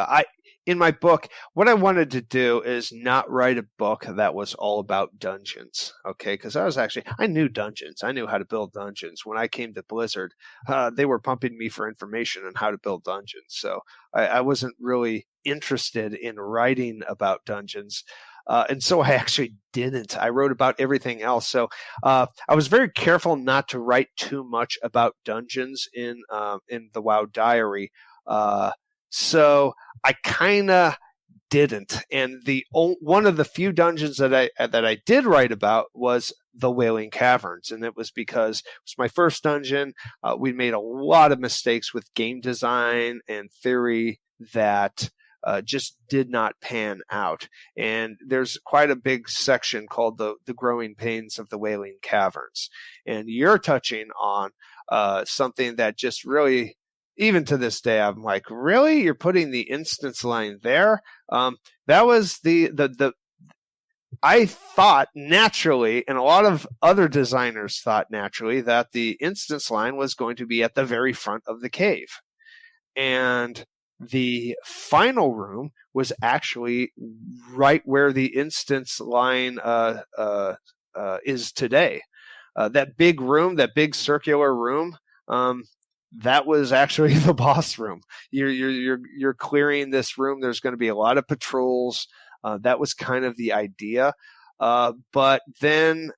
In my book, what I wanted to do is not write a book that was all about dungeons, okay? Because I knew dungeons. I knew how to build dungeons. When I came to Blizzard, they were pumping me for information on how to build dungeons. So I wasn't really interested in writing about dungeons. And so I actually didn't. I wrote about everything else. So I was very careful not to write too much about dungeons in the WoW diary. So I kind of didn't. And one of the few dungeons that I did write about was the Wailing Caverns. And it was because it was my first dungeon. We made a lot of mistakes with game design and theory that just did not pan out. And there's quite a big section called the growing pains of the Wailing Caverns. And you're touching on something that just really, even to this day, I'm like, really? You're putting the instance line there? That was I thought naturally, and a lot of other designers thought naturally, that the instance line was going to be at the very front of the cave. And the final room was actually right where the instance line is today. That big room, that big circular room, that was actually the boss room. You're clearing this room. There's going to be a lot of patrols. That was kind of the idea. But then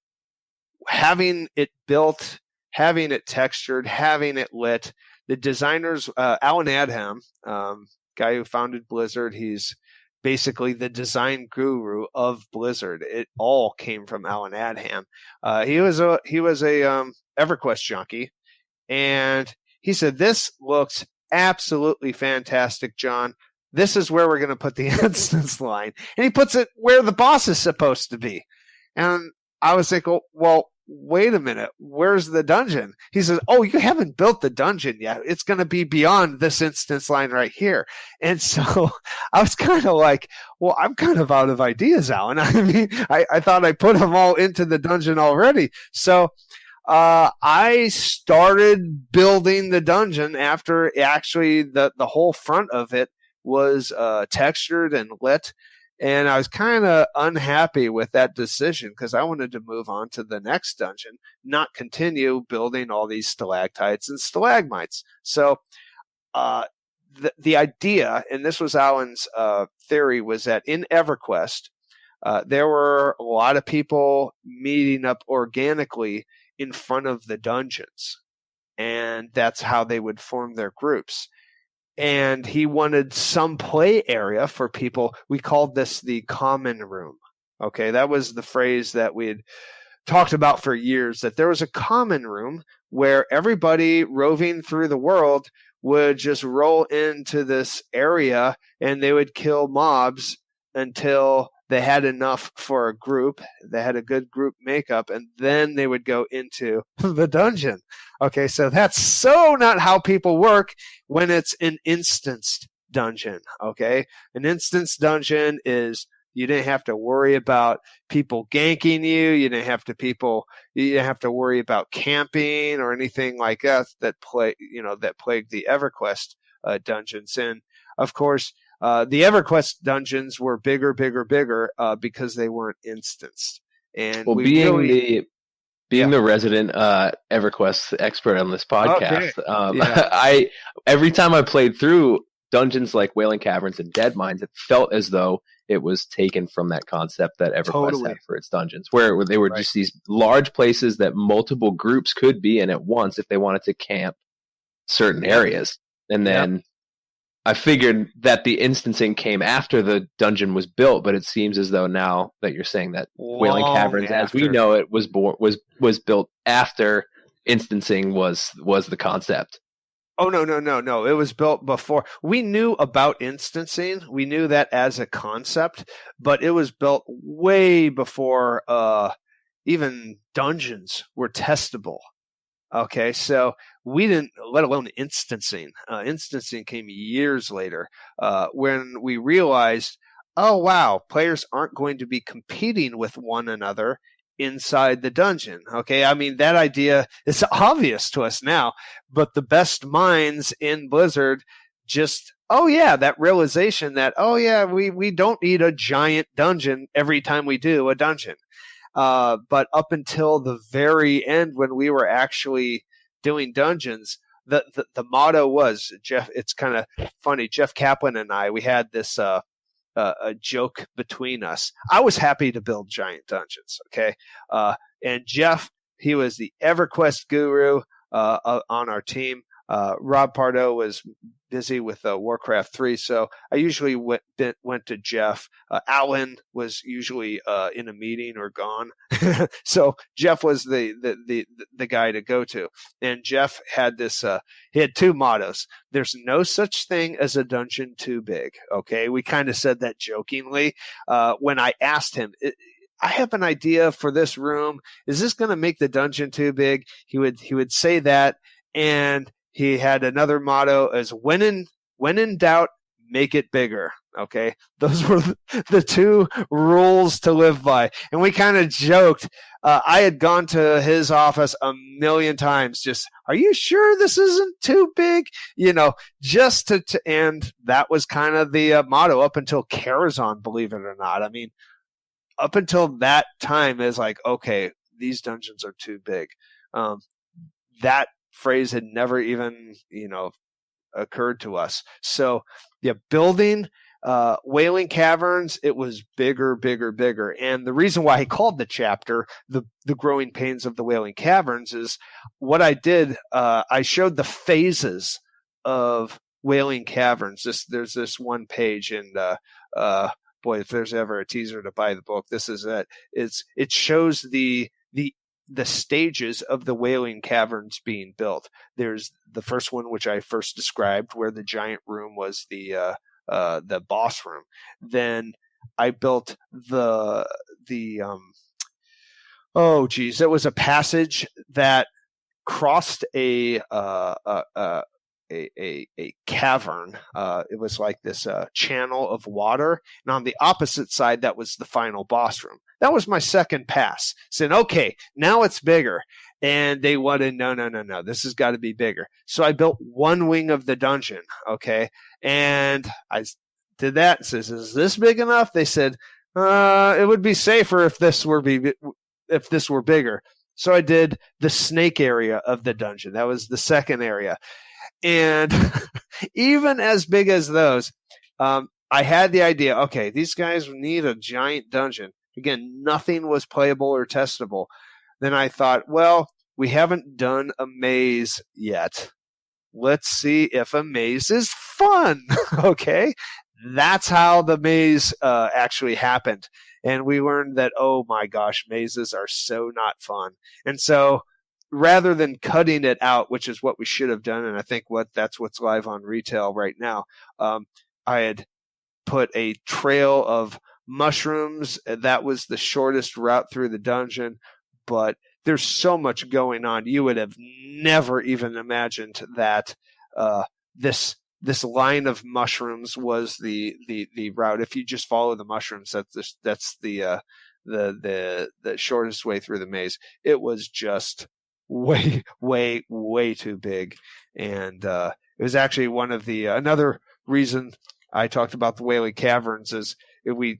having it built, having it textured, having it lit, the designers, Alan Adham, guy who founded Blizzard, he's basically the design guru of Blizzard. It all came from Alan Adham. He was a EverQuest junkie, and he said, "This looks absolutely fantastic, John. This is where we're going to put the instance line." And he puts it where the boss is supposed to be. And I was like, well, wait a minute. Where's the dungeon? He says, "Oh, you haven't built the dungeon yet. It's going to be beyond this instance line right here." And so I was kind of like, well, I'm kind of out of ideas, Alan. I mean, I thought I put them all into the dungeon already. So I started building the dungeon after actually the whole front of it was textured and lit. And I was kind of unhappy with that decision because I wanted to move on to the next dungeon, not continue building all these stalactites and stalagmites. So the idea, and this was Alan's theory, was that in EverQuest, there were a lot of people meeting up organically in front of the dungeons, and that's how they would form their groups. And he wanted some play area for people. We called this the common room. Okay, that was the phrase that we'd talked about for years that there was a common room where everybody roving through the world would just roll into this area and they would kill mobs until they had enough for a group. They had a good group makeup, and then they would go into the dungeon. Okay, so that's so not how people work when it's an instanced dungeon. Okay, an instanced dungeon is you didn't have to worry about people ganking you. You didn't have to worry about camping or anything like that that plagued the EverQuest dungeons. And of course, the EverQuest dungeons were bigger because they weren't instanced. And being the resident EverQuest expert on this podcast, every time I played through dungeons like Wailing Caverns and Dead Mines, it felt as though it was taken from that concept that EverQuest had for its dungeons, where they were just these large places that multiple groups could be in at once if they wanted to camp certain areas. And then I figured that the instancing came after the dungeon was built, but it seems as though now that you're saying that Wailing Caverns, as we know it, was built after instancing was the concept. Oh, no. It was built before. We knew about instancing. We knew that as a concept, but it was built way before even dungeons were testable. Okay, so we didn't, let alone instancing. Instancing came years later when we realized, oh, wow, players aren't going to be competing with one another inside the dungeon. Okay, I mean, that idea is obvious to us now, but the best minds in Blizzard just, that realization that, we don't need a giant dungeon every time we do a dungeon. But up until the very end, when we were actually doing dungeons, the motto was, Jeff, it's kind of funny, Jeff Kaplan and I, we had this a joke between us. I was happy to build giant dungeons, okay? And Jeff, he was the EverQuest guru on our team. Rob Pardo was busy with Warcraft 3, so I usually went to Jeff. Alan was usually in a meeting or gone, so Jeff was the guy to go to. And Jeff had this. He had two mottos. There's no such thing as a dungeon too big. Okay, we kind of said that jokingly when I asked him. I have an idea for this room. Is this going to make the dungeon too big? He would say that, and he had another motto as when in doubt, make it bigger. Okay. Those were the two rules to live by. And we kind of joked. I had gone to his office a million times. Just, are you sure this isn't too big? Just to and that was kind of the motto up until Karazhan, believe it or not. I mean, up until that time is like, okay, these dungeons are too big. That phrase had never even, occurred to us. So, building Wailing Caverns, it was bigger. And the reason why he called the chapter the Growing Pains of the Wailing Caverns is what I did. I showed the phases of Wailing Caverns. There's this one page, and boy, if there's ever a teaser to buy the book, this is it. It shows the stages of the Wailing Caverns being built. There's the first one, which I first described, where the giant room was the boss room. Then I built it was a passage that crossed a cavern. It was like this channel of water, and on the opposite side, that was the final boss room. That was my second pass. Said, okay, now it's bigger. And they wanted, no, this has got to be bigger. So I built one wing of the dungeon, okay? And I did that and says, is this big enough? They said, it would be safer if this were bigger. So I did the snake area of the dungeon. That was the second area. And even as big as those, I had the idea, okay, these guys need a giant dungeon. Again, nothing was playable or testable. Then I thought, well, we haven't done a maze yet. Let's see if a maze is fun. Okay. that's how the maze actually happened. And we learned that, oh my gosh, mazes are so not fun. And so rather than cutting it out, which is what we should have done, and I think that's what's live on retail right now, I had put a trail of mushrooms. That was the shortest route through the dungeon, but there's so much going on. You would have never even imagined that this line of mushrooms was the route. If you just follow the mushrooms, that's the shortest way through the maze. It was just way too big, and it was actually one of the another reason I talked about the Wailing Caverns is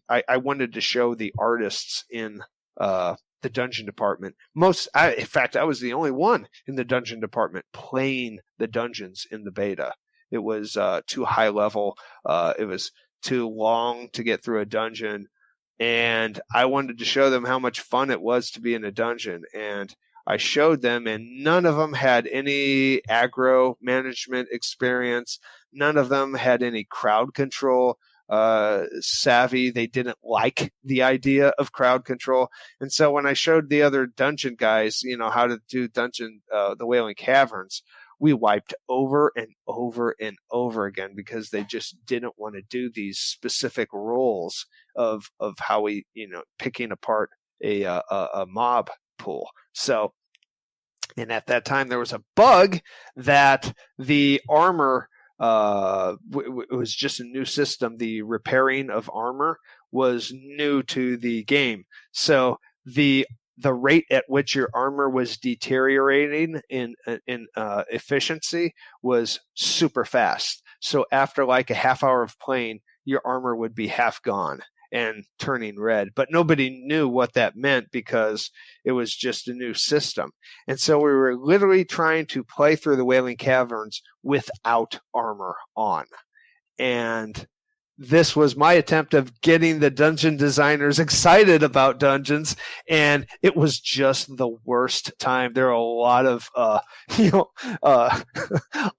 I wanted to show the artists in the dungeon department. In fact, I was the only one in the dungeon department playing the dungeons in the beta. It was too high level. It was too long to get through a dungeon, and I wanted to show them how much fun it was to be in a dungeon. And I showed them, and none of them had any aggro management experience. None of them had any crowd control savvy. They didn't like the idea of crowd control. And so when I showed the other dungeon guys, how to do the Wailing Caverns, we wiped over and over and over again because they just didn't want to do these specific roles of how we, picking apart a mob pool. So, and at that time there was a bug that the armor, it was just a new system. The repairing of armor was new to the game. So the rate at which your armor was deteriorating in efficiency was super fast. So after like a half hour of playing, your armor would be half gone and turning red. But nobody knew what that meant because it was just a new system. And so we were literally trying to play through the Wailing Caverns without armor on. And this was my attempt of getting the dungeon designers excited about dungeons, and it was just the worst time. There are a lot of, a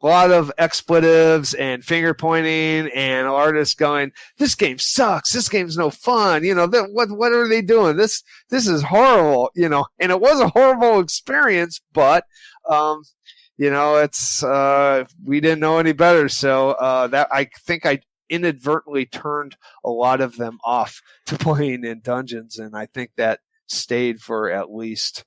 lot of expletives and finger pointing, and artists going, "This game sucks. This game's no fun. What are they doing? This is horrible." And it was a horrible experience, but it's we didn't know any better. So that I think I inadvertently turned a lot of them off to playing in dungeons, and I think that stayed for at least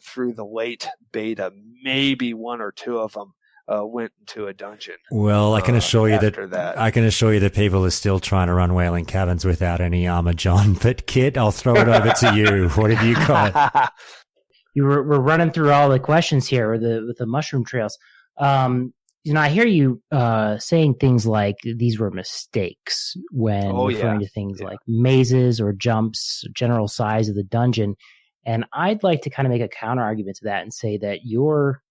through the late beta. Maybe one or two of them went into a dungeon. Well, I can assure you that people are still trying to run Wailing Caverns without any armor, John. But Kit, I'll throw it over to you. What have you got? We're running through all the questions here with the mushroom trails. I hear you saying things like these were mistakes when referring to things like mazes or jumps, general size of the dungeon. And I'd like to kind of make a counter argument to that and say that your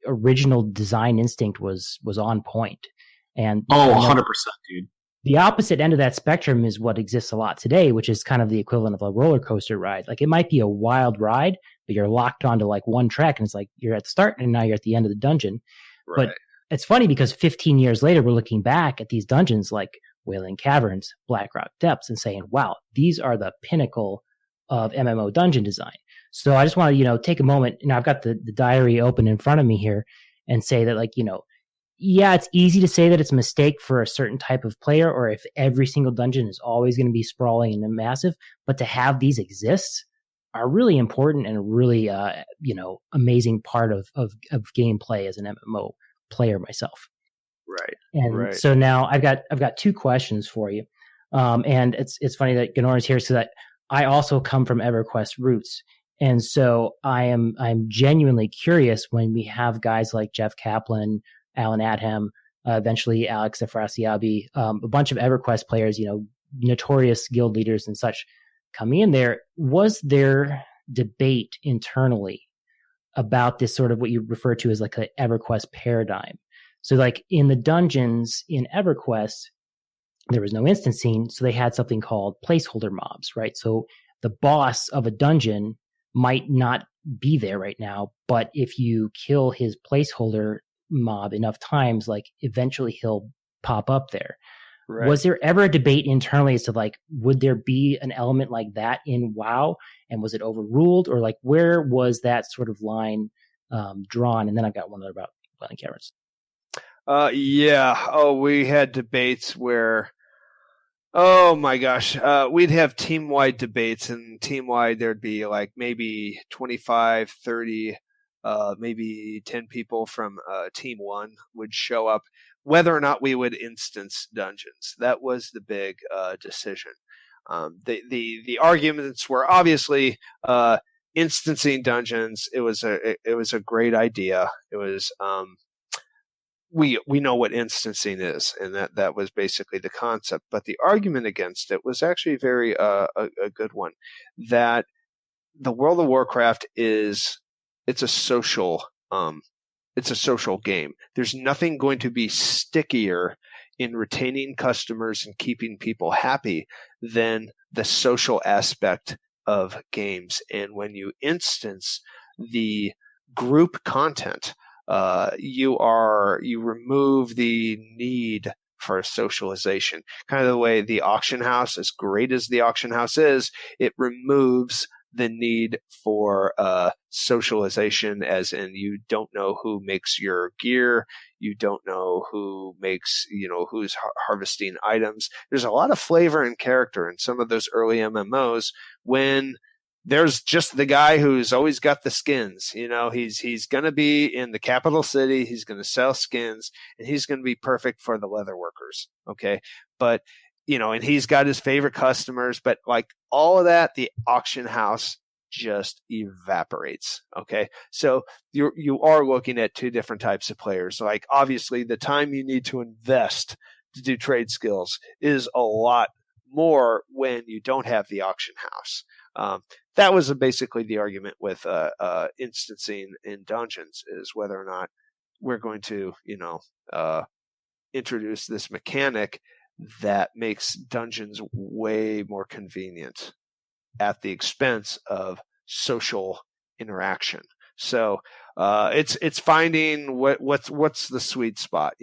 original design instinct was on point. And 100%, dude. The opposite end of that spectrum is what exists a lot today, which is kind of the equivalent of a roller coaster ride. Like, it might be a wild ride, but you're locked onto like one track, and it's like you're at the start and now you're at the end of the dungeon. Right. But it's funny because 15 years later, we're looking back at these dungeons like Wailing Caverns, Blackrock Depths, and saying, wow, these are the pinnacle of MMO dungeon design. So I just want to, take a moment. I've got the diary open in front of me here and say that, it's easy to say that it's a mistake for a certain type of player, or if every single dungeon is always going to be sprawling and massive, but to have these exist are really important and a really, amazing part of gameplay as an MMO player myself. Right. And so now I've got two questions for you. And it's funny that Ganorin's here, so that I also come from EverQuest roots. And so I'm genuinely curious when we have guys like Jeff Kaplan, Alan Adham, eventually Alex Afrasiabi, a bunch of EverQuest players, notorious guild leaders and such coming in there. Was there debate internally about this sort of what you refer to as like an EverQuest paradigm? So like in the dungeons in EverQuest, there was no instancing, so they had something called placeholder mobs, right? So the boss of a dungeon might not be there right now, but if you kill his placeholder mob enough times, like eventually he'll pop up there. Right. Was there ever a debate internally as to like, would there be an element like that in WoW, and was it overruled, or like where was that sort of line drawn? And then I've got one other about Wailing Caverns. Yeah. Oh, we had debates where, oh my gosh, we'd have team-wide debates, and team-wide there'd be like maybe 25, 30, maybe 10 people from team one would show up, whether or not we would instance dungeons. That was the big decision. The arguments were obviously instancing dungeons. It was a great idea. It was we know what instancing is, and that was basically the concept. But the argument against it was actually very a good one. That the World of Warcraft it's a social game. There's nothing going to be stickier in retaining customers and keeping people happy than the social aspect of games. And when you instance the group content, you remove the need for socialization. Kind of the way the auction house, as great as the auction house is, it removes the need for socialization, as in you don't know who makes your gear, you don't know who makes, who's harvesting items. There's a lot of flavor and character in some of those early MMOs when there's just the guy who's always got the skins. He's going to be in the capital city, he's going to sell skins, and he's going to be perfect for the leather workers. Okay. But and he's got his favorite customers, but like all of that, the auction house just evaporates. Okay. So you are looking at two different types of players. Like obviously the time you need to invest to do trade skills is a lot more when you don't have the auction house. That was basically the argument with instancing in dungeons, is whether or not we're going to, introduce this mechanic that makes dungeons way more convenient at the expense of social interaction. So it's finding what's the sweet spot,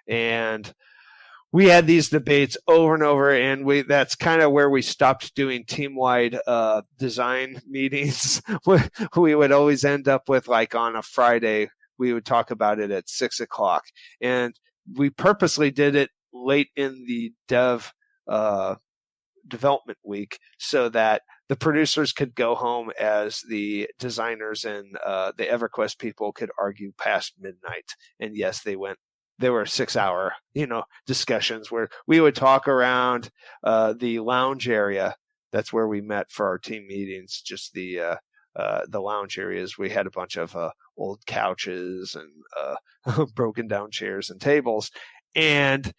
and we had these debates over and over, and that's kind of where we stopped doing team-wide design meetings. We would always end up with, like, on a Friday, we would talk about it at 6:00, and we purposely did it late in the development week so that the producers could go home as the designers and the EverQuest people could argue past midnight. And yes, there were 6-hour, discussions where we would talk around the lounge area. That's where we met for our team meetings, just the lounge areas. We had a bunch of old couches and broken down chairs and tables. And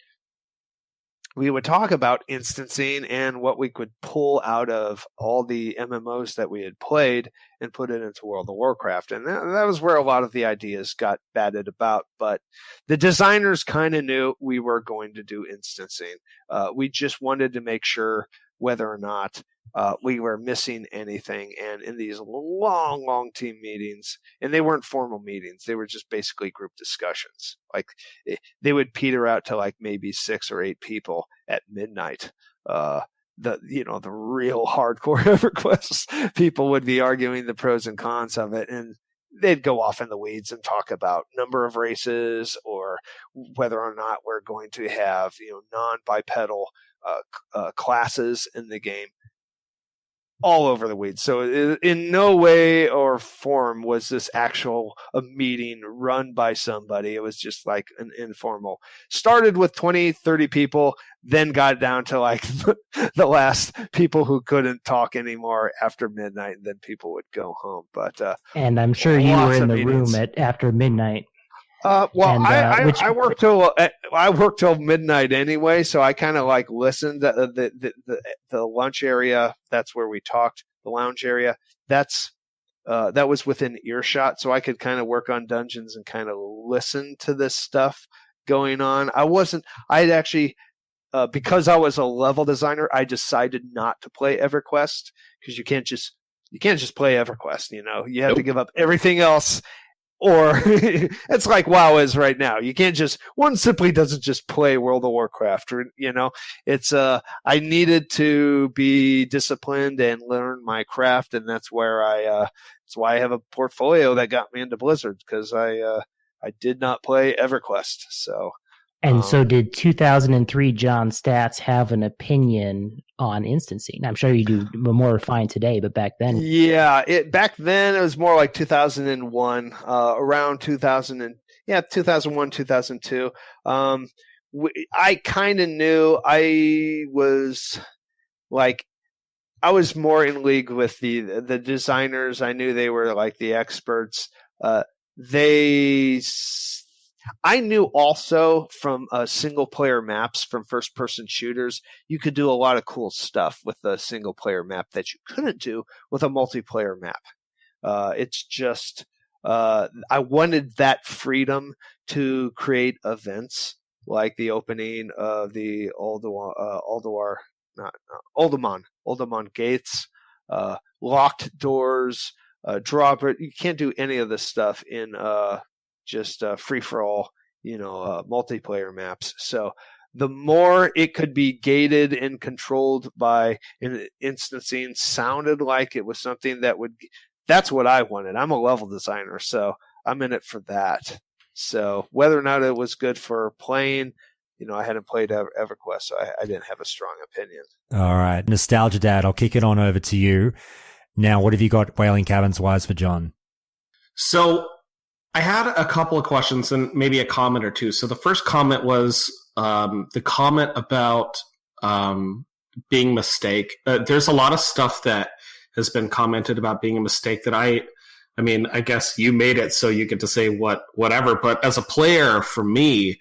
we would talk about instancing and what we could pull out of all the MMOs that we had played and put it into World of Warcraft. And that was where a lot of the ideas got batted about. But the designers kind of knew we were going to do instancing. We just wanted to make sure whether or not we were missing anything. And in these long team meetings, and they weren't formal meetings, they were just basically group discussions. Like they would peter out to like maybe 6 or 8 people at midnight. The real hardcore EverQuest people would be arguing the pros and cons of it, and they'd go off in the weeds and talk about number of races or whether or not we're going to have non-bipedal classes in the game. All over the weeds. So in no way or form was this a meeting run by somebody. It was just like an informal. Started with 20, 30 people, then got down to like the last people who couldn't talk anymore after midnight, and then people would go home. But and I'm sure you were in the room after midnight. I worked till midnight anyway, so I kind of like listened. The lunch area, that's where we talked. The lounge area, that was within earshot, so I could kind of work on dungeons and kind of listen to this stuff going on. I'd actually, because I was a level designer, I decided not to play EverQuest, because you can't just play EverQuest. You have to give up everything else. or it's like WoW is right now. You can't just, one simply doesn't just play World of Warcraft. It's I needed to be disciplined and learn my craft, and that's where that's why I have a portfolio that got me into Blizzard, because I did not play EverQuest. So. And so did 2003 John Staats have an opinion on instancing? I'm sure you do more refined today, but back then. Yeah, back then it was more like 2001, around 2001, 2002. I kind of knew I was more in league with the designers. I knew they were like the experts. I knew also from single player maps from first person shooters, you could do a lot of cool stuff with a single player map that you couldn't do with a multiplayer map. It's just, I wanted that freedom to create events like the opening of the Uldaman gates, locked doors, you can't do any of this stuff in, just free for all, multiplayer maps. So the more it could be gated and controlled by instancing sounded like it was something that's what I wanted. I'm a level designer, so I'm in it for that. So whether or not it was good for playing, I hadn't played EverQuest, so I didn't have a strong opinion. All right. NostalgiaDad, I'll kick it on over to you. Now, what have you got Wailing Caverns wise for John? So I had a couple of questions and maybe a comment or two. So the first comment was the comment about being mistake. There's a lot of stuff that has been commented about being a mistake that I guess you made it so you get to say whatever. But as a player, for me,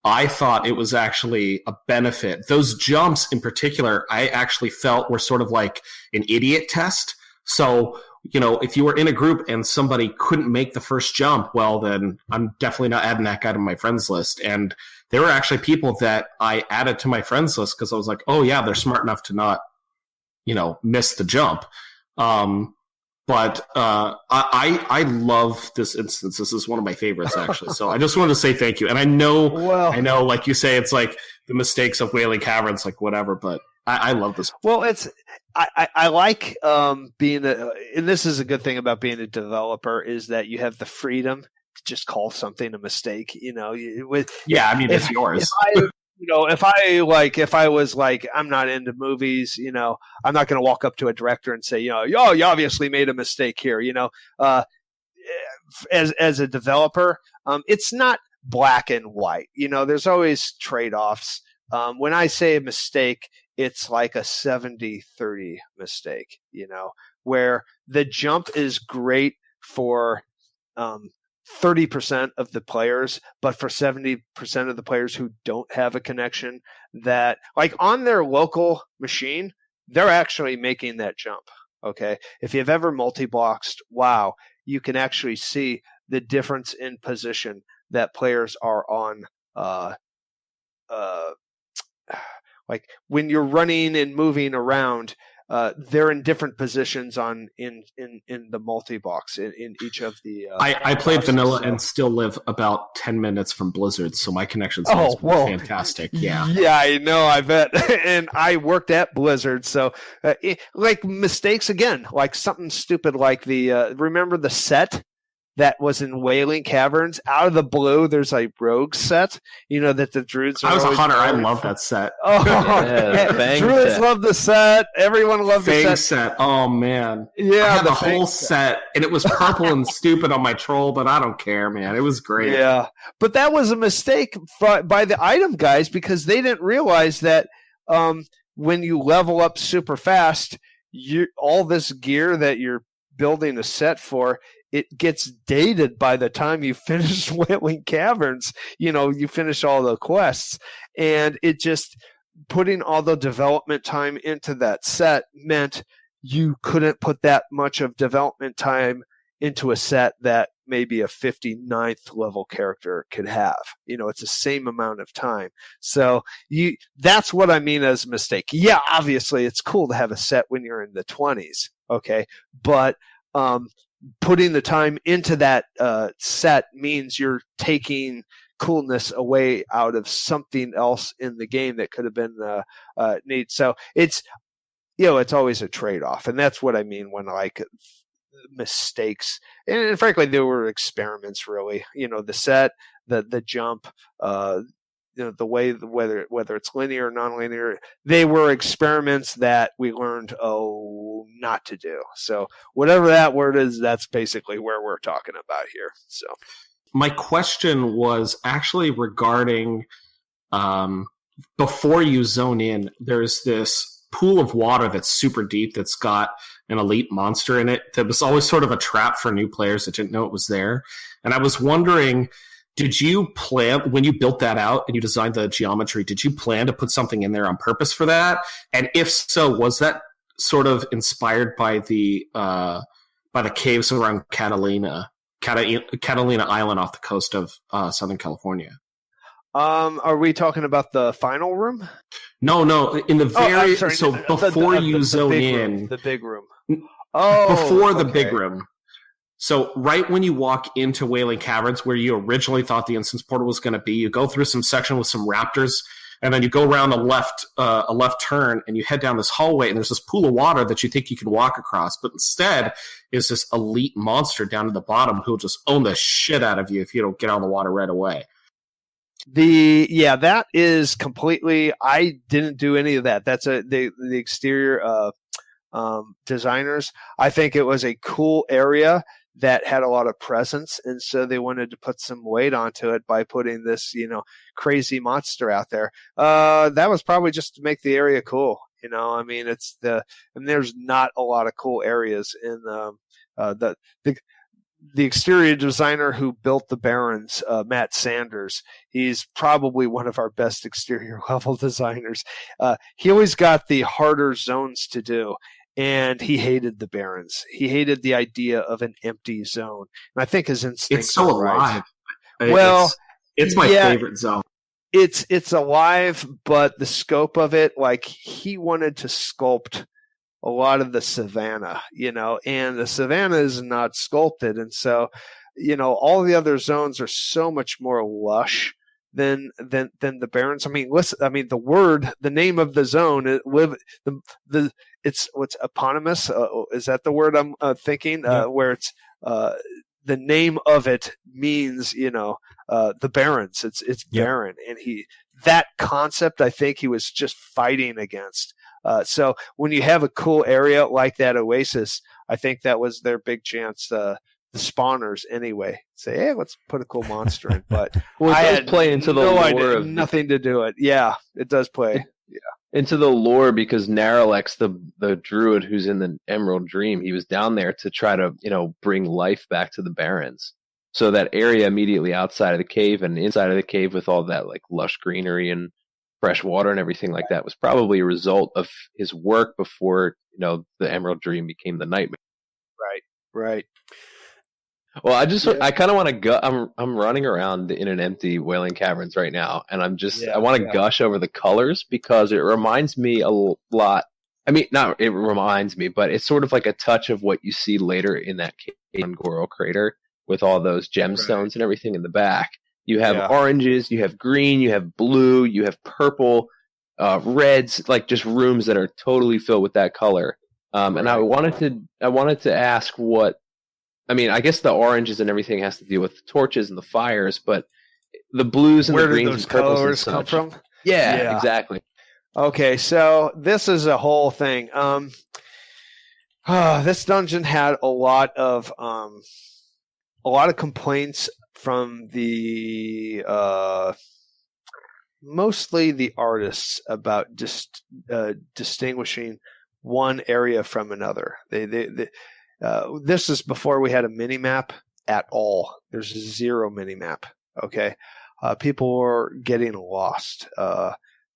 I thought it was actually a benefit. Those jumps in particular, I actually felt were sort of like an idiot test. So if you were in a group and somebody couldn't make the first jump, well, then I'm definitely not adding that guy to my friends list. And there were actually people that I added to my friends list because I was like, oh, yeah, they're smart enough to not, miss the jump. But I love this instance. This is one of my favorites, actually. So I just wanted to say thank you. And I know, like you say, it's like the mistakes of Wailing Caverns, like whatever, but I love this. Well, I like being and this is a good thing about being a developer, is that you have the freedom to just call something a mistake. It's yours. If I was like, I'm not into movies, I'm not going to walk up to a director and say, you obviously made a mistake here. As a developer, it's not black and white. There's always trade-offs. When I say a mistake, it's like a 70-30 mistake, where the jump is great for 30% of the players, but for 70% of the players who don't have a connection, that like on their local machine, they're actually making that jump. Okay. If you've ever multi-boxed WoW, you can actually see the difference in position that players are on, like when you're running and moving around, they're in different positions in the multi-box in each of the. I played vanilla and still live about 10 minutes from Blizzard, so my connection's fantastic. Yeah, I know. I bet. And I worked at Blizzard, so like mistakes again, like something stupid like the remember the set that was in Wailing Caverns. Out of the blue, there's a rogue set, that the druids are. I was a hunter. I love that set. Oh, druids love the set. Everyone loved the Fahq set. Oh, man. Yeah. I had the whole set, and it was purple and stupid on my troll, but I don't care, man. It was great. Yeah. But that was a mistake by the item guys, because they didn't realize that when you level up super fast, all this gear that you're building a set for, it gets dated by the time you finish Wailing Caverns. You finish all the quests, and it just putting all the development time into that set meant you couldn't put that much of development time into a set that maybe a 59th level character could have. It's the same amount of time. So that's what I mean as a mistake. Yeah, obviously it's cool to have a set when you're in the 20s. Okay. But, putting the time into that set means you're taking coolness away out of something else in the game that could have been neat. So it's, it's always a trade-off, and that's what I mean when like mistakes. And frankly, there were experiments, really. The set, the jump, the way, whether it's linear or non-linear, they were experiments that we learned not to do. So whatever that word is, that's basically where we're talking about here. So my question was actually regarding before you zone in, there's this pool of water that's super deep that's got an elite monster in it that was always sort of a trap for new players that didn't know it was there. And I was wondering, did you plan, when you built that out and you designed the geometry, did you plan to put something in there on purpose for that? And if so, was that sort of inspired by the caves around Catalina Island off the coast of Southern California? Are we talking about the final room? No. In the before you zone in, the big room. Before the big room. So right when you walk into Wailing Caverns, where you originally thought the instance portal was going to be, you go through some section with some raptors, and then you go around a left turn, and you head down this hallway, and there's this pool of water that you think you can walk across, but instead is this elite monster down at the bottom who'll just own the shit out of you if you don't get out of the water right away. That is completely. I didn't do any of that. That's the exterior designers. I think it was a cool area that had a lot of presence, and so they wanted to put some weight onto it by putting this, crazy monster out there. That was probably just to make the area cool. I mean, there's not a lot of cool areas in the exterior designer who built the Barrens, Matt Sanders. He's probably one of our best exterior level designers. He always got the harder zones to do. And he hated the Barrens. He hated the idea of an empty zone. And I think his instinct. It's so alive. Well, it's my favorite zone. It's alive, but the scope of it, like he wanted to sculpt a lot of the savannah, and the savannah is not sculpted, and so all the other zones are so much more lush than the Barrens. I mean, listen. I mean, the name of the zone, it's what's eponymous. Is that the word I'm thinking? Yeah. Where it's the name of it means the Barrens. It's barren, and that concept, I think he was just fighting against. So when you have a cool area like that oasis, I think that was their big chance. The spawners anyway say, hey, let's put a cool monster in. But I had play into the lore of nothing to do it. Yeah, it does play. Into the lore, because Naralex, the druid who's in the Emerald Dream, he was down there to try to bring life back to the Barrens. So that area immediately outside of the cave and inside of the cave with all that like lush greenery and fresh water and everything like that was probably a result of his work before the Emerald Dream became the Nightmare. Right. Well, I kind of want to go. I'm running around in an empty Wailing Caverns right now, and I want to gush over the colors because it reminds me a lot. I mean, not it reminds me, but it's sort of like a touch of what you see later in that cave on Goro Crater with all those gemstones and everything in the back. You have oranges, you have green, you have blue, you have purple, reds, like just rooms that are totally filled with that color. And I wanted to ask what. I mean, I guess the oranges and everything has to do with the torches and the fires, but the blues and the greens and purples and such. Come from? Yeah, exactly. Okay, so this is a whole thing. This dungeon had a lot of complaints from the mostly the artists about distinguishing one area from another. This is before we had a mini map at all. There's zero mini map. Okay. People were getting lost.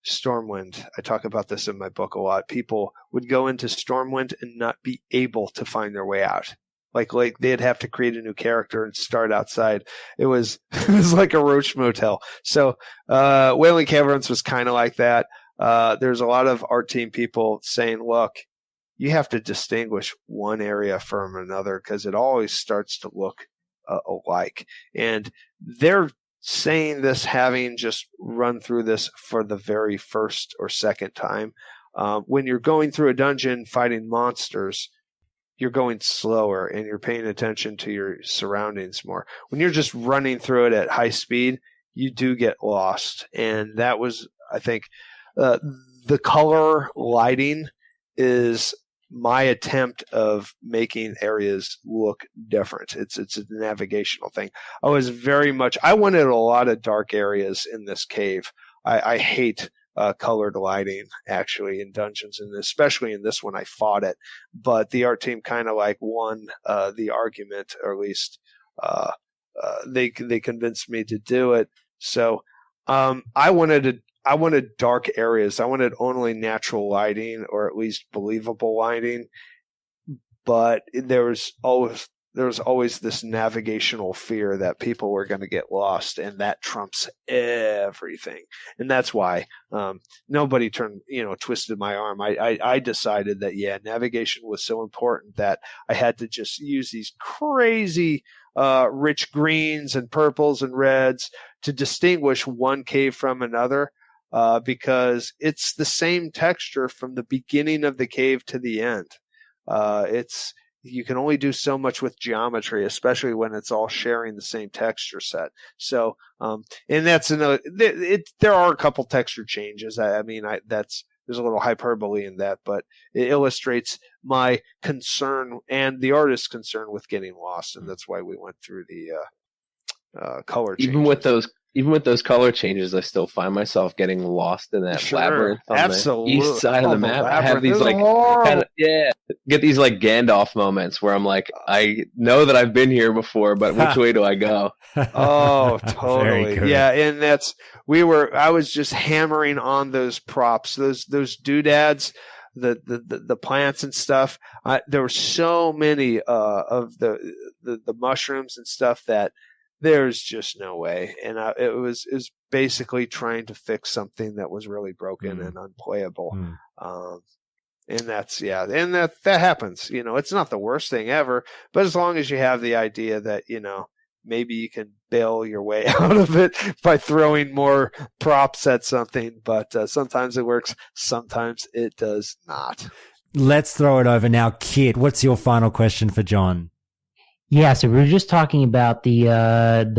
Stormwind. I talk about this in my book a lot. People would go into Stormwind and not be able to find their way out. Like they'd have to create a new character and start outside. It was like a roach motel. So, Wailing Caverns was kind of like that. There's a lot of art team people saying, look, you have to distinguish one area from another because it always starts to look alike. And they're saying this having just run through this for the very first or second time. When you're going through a dungeon fighting monsters, you're going slower and you're paying attention to your surroundings more. When you're just running through it at high speed, you do get lost. And that was, I think, the color lighting is my attempt of making areas look different. It's a navigational thing. I wanted a lot of dark areas in this cave. I hate colored lighting actually in dungeons, and especially in this one I fought it, but the art team kind of like won the argument, or at least they convinced me to do it. So I wanted dark areas. I wanted only natural lighting, or at least believable lighting, but there was always this navigational fear that people were going to get lost, and that trumps everything. And that's why nobody twisted my arm. I decided that, navigation was so important that I had to just use these crazy rich greens and purples and reds to distinguish one cave from another, because it's the same texture from the beginning of the cave to the end. You can only do so much with geometry, especially when it's all sharing the same texture set. So, and that's there are a couple texture changes. There's a little hyperbole in that, but it illustrates my concern and the artist's concern with getting lost, and that's why we went through the color changes. Even with those color changes, I still find myself getting lost in that labyrinth on the east side of the map. I have these get these like Gandalf moments where I'm like, I know that I've been here before, but which way do I go? Oh, totally. Yeah, and I was just hammering on those props, those doodads, the plants and stuff. There were so many of the mushrooms and stuff that there's just no way. And it was basically trying to fix something that was really broken and unplayable. And that happens. It's not the worst thing ever, but as long as you have the idea that, maybe you can bail your way out of it by throwing more props at something. But sometimes it works, sometimes it does not. Let's throw it over now. Kit, what's your final question for John? Yeah, so we were just talking about the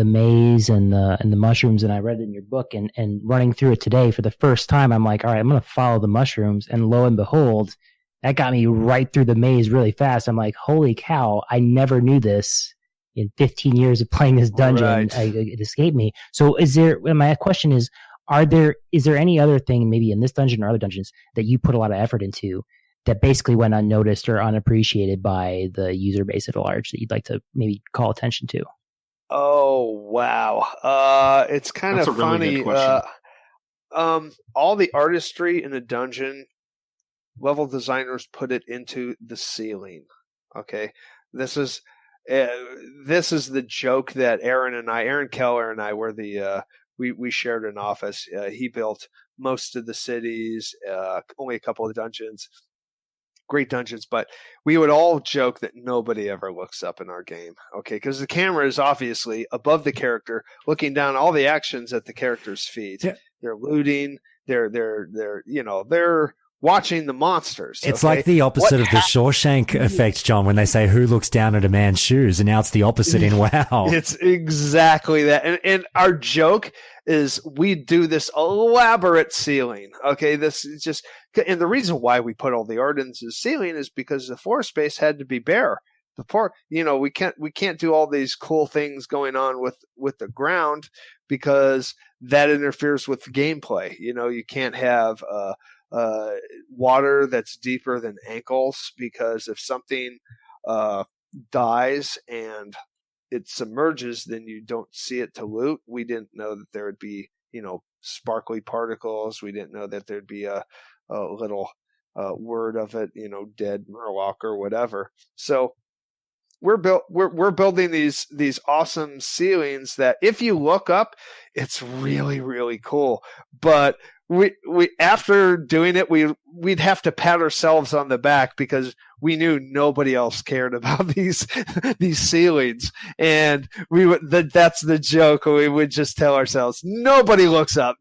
maze and the mushrooms, and I read it in your book, and running through it today for the first time, I'm like, all right, I'm going to follow the mushrooms, and lo and behold, that got me right through the maze really fast. I'm like, holy cow, I never knew this in 15 years of playing this dungeon. Right. It escaped me. So my question is there any other thing, maybe in this dungeon or other dungeons, that you put a lot of effort into that basically went unnoticed or unappreciated by the user base at large that you'd like to maybe call attention to? Oh, wow. It's kind of funny. Really good question. All the artistry in a dungeon, level designers put it into the ceiling. Okay. This is the joke that Aaron Keller and I were we shared an office. He built most of the cities, only a couple of dungeons. Great dungeons, but we would all joke that nobody ever looks up in our game, okay? Because the camera is obviously above the character, looking down all the actions at the character's feet. Yeah. They're looting. They're watching the monsters. It's like the opposite of the Shawshank effect, John, when they say who looks down at a man's shoes, and now it's the opposite in WoW. It's exactly that. And our joke is we do this elaborate ceiling. Okay, this is just, and the reason why we put all the art into the ceiling is because the floor space had to be bare. We can't do all these cool things going on with the ground because that interferes with the gameplay. You can't have water that's deeper than ankles, because if something dies and it submerges, then you don't see it to loot. We didn't know that there would be, sparkly particles. We didn't know that there'd be a little word of it, dead Murloc or whatever. So we're building these awesome ceilings that if you look up, it's really, really cool. But we after doing it, we'd have to pat ourselves on the back because we knew nobody else cared about these ceilings, and that's the joke. We would just tell ourselves, nobody looks up,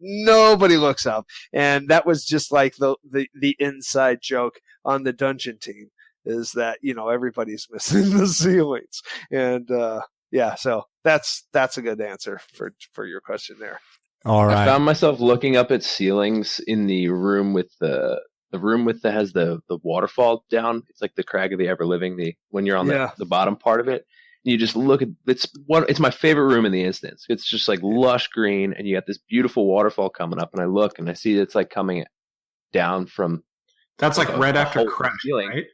and that was just like the inside joke on the dungeon team, is that everybody's missing the ceilings, and so that's a good answer for your question there. All right. I found myself looking up at ceilings in the room with the room that has the waterfall down. It's like the Crag of the Ever Living. When you're on the bottom part of it, and you just look at it's my favorite room in the instance. It's just like lush green, and you got this beautiful waterfall coming up. And I look and I see it's like coming down from. That's like right after Crash, right?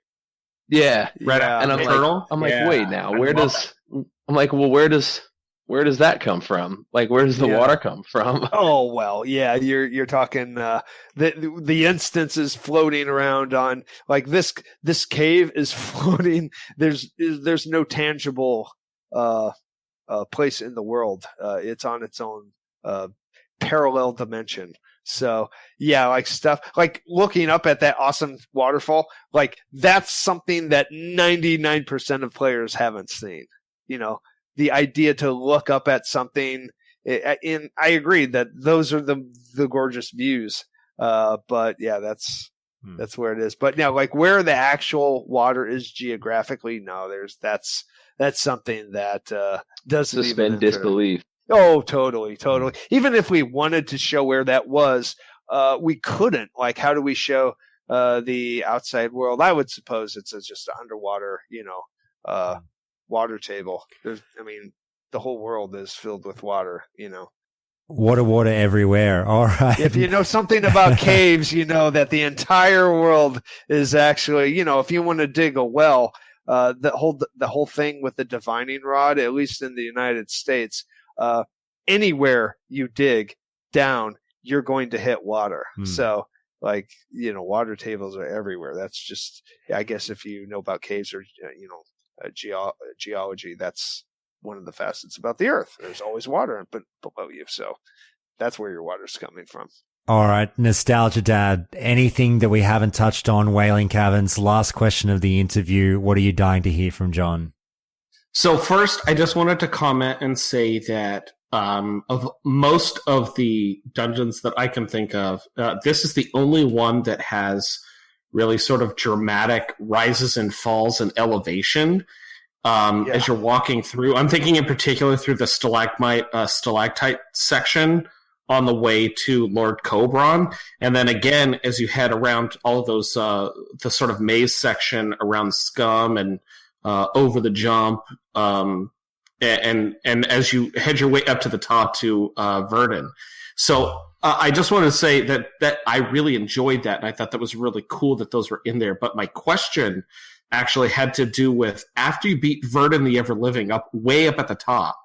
Yeah, right. And I'm Turtle. like, wait, now where does that come from? Like, where does the water come from? Oh well, yeah, you're talking the instances floating around on like this cave is floating. There's no tangible place in the world. It's on its own parallel dimension. So yeah, like stuff like looking up at that awesome waterfall, like that's something that 99% of players haven't seen. The idea to look up at something, and I agree that those are the gorgeous views. But yeah, that's where it is. But now, like where the actual water is geographically, no, that's something that doesn't suspend disbelief. Oh, totally. Even if we wanted to show where that was, we couldn't. Like, how do we show the outside world? I would suppose it's just an underwater, water table. The whole world is filled with water, Water everywhere. All right. If you know something about caves, you know that the entire world is actually, if you want to dig a well, the whole thing with the divining rod, at least in the United States, anywhere you dig down, you're going to hit water. So water tables are everywhere. That's just, I guess if you know about caves or, geology, that's one of the facets about the earth. There's always water below you. So that's where your water's coming from. All right. NostalgiaDad, anything that we haven't touched on, Wailing Caverns, last question of the interview. What are you dying to hear from John? So first, I just wanted to comment and say that of most of the dungeons that I can think of, this is the only one that has really sort of dramatic rises and falls and elevation as you're walking through. I'm thinking in particular through the stalactite section on the way to Lord Cobron. And then again, as you head around all of those, the sort of maze section around Scum and over the jump, and as you head your way up to the top to Verdun. So I just want to say that I really enjoyed that, and I thought that was really cool that those were in there. But my question actually had to do with after you beat Verdun the Ever Living way up at the top,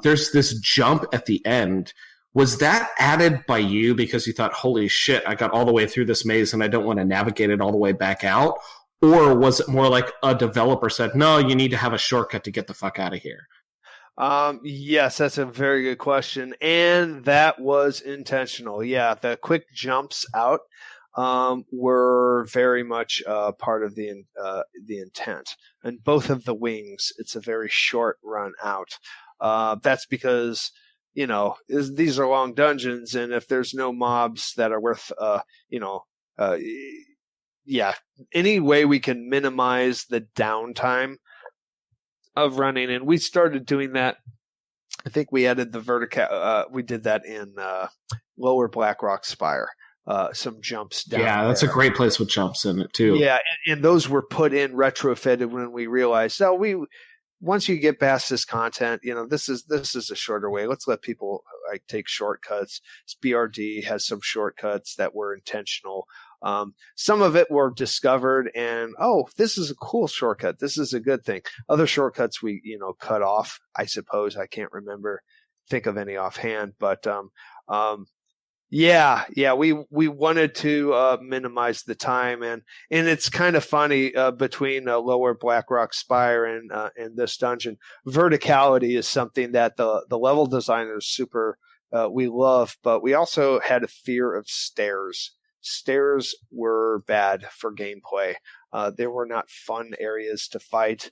there's this jump at the end. Was that added by you because you thought, holy shit, I got all the way through this maze and I don't want to navigate it all the way back out? Or was it more like a developer said, no, you need to have a shortcut to get the fuck out of here? Yes, that's a very good question. And that was intentional. Yeah, the quick jumps out were very much part of the intent. And both of the wings, it's a very short run out. That's because, these are long dungeons, and if there's no mobs that are worth, any way we can minimize the downtime of running. And we started doing that. I think we added the vertical, we did that in Lower Blackrock Spire. Some jumps down. Yeah, that's a great place with jumps in it too. Yeah, and those were put in retrofitted when we realized, once you get past this content, this is a shorter way. Let's let people take shortcuts. BRD has some shortcuts that were intentional. Some of it were discovered and, this is a cool shortcut. This is a good thing. Other shortcuts we, cut off, I suppose. I can't think of any offhand, but, Yeah, we wanted to minimize the time, and it's kind of funny between Lower Blackrock Spire and this dungeon. Verticality is something that the level designers super we love, but we also had a fear of stairs. Stairs were bad for gameplay. They were not fun areas to fight,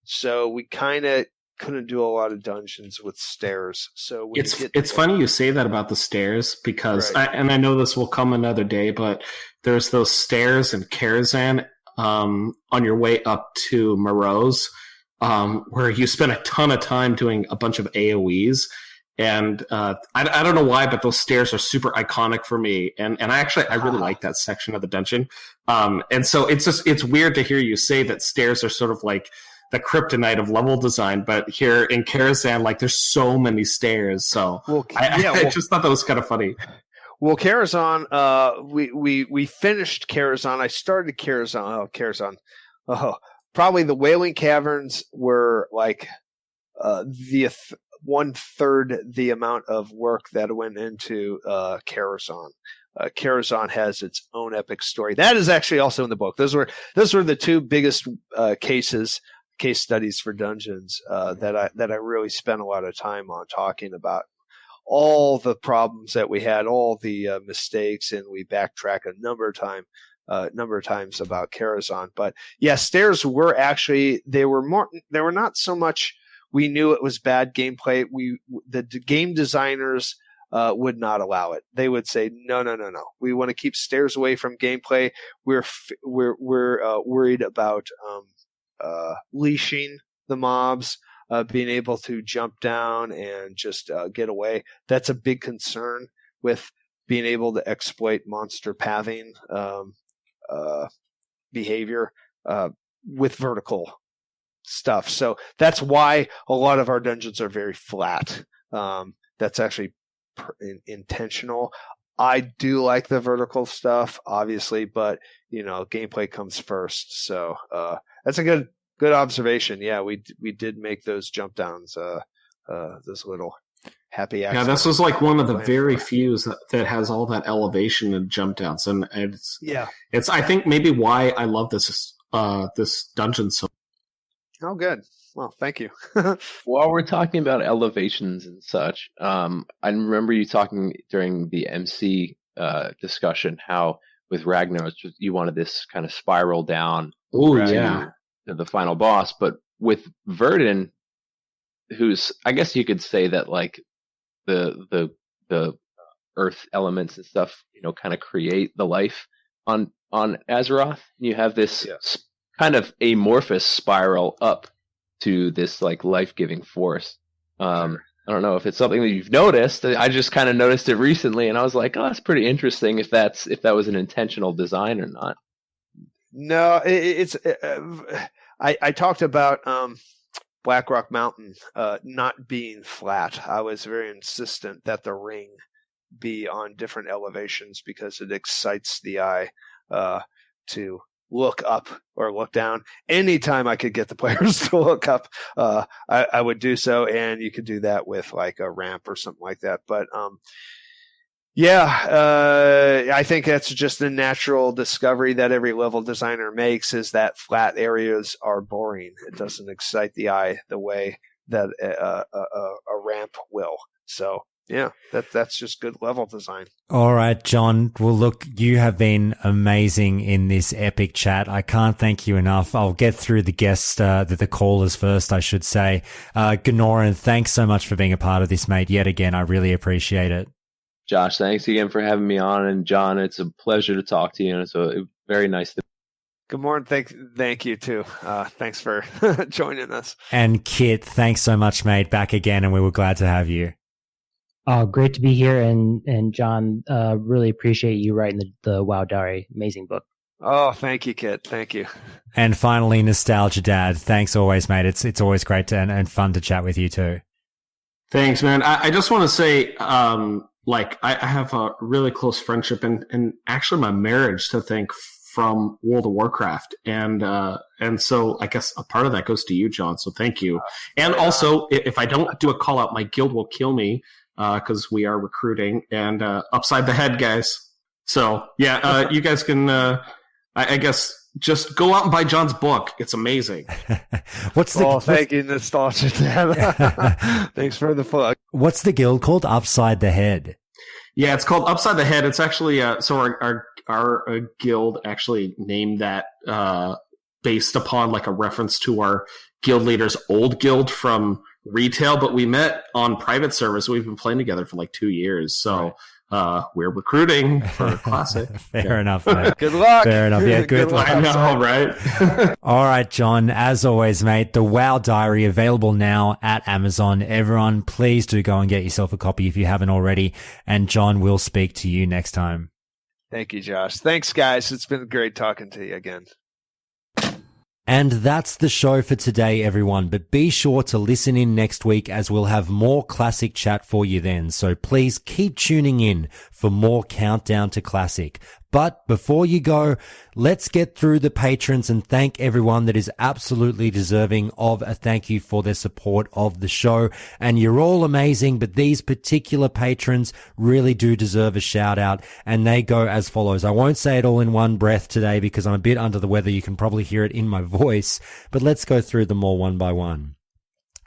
so we kind of couldn't do a lot of dungeons with stairs. So it's funny you say that about the stairs, because I know this will come another day, but there's those stairs in Karazhan on your way up to Morose, where you spend a ton of time doing a bunch of AoEs. And I don't know why, but those stairs are super iconic for me. And I really like that section of the dungeon. And so it's weird to hear you say that stairs are sort of like the kryptonite of level design, but here in Karazhan, like, there's so many stairs. So I just thought that was kind of funny. Well, Karazhan, we finished Karazhan. I started Karazhan. Probably the Wailing Caverns were like the 1/3 the amount of work that went into Karazhan. Karazhan has its own epic story. That is actually also in the book. Those were the two biggest case studies for dungeons that I really spent a lot of time on, talking about all the problems that we had, all the mistakes, and we backtrack a number of times about Karazhan. But yeah, stairs were actually they were not so much we knew it was bad gameplay. The game designers would not allow it. They would say, no. We want to keep stairs away from gameplay. We're worried about leashing the mobs, being able to jump down and just get away. That's a big concern with being able to exploit monster pathing behavior with vertical stuff. So that's why a lot of our dungeons are very flat. That's actually intentional. I do like the vertical stuff, obviously, but gameplay comes first. So that's a good observation. Yeah, we did make those jump downs, those little happy accidents. Yeah, this was like one of the very few that has all that elevation and jump downs, and it's I think maybe why I love this dungeon so. Oh, good. Well, thank you. While we're talking about elevations and such, I remember you talking during the MC discussion how with Ragnar you wanted this kind of spiral down to the final boss, but with Verdun, who's, I guess you could say that like the earth elements and stuff, kind of create the life on Azeroth. You have this kind of amorphous spiral up to this like life-giving force. I don't know if it's something that you've noticed. I just kind of noticed it recently, and I was like, "Oh, that's pretty interesting." If that was an intentional design or not. No, it's. I talked about Blackrock Mountain not being flat. I was very insistent that the ring be on different elevations because it excites the eye to look up or look down. Anytime I could get the players to look up, I would do so, and you could do that with like a ramp or something like that. But I think that's just a natural discovery that every level designer makes, is that flat areas are boring. It doesn't excite the eye the way that a ramp will. So yeah, that's just good level design. All right, John. Well, look, you have been amazing in this epic chat. I can't thank you enough. I'll get through the guests, the callers first, I should say. Ganorin, thanks so much for being a part of this, mate. Yet again, I really appreciate it. Josh, thanks again for having me on. And John, it's a pleasure to talk to you. And it's very nice to. Good morning. Thank you too. Thanks for joining us. And Kit, thanks so much, mate. Back again, and we were glad to have you. Oh, great to be here, and John, really appreciate you writing the WoW Diary, amazing book. Oh, thank you, Kit. Thank you. And finally, NostalgiaDad, thanks always, mate. It's always great and fun to chat with you too. Thanks, man. I just want to say, I have a really close friendship and actually my marriage to thank from World of Warcraft, and so I guess a part of that goes to you, John. So thank you. And also, if I don't do a call out, my guild will kill me. because we are recruiting, and Upside the Head, guys. So, yeah, you guys can, I guess, just go out and buy John's book. It's amazing. Thank you, NostalgiaDad. Thanks for the plug. What's the guild called? Upside the Head. Yeah, it's called Upside the Head. It's actually so our guild actually named that based upon like a reference to our guild leader's old guild from retail, but we met on private servers. We've been playing together for like 2 years, so we're recruiting for Classic. Fair enough, mate. Good luck. Fair enough. Yeah, good luck. I know, right? All right, John, as always, mate, the WoW Diary available now at Amazon. Everyone, please do go and get yourself a copy if you haven't already. And John will speak to you next time. Thank you, Josh. Thanks, guys. It's been great talking to you again. And that's the show for today, everyone. But be sure to listen in next week as we'll have more Classic chat for you then. So please keep tuning in for more Countdown to Classic. But before you go, let's get through the patrons and thank everyone that is absolutely deserving of a thank you for their support of the show. And you're all amazing, but these particular patrons really do deserve a shout out, and they go as follows. I won't say it all in one breath today because I'm a bit under the weather. You can probably hear it in my voice, but let's go through them all one by one.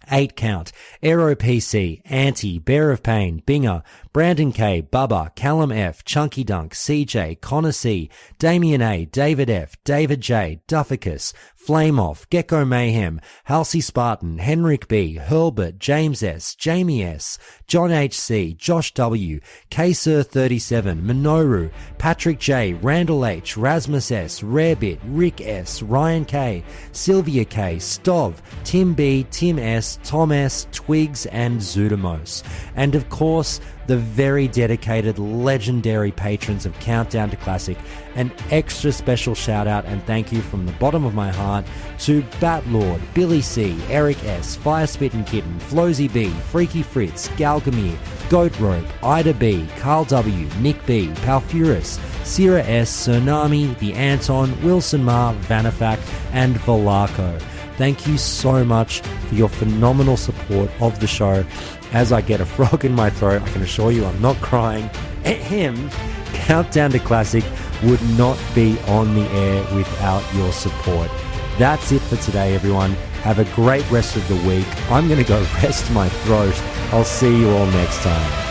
8 Count, Aero PC, Anti, Bear of Pain, Binger, Brandon K, Bubba, Callum F, Chunky Dunk, CJ, Connor C, Damien A, David F, David J, Dufficus, Flame Off, Gecko Mayhem, Halsey Spartan, Henrik B, Hurlbert, James S, Jamie S, John HC, Josh W, KSir37, Minoru, Patrick J, Randall H, Rasmus S, Rarebit, Rick S, Ryan K, Sylvia K, Stov, Tim B, Tim S, Tom S, Twigs, and Zudamos. And of course, the very dedicated, legendary patrons of Countdown to Classic. An extra special shout out and thank you from the bottom of my heart to Batlord, Billy C, Eric S, Firespitting Kitten, Flozy B, Freaky Fritz, Galgamir, Goat Rope, Ida B, Carl W, Nick B, Palfurus, Sierra S, Tsunami, The Anton, Wilson Mar, Vanifak, and Velarco. Thank you so much for your phenomenal support of the show. As I get a frog in my throat, I can assure you I'm not crying. Ahem. Countdown to Classic would not be on the air without your support. That's it for today, everyone. Have a great rest of the week. I'm going to go rest my throat. I'll see you all next time.